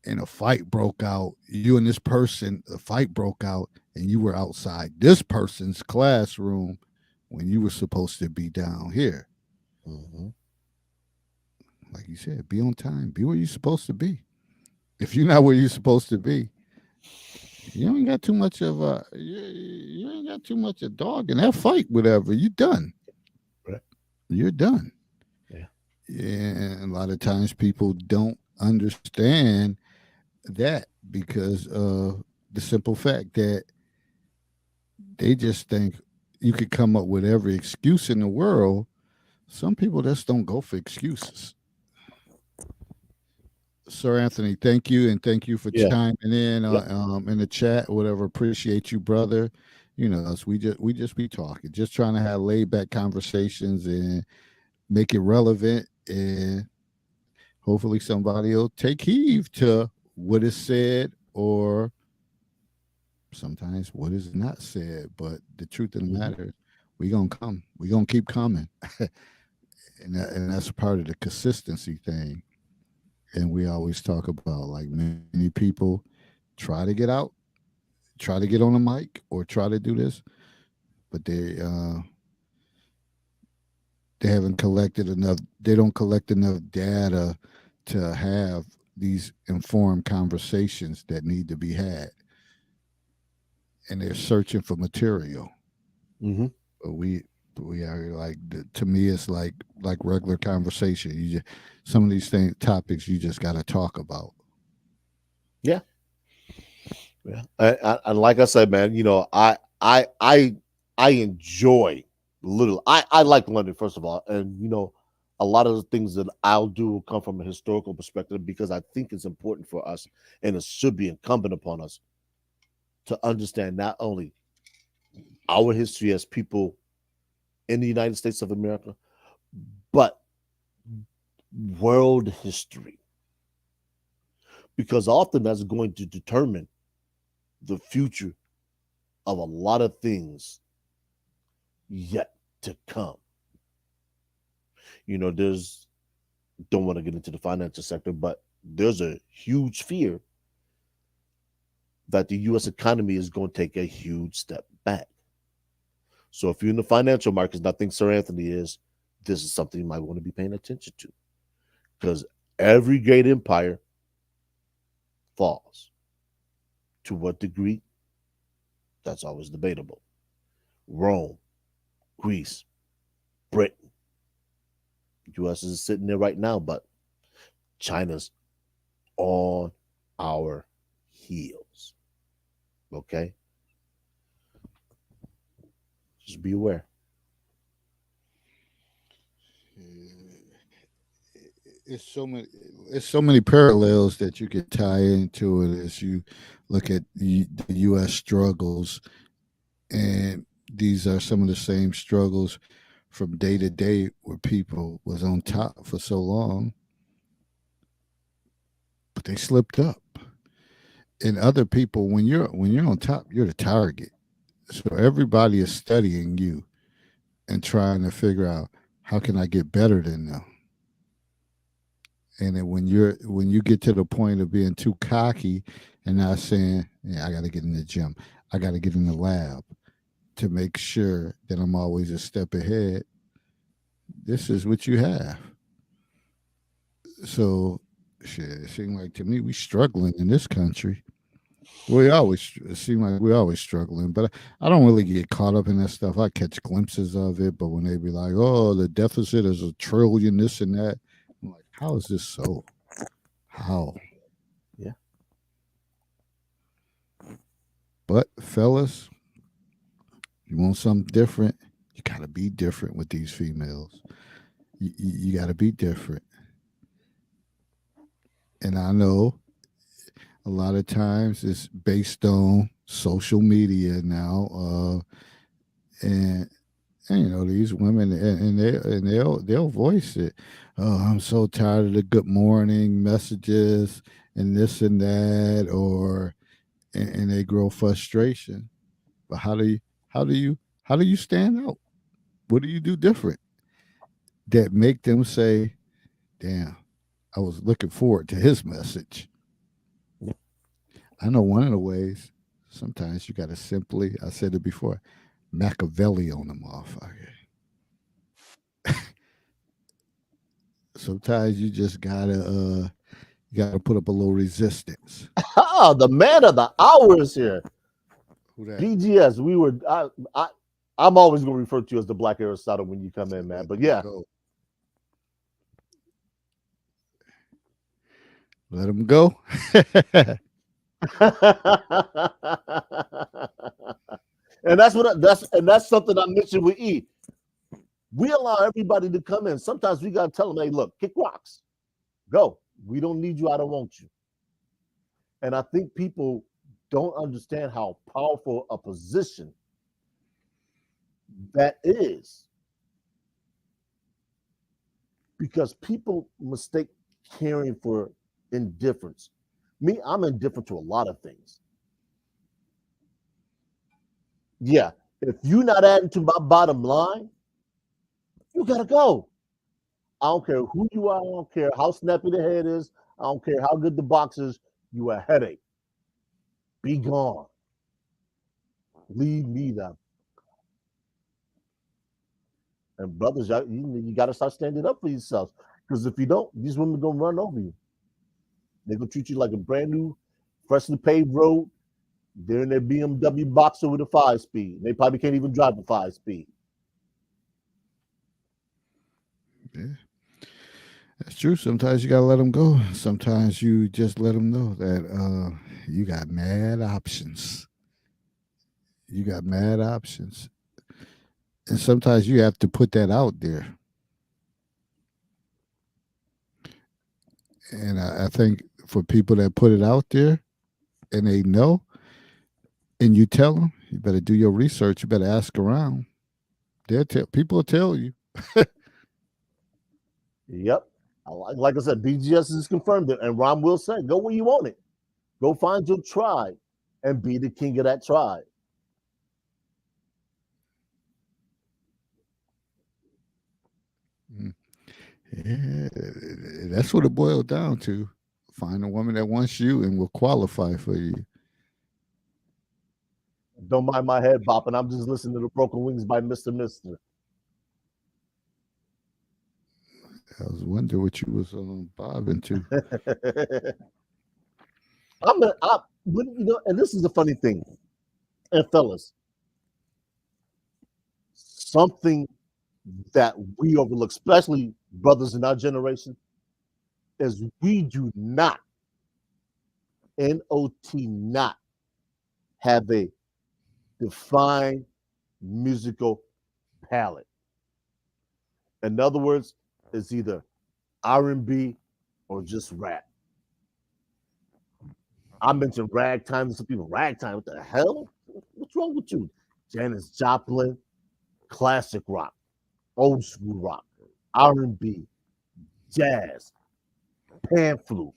A: And a fight broke out. You and this person, a fight broke out, and you were outside this person's classroom when you were supposed to be down here.
B: Mhm.
A: Like you said, be on time. Be where you're supposed to be. If you're not where you're supposed to be, you ain't got too much of a you ain't got too much of dog in that fight. Whatever you done,
B: Right.
A: you're done.
B: Yeah.
A: And a lot of times people don't understand that because of the simple fact that they just think you could come up with every excuse in the world. Some people just don't go for excuses. Sir Anthony, thank you, and thank you for
B: Yeah.
A: chiming
B: Yep.
A: in the chat or whatever. Appreciate you, brother. You know, us we just be talking, just trying to have laid back conversations and make it relevant, and hopefully somebody will take heed to what is said or sometimes what is not said. But the truth of the
B: Mhm.
A: matter, we gonna come, we gonna keep coming, and that's part of the consistency thing. And we always talk about like many people try to get out, try to get on the mic, or try to do this, but they haven't collected enough. They don't collect enough data to have these informed conversations that need to be had, and they're searching for material.
B: Mhm.
A: But we are like to me, it's like regular conversation. You just some of these things topics you just got to talk about.
B: Yeah. Yeah. And like I said, man, you know, I enjoy little. I like London first of all, and you know, a lot of the things that I'll do will come from a historical perspective because I think it's important for us, and it should be incumbent upon us to understand not only our history as people in the United States of America, but world history, because often that's going to determine the future of a lot of things yet to come. You know, there's don't want to get into the financial sector, but there's a huge fear that the US economy is going to take a huge step back. So if you're in the financial markets, and I think Sir Anthony is, this is something you might want to be paying attention to because every great empire falls. To what degree? That's always debatable. Rome, Greece, Britain, US is sitting there right now, but China's on our heels. Okay? Just be aware.
A: it's so many parallels that you could tie into it as you look at the U.S. struggles, and these are some of the same struggles from day to day where people was on top for so long, but they slipped up. And other people, when you're on top, you're the target. So everybody is studying you and trying to figure out how can I get better than them. And then when you get to the point of being too cocky and not saying, yeah, I got to get in the gym, I got to get in the lab to make sure that I'm always a step ahead. This is what you have. So, shit, it seems like to me we struggling in this country. We always it seem like we're always struggling, but I don't really get caught up in that stuff. I catch glimpses of it, but when they be like, "Oh, the deficit is a trillion, this and that," I'm like, "How is this so? How?"
B: Yeah.
A: But fellas, you want something different? You gotta be different with these females. You gotta be different. And I know a lot of times it's based on social media now, and you know these women and they'll voice it. Oh, I'm so tired of the good morning messages and this and that, or and they grow frustration. But how do you how do you stand out? What do you do different that make them say, "Damn, I was looking forward to his message"? I know one of the ways. Sometimes you got to simply, I said it before, Machiavelli on the motherfucker. Sometimes you gotta put up a little resistance.
B: Ah, the man of the hour is here.
A: Who that?
B: BGS. I'm always going to refer to you as the Black Aristotle when you come in, man. But yeah,
A: Go. Let him go.
B: and that's something I mentioned with E. We allow everybody to come in. Sometimes we gotta tell them, "Hey, look, kick rocks, go. We don't need you. I don't want you." And I think people don't understand how powerful a position that is, because people mistake caring for indifference. Me, I'm indifferent to a lot of things. Yeah, if you're not adding to my bottom line, you gotta go. I don't care who you are. I don't care how snappy the head is. I don't care how good the box is. You a headache. Be gone. Leave me them. And brothers, you got to start standing up for yourselves. Because if you don't, these women gonna run over you. They're gonna treat you like a brand new, freshly paved road. They're in their BMW Boxer with a 5-speed. They probably can't even drive a 5-speed.
A: Yeah, that's true. Sometimes you gotta let them go. Sometimes you just let them know that you got mad options. You got mad options, and sometimes you have to put that out there. And I think for people that put it out there and they know, and you tell them, you better do your research. You better ask around. People will tell you.
B: Yep. Like I said, BGS has confirmed it. And Ron will say, go where you want it. Go find your tribe and be the king of that tribe.
A: Yeah, that's what it boiled down to. Find a woman that wants you and will qualify for you.
B: Don't mind my head bopping. I'm just listening to the Broken Wings by Mr. Mister.
A: I was wondering what you was bobbing to.
B: And this is the funny thing. And fellas, something that we overlook, especially brothers in our generation, is we do not, not have a defined musical palette. In other words, it's either R&B, or just rap? I mentioned ragtime to some people. Ragtime, what the hell? What's wrong with you? Janis Joplin, classic rock, old school rock, R&B, jazz, pan flute.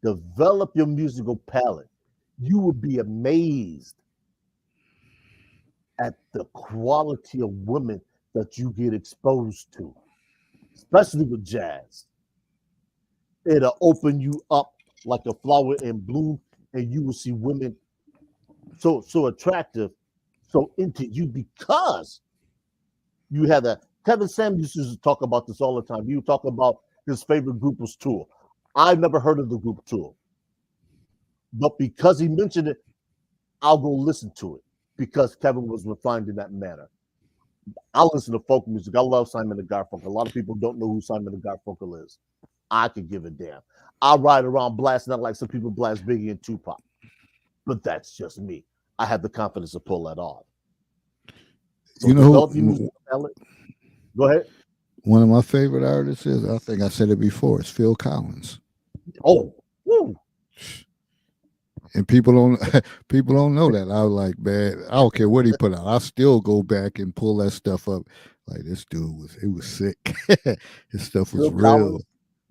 B: Develop your musical palette. You would be amazed at the quality of women that you get exposed to, especially with jazz. It'll open you up like a flower in bloom, and you will see women so attractive, so into you because you have that. Kevin Samuels used to talk about this all the time. You talk about his favorite group was Tool. I've never heard of the group Tool, but because he mentioned it, I'll go listen to it because Kevin was refined in that manner. I listen to folk music. I love Simon and Garfunkel. A lot of people don't know who Simon and Garfunkel is. I could give a damn. I ride around blasting out like some people blast Biggie and Tupac, but that's just me. I have the confidence to pull that off. So
A: You know
B: develop your
A: who,
B: musical palette. Go ahead.
A: one of my favorite artists is? I think I said it before. It's Phil Collins.
B: Oh, woo.
A: And people don't know that. I was like, man, I don't care what he put out. I still go back and pull that stuff up. Like this dude was sick. His stuff was
B: Phil
A: real.
B: Collins,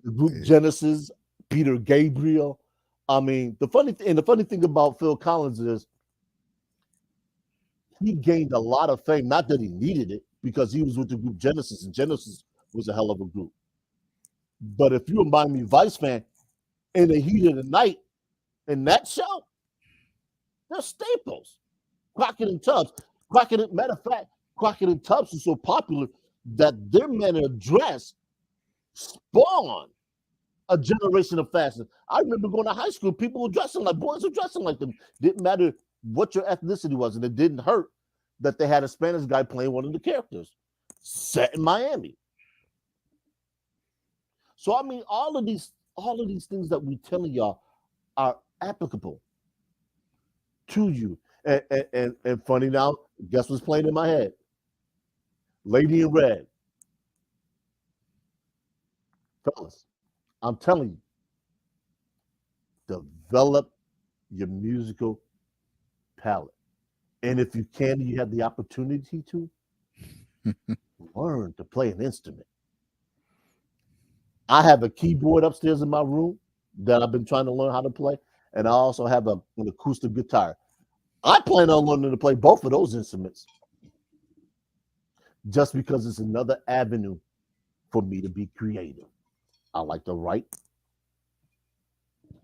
B: the group Genesis, Peter Gabriel. I mean, the funny thing about Phil Collins is he gained a lot of fame. Not that he needed it, because he was with the group Genesis, and Genesis was a hell of a group. But if you're a Miami Vice fan, in the heat of the night, in that show, they're staples. Crockett and Tubbs. Matter of fact, Crockett and Tubbs is so popular that their manner of dress spawned a generation of fashion. I remember going to high school, people were dressing like boys were dressing like them. Didn't matter what your ethnicity was, and it didn't hurt that they had a Spanish guy playing one of the characters set in Miami. So I mean, all of these things that we telling y'all are applicable to you. And funny now, guess what's playing in my head? Lady in Red. Fellas, I'm telling you, develop your musical palette. And if you can, you have the opportunity to learn to play an instrument. I have a keyboard upstairs in my room that I've been trying to learn how to play, and I also have an acoustic guitar. I plan on learning to play both of those instruments just because it's another avenue for me to be creative. I like to write.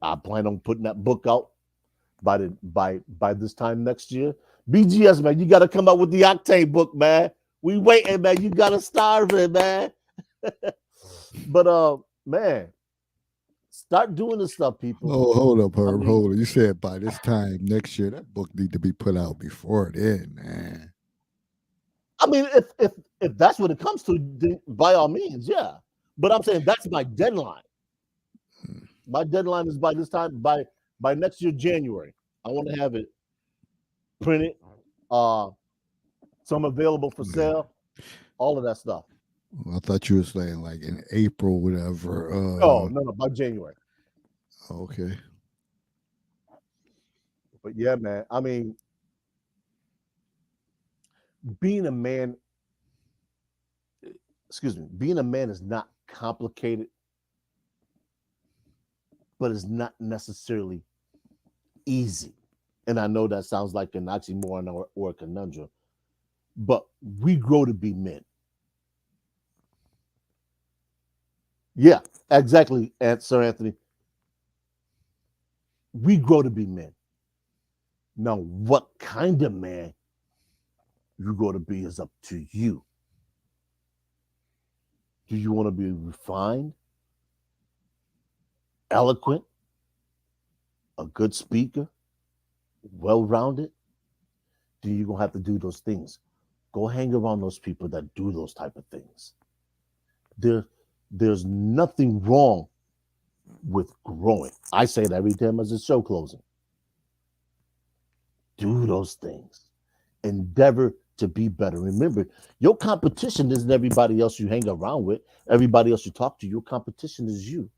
B: I plan on putting that book out by this time next year. BGS, man, you got to come out with the Octane book, man. We waiting, man. You got to starve it, man. But man, start doing this stuff, people.
A: Oh, hold up, Herb. Hold up. You said by this time next year, that book need to be put out before then, man.
B: I mean, if that's what it comes to, then by all means, yeah. But I'm saying that's my deadline. My deadline is by this time, by next year, January. I want to have it printed, some available for sale, all of that stuff.
A: I thought you were saying like in April, whatever.
B: No, by January.
A: Okay.
B: But yeah, man. I mean, being a man is not complicated, but it's not necessarily easy. And I know that sounds like an oxymoron or a conundrum, but we grow to be men. Yeah, exactly, Sir Anthony. We grow to be men. Now, what kind of man you grow to be is up to you. Do you want to be refined, eloquent, a good speaker, well-rounded? Then you're going to have to do those things. Go hang around those people that do those type of things. There's nothing wrong with growing. I say it every time as a show closing. Do those things. Endeavor to be better. Remember, your competition isn't everybody else you hang around with, everybody else you talk to. Your competition is you.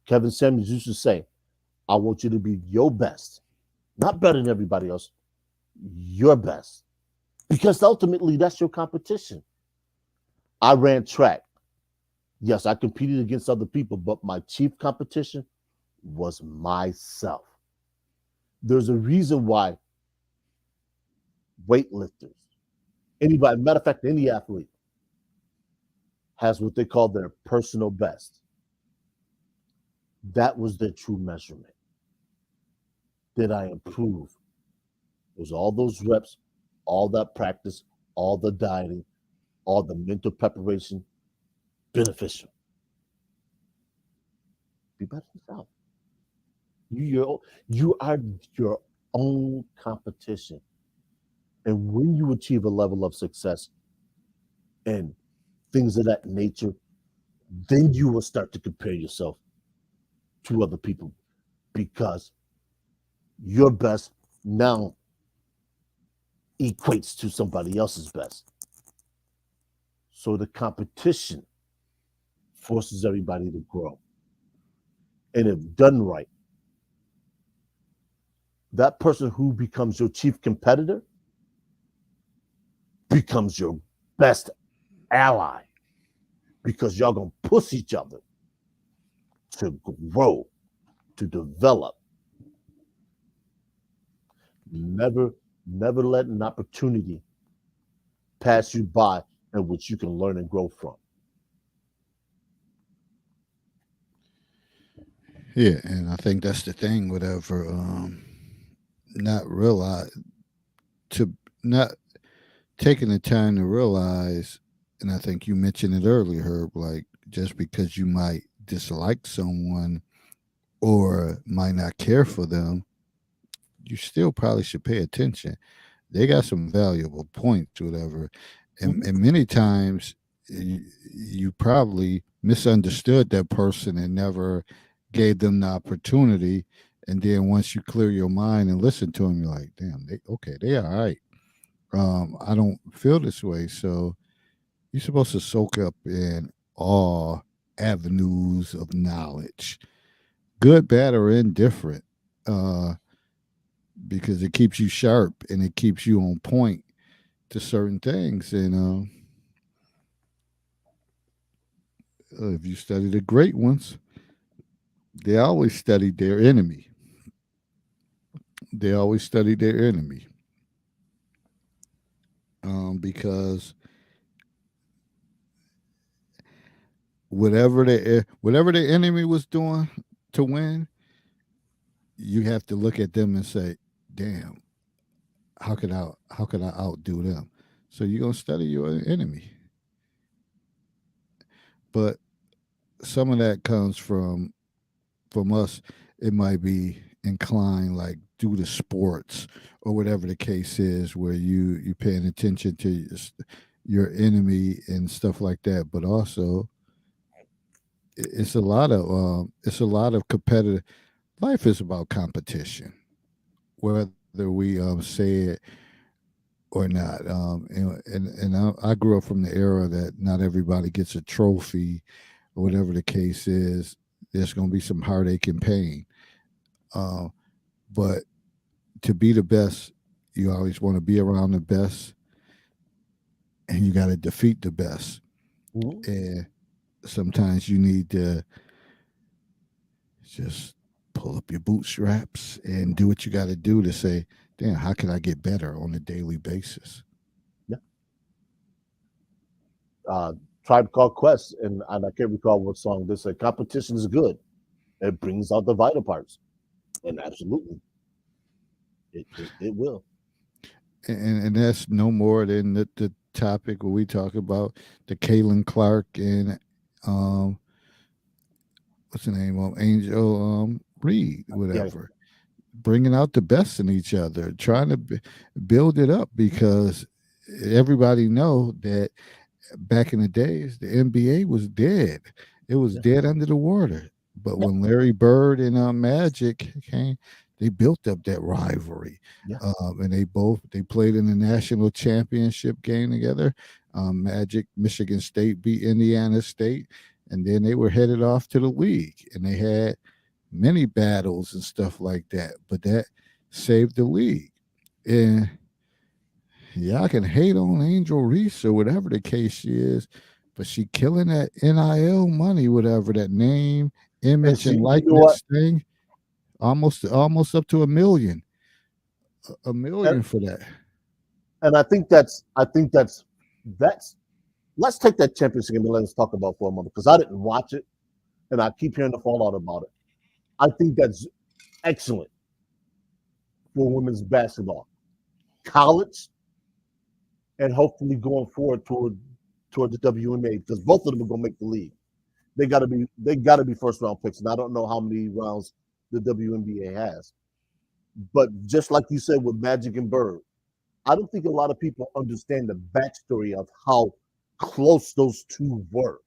B: Kevin Samuels used to say, I want you to be your best, not better than everybody else, your best. Because ultimately, that's your competition. I ran track. Yes, I competed against other people, but my chief competition was myself. There's a reason why weightlifters, anybody, matter of fact, any athlete has what they call their personal best. That was their true measurement. Did I improve? It was all those reps, all that practice, all the dieting, all the mental preparation, beneficial. Be better than yourself. You are your own competition. And when you achieve a level of success and things of that nature, then you will start to compare yourself to other people because your best now equates to somebody else's best. So the competition forces everybody to grow. And if done right, that person who becomes your chief competitor becomes your best ally because y'all gonna push each other to grow, to develop. Never let an opportunity pass you by in which you can learn and grow from.
A: Yeah, and I think that's the thing. Whatever, not realize to not taking the time to realize, and I think you mentioned it earlier, Herb. Like just because you might dislike someone or might not care for them, you still probably should pay attention. They got some valuable points, whatever, and many times you probably misunderstood that person and never gave them the opportunity. And then once you clear your mind and listen to them, you're like, damn, they all right. I don't feel this way. So you're supposed to soak up in all avenues of knowledge, good, bad, or indifferent, uh, because it keeps you sharp and it keeps you on point to certain things. And if you study the great ones, they always studied their enemy. They always studied their enemy, because whatever the enemy was doing to win, you have to look at them and say, "Damn, how could I outdo them?" So you're gonna study your enemy, but some of that comes from us. It might be inclined like due to sports or whatever the case is, where you paying attention to your enemy and stuff like that. But also, it's a lot of competitive. Life is about competition, whether we say it or not. I grew up from the era that not everybody gets a trophy or whatever the case is. There's going to be some heartache and pain. Uh, but to be the best, you always want to be around the best, and you got to defeat the best.
B: Mhm.
A: And sometimes you need to just pull up your bootstraps and do what you got to do to say, damn, how can I get better on a daily basis?
B: Tribe Called Quest, and I can't recall what song this said. Competition is good. It brings out the vital parts, and absolutely, it will.
A: And that's no more than the topic where we talk about the Kaylin Clark and um, what's the name of Angel Reed, whatever. Bringing out the best in each other, trying to build it up, because everybody know that back in the days the NBA was dead. It was dead under the water. But when Larry Bird and Magic came, they built up that rivalry.
B: Yeah.
A: And they played in the national championship game together. Magic Michigan State beat Indiana State, and then they were headed off to the league, and they had many battles and stuff like that. But that saved the league. And yeah, I can hate on Angel Reese or whatever the case she is, but she killing that NIL money, whatever that name, image, and
B: you know
A: likeness
B: what?
A: thing. Almost up to $1 million. $1 million
B: And-
A: for that.
B: And I think that's let's take that championship game and let's talk about for a moment, because I didn't watch it and I keep hearing the fallout about it. I think that's excellent for women's basketball, college, and hopefully going forward toward the WNBA, because both of them are gonna make the league. They gotta be first round picks, and I don't know how many rounds the WNBA has. But just like you said with Magic and Bird, I don't think a lot of people understand the backstory of how close those two were.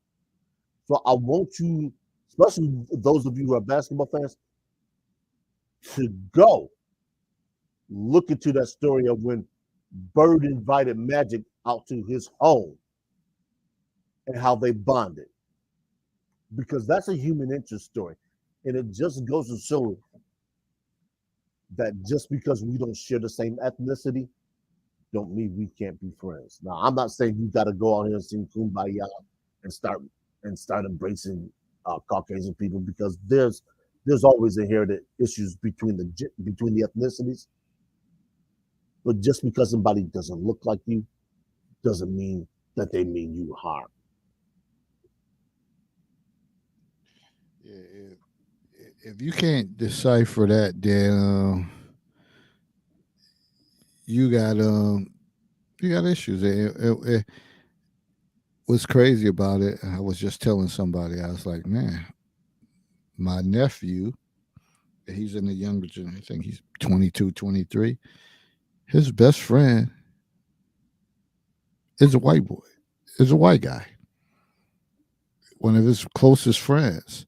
B: So I want you, especially those of you who are basketball fans, to go look into that story of when Bird invited Magic out to his home and how they bonded. Because that's a human interest story. And it just goes to show that just because we don't share the same ethnicity, don't mean we can't be friends. Now, I'm not saying you got to go out here and sing Kumbaya and start embracing Caucasian people, because there's always inherited issues between the ethnicities. But just because somebody doesn't look like you doesn't mean that they mean you harm.
A: If you can't decipher that, then you got issues. What's crazy about it, I was just telling somebody, I was like, man, my nephew, he's in the younger generation, I think he's 22, 23. His best friend is a white boy, is a white guy, one of his closest friends.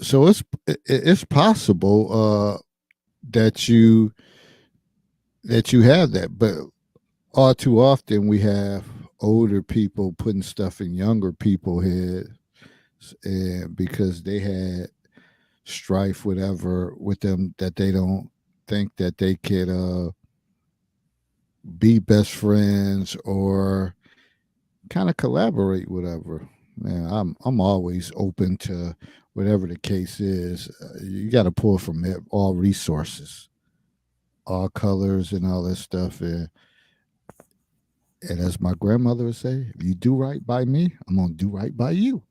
A: So it's possible that you have that, but all too often we have older people putting stuff in younger people's heads, and because they had strife, whatever, with them, that they don't think that they could be best friends or kind of collaborate, whatever. Man, I'm always open to whatever the case is. You got to pull from all resources, all colors, and all that stuff. And as my grandmother would say, if you do right by me, I'm gonna do right by you.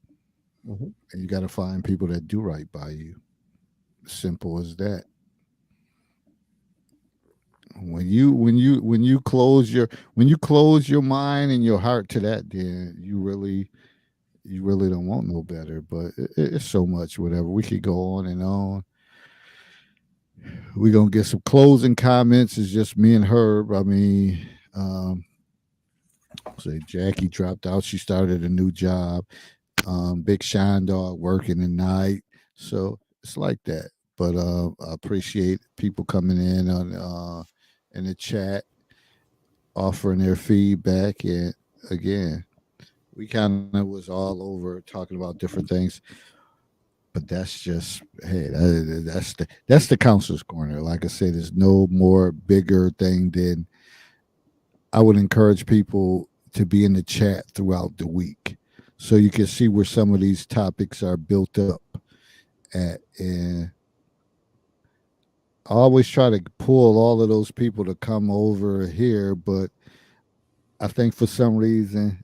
B: Mm-hmm.
A: And you got to find people that do right by you. Simple as that. When you close your mind and your heart to that, then you really don't want no better. But it's so much, whatever. We could go on and on. We're gonna get some closing comments. It's just me and Herb. I mean, say Jackie dropped out. She started a new job. Big Shine Dog working the night. So it's like that. But I appreciate people coming in on in the chat, offering their feedback. And again, we kind of was all over talking about different things. But that's just, hey, that's the counselor's corner. Like I said, there's no more bigger thing than, I would encourage people to be in the chat throughout the week, so you can see where some of these topics are built up at. And I always try to pull all of those people to come over here, but I think for some reason,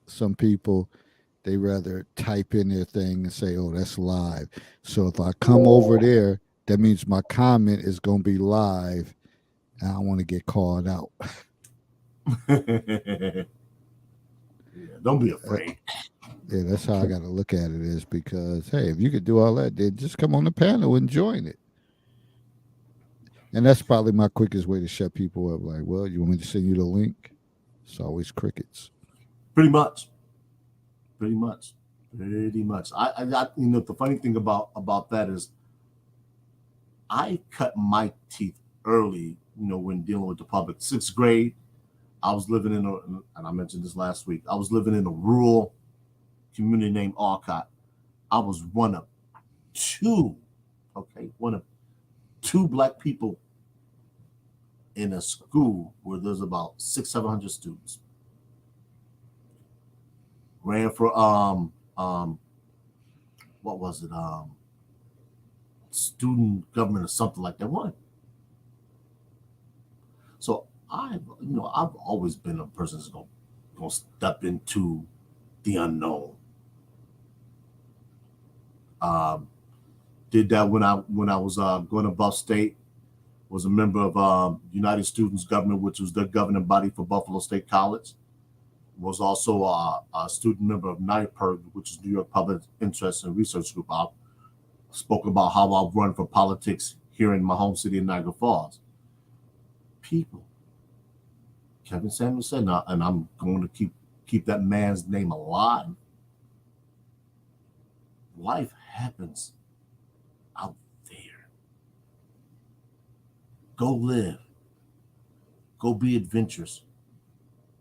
A: some people, they rather type in their thing and say, oh, that's live. So if I come over there, that means my comment is going to be live, and I want to get called out.
E: Yeah, don't be afraid.
A: Yeah, that's how I got to look at it, is because, hey, if you could do all that, then just come on the panel and join it. And that's probably my quickest way to shut people up. Like, well, you want me to send you the link? It's always crickets.
E: Pretty much. I the funny thing about that is, I cut my teeth early, when dealing with the public. 6th grade, I was living and I mentioned this last week, I was living in a rural community named Alcott. I was one of two black people in a school where there's about 600-700 students. Ran for what was it? Student government or something like that. One. So I've always been a person that's gonna step into the unknown. Did that when I was going above state. Was a member of United Students Government, which was the governing body for Buffalo State College. Was also a student member of NYPIRG, which is New York Public Interest and Research Group. I spoke about how I've run for politics here in my home city of Niagara Falls. People, Kevin Samuels said, and I'm going to keep that man's name alive. Life happens out there. Go live. Go be adventurous.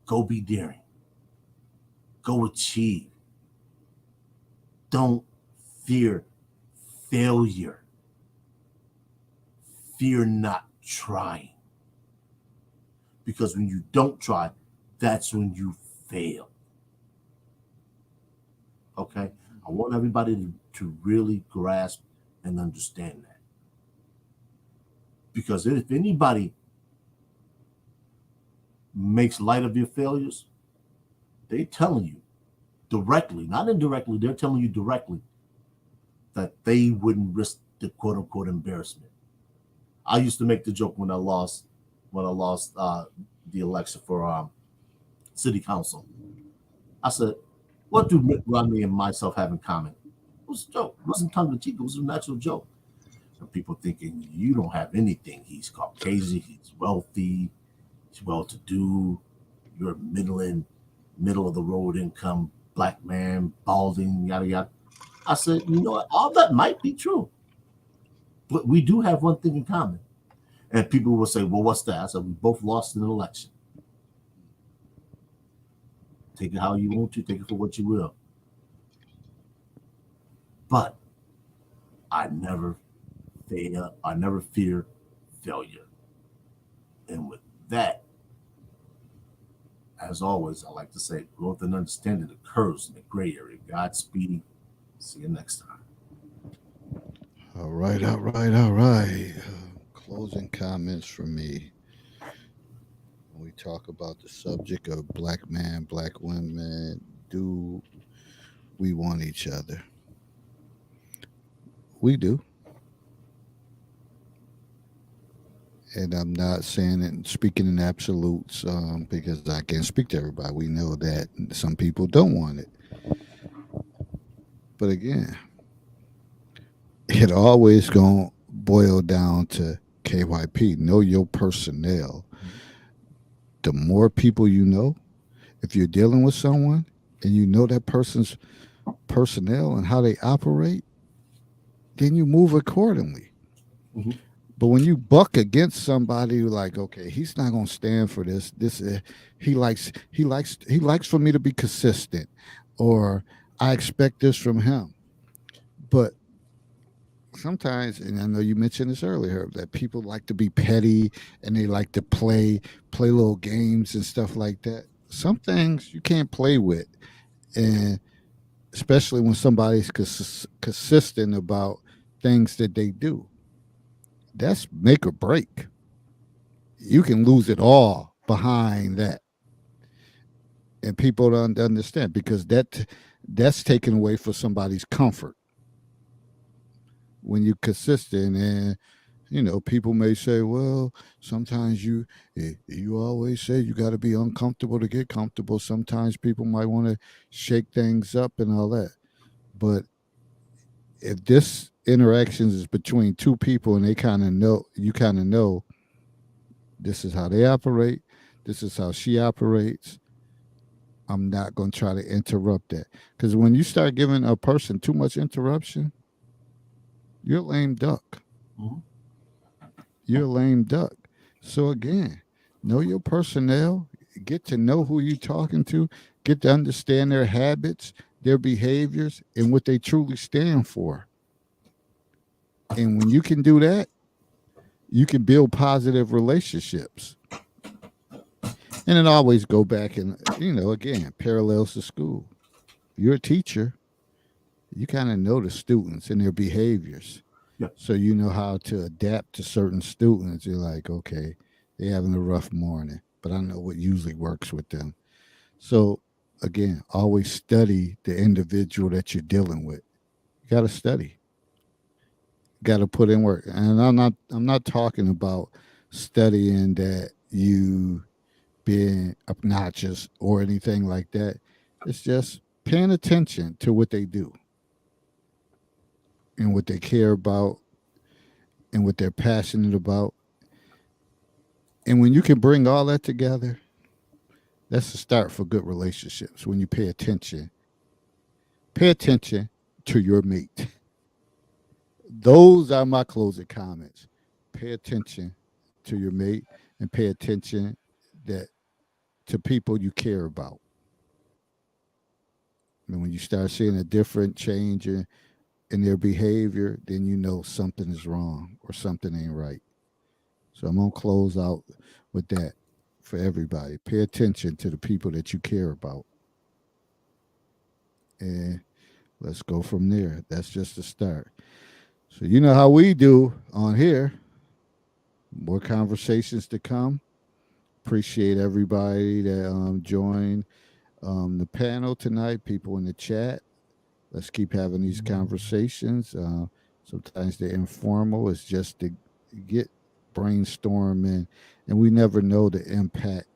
E: Go be daring. Go achieve. Don't fear failure. Fear not trying. Because when you don't try, that's when you fail. Okay? I want everybody to really grasp and understand that. Because if anybody makes light of your failures, they're telling you directly, not indirectly, they're telling you directly that they wouldn't risk the quote unquote embarrassment. I used to make the joke when I lost the election for city council. I said, what do Mitt Romney and myself have in common? It was a joke. It wasn't tongue in cheek. It was a natural joke. And people thinking you don't have anything. He's Caucasian. He's wealthy. He's well-to-do. You're a middle of the road income black man, balding, yada yada. I said, you know what? All that might be true, but we do have one thing in common. And people will say, well, what's that? I said, we both lost an election. Take it how you want to, take it for what you will. But I never fail. I never fear failure. And with that, as always, I like to say, growth and understanding occurs in the gray area. Godspeed. See you next time.
A: All right. Closing comments from me. When we talk about the subject of black man, black women, do we want each other? We do. And I'm not saying it, speaking in absolutes, because I can't speak to everybody. We know that some people don't want it. But again, it always going to boil down to KYP. Know your personnel. The more people you know, if you're dealing with someone and you know that person's personnel and how they operate, then you move accordingly.
E: Mm-hmm.
A: But when you buck against somebody, you're like, okay, he's not going to stand for this. He likes for me to be consistent, or I expect this from him. But sometimes, and I know you mentioned this earlier, that people like to be petty and they like to play little games and stuff like that. Some things you can't play with, and especially when somebody's consistent about things that they do. That's make or break. You can lose it all behind that. And people don't understand, because that's taken away for somebody's comfort. When you're consistent, and people may say, well, sometimes you always say you got to be uncomfortable to get comfortable. Sometimes people might want to shake things up and all that. But if this interactions is between two people and they kind of know this is how they operate, this is how she operates, I'm not going to try to interrupt that. Because when you start giving a person too much interruption, you're a lame duck.
E: Mm-hmm.
A: you're a lame duck. So again, know your personnel, get to know who you're talking to, get to understand their habits, their behaviors, and what they truly stand for. And when you can do that, you can build positive relationships. And it always go back and, again, parallels to school. You're a teacher, you kind of know the students and their behaviors.
E: Yeah.
A: So you know how to adapt to certain students. You're like, okay, they're having a rough morning, but I know what usually works with them. So again, always study the individual that you're dealing with. You got to study. Got to put in work. And I'm not talking about studying that you being obnoxious or anything like that. It's just paying attention to what they do and what they care about and what they're passionate about. And when you can bring all that together, that's the start for good relationships. When you pay attention to your mate. Those are my closing comments. Pay attention to your mate and pay attention that to people you care about. And when you start seeing a different change in their behavior, then you know something is wrong or something ain't right. So I'm gonna close out with that for everybody. Pay attention to the people that you care about. And let's go from there. That's just the start. So you know how we do on here. More conversations to come. Appreciate everybody that joined the panel tonight. People in the chat. Let's keep having these conversations. Sometimes they're informal. It's just to get brainstorming, and we never know the impact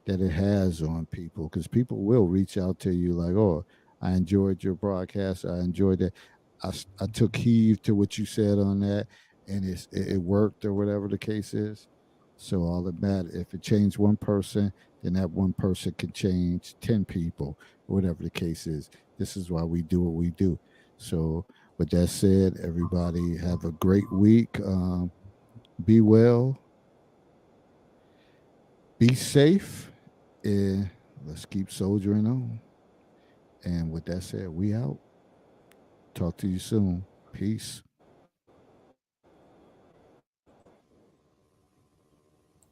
A: that it has on people because people will reach out to you like, "Oh, I enjoyed your broadcast. I enjoyed that. I took heed to what you said on that, and it worked or whatever the case is." So all that matter, if it changed one person, then that one person can change 10 people, or whatever the case is. This is why we do what we do. So with that said, everybody have a great week. Be well, be safe, and let's keep soldiering on. And with that said, we out. Talk to you soon. Peace.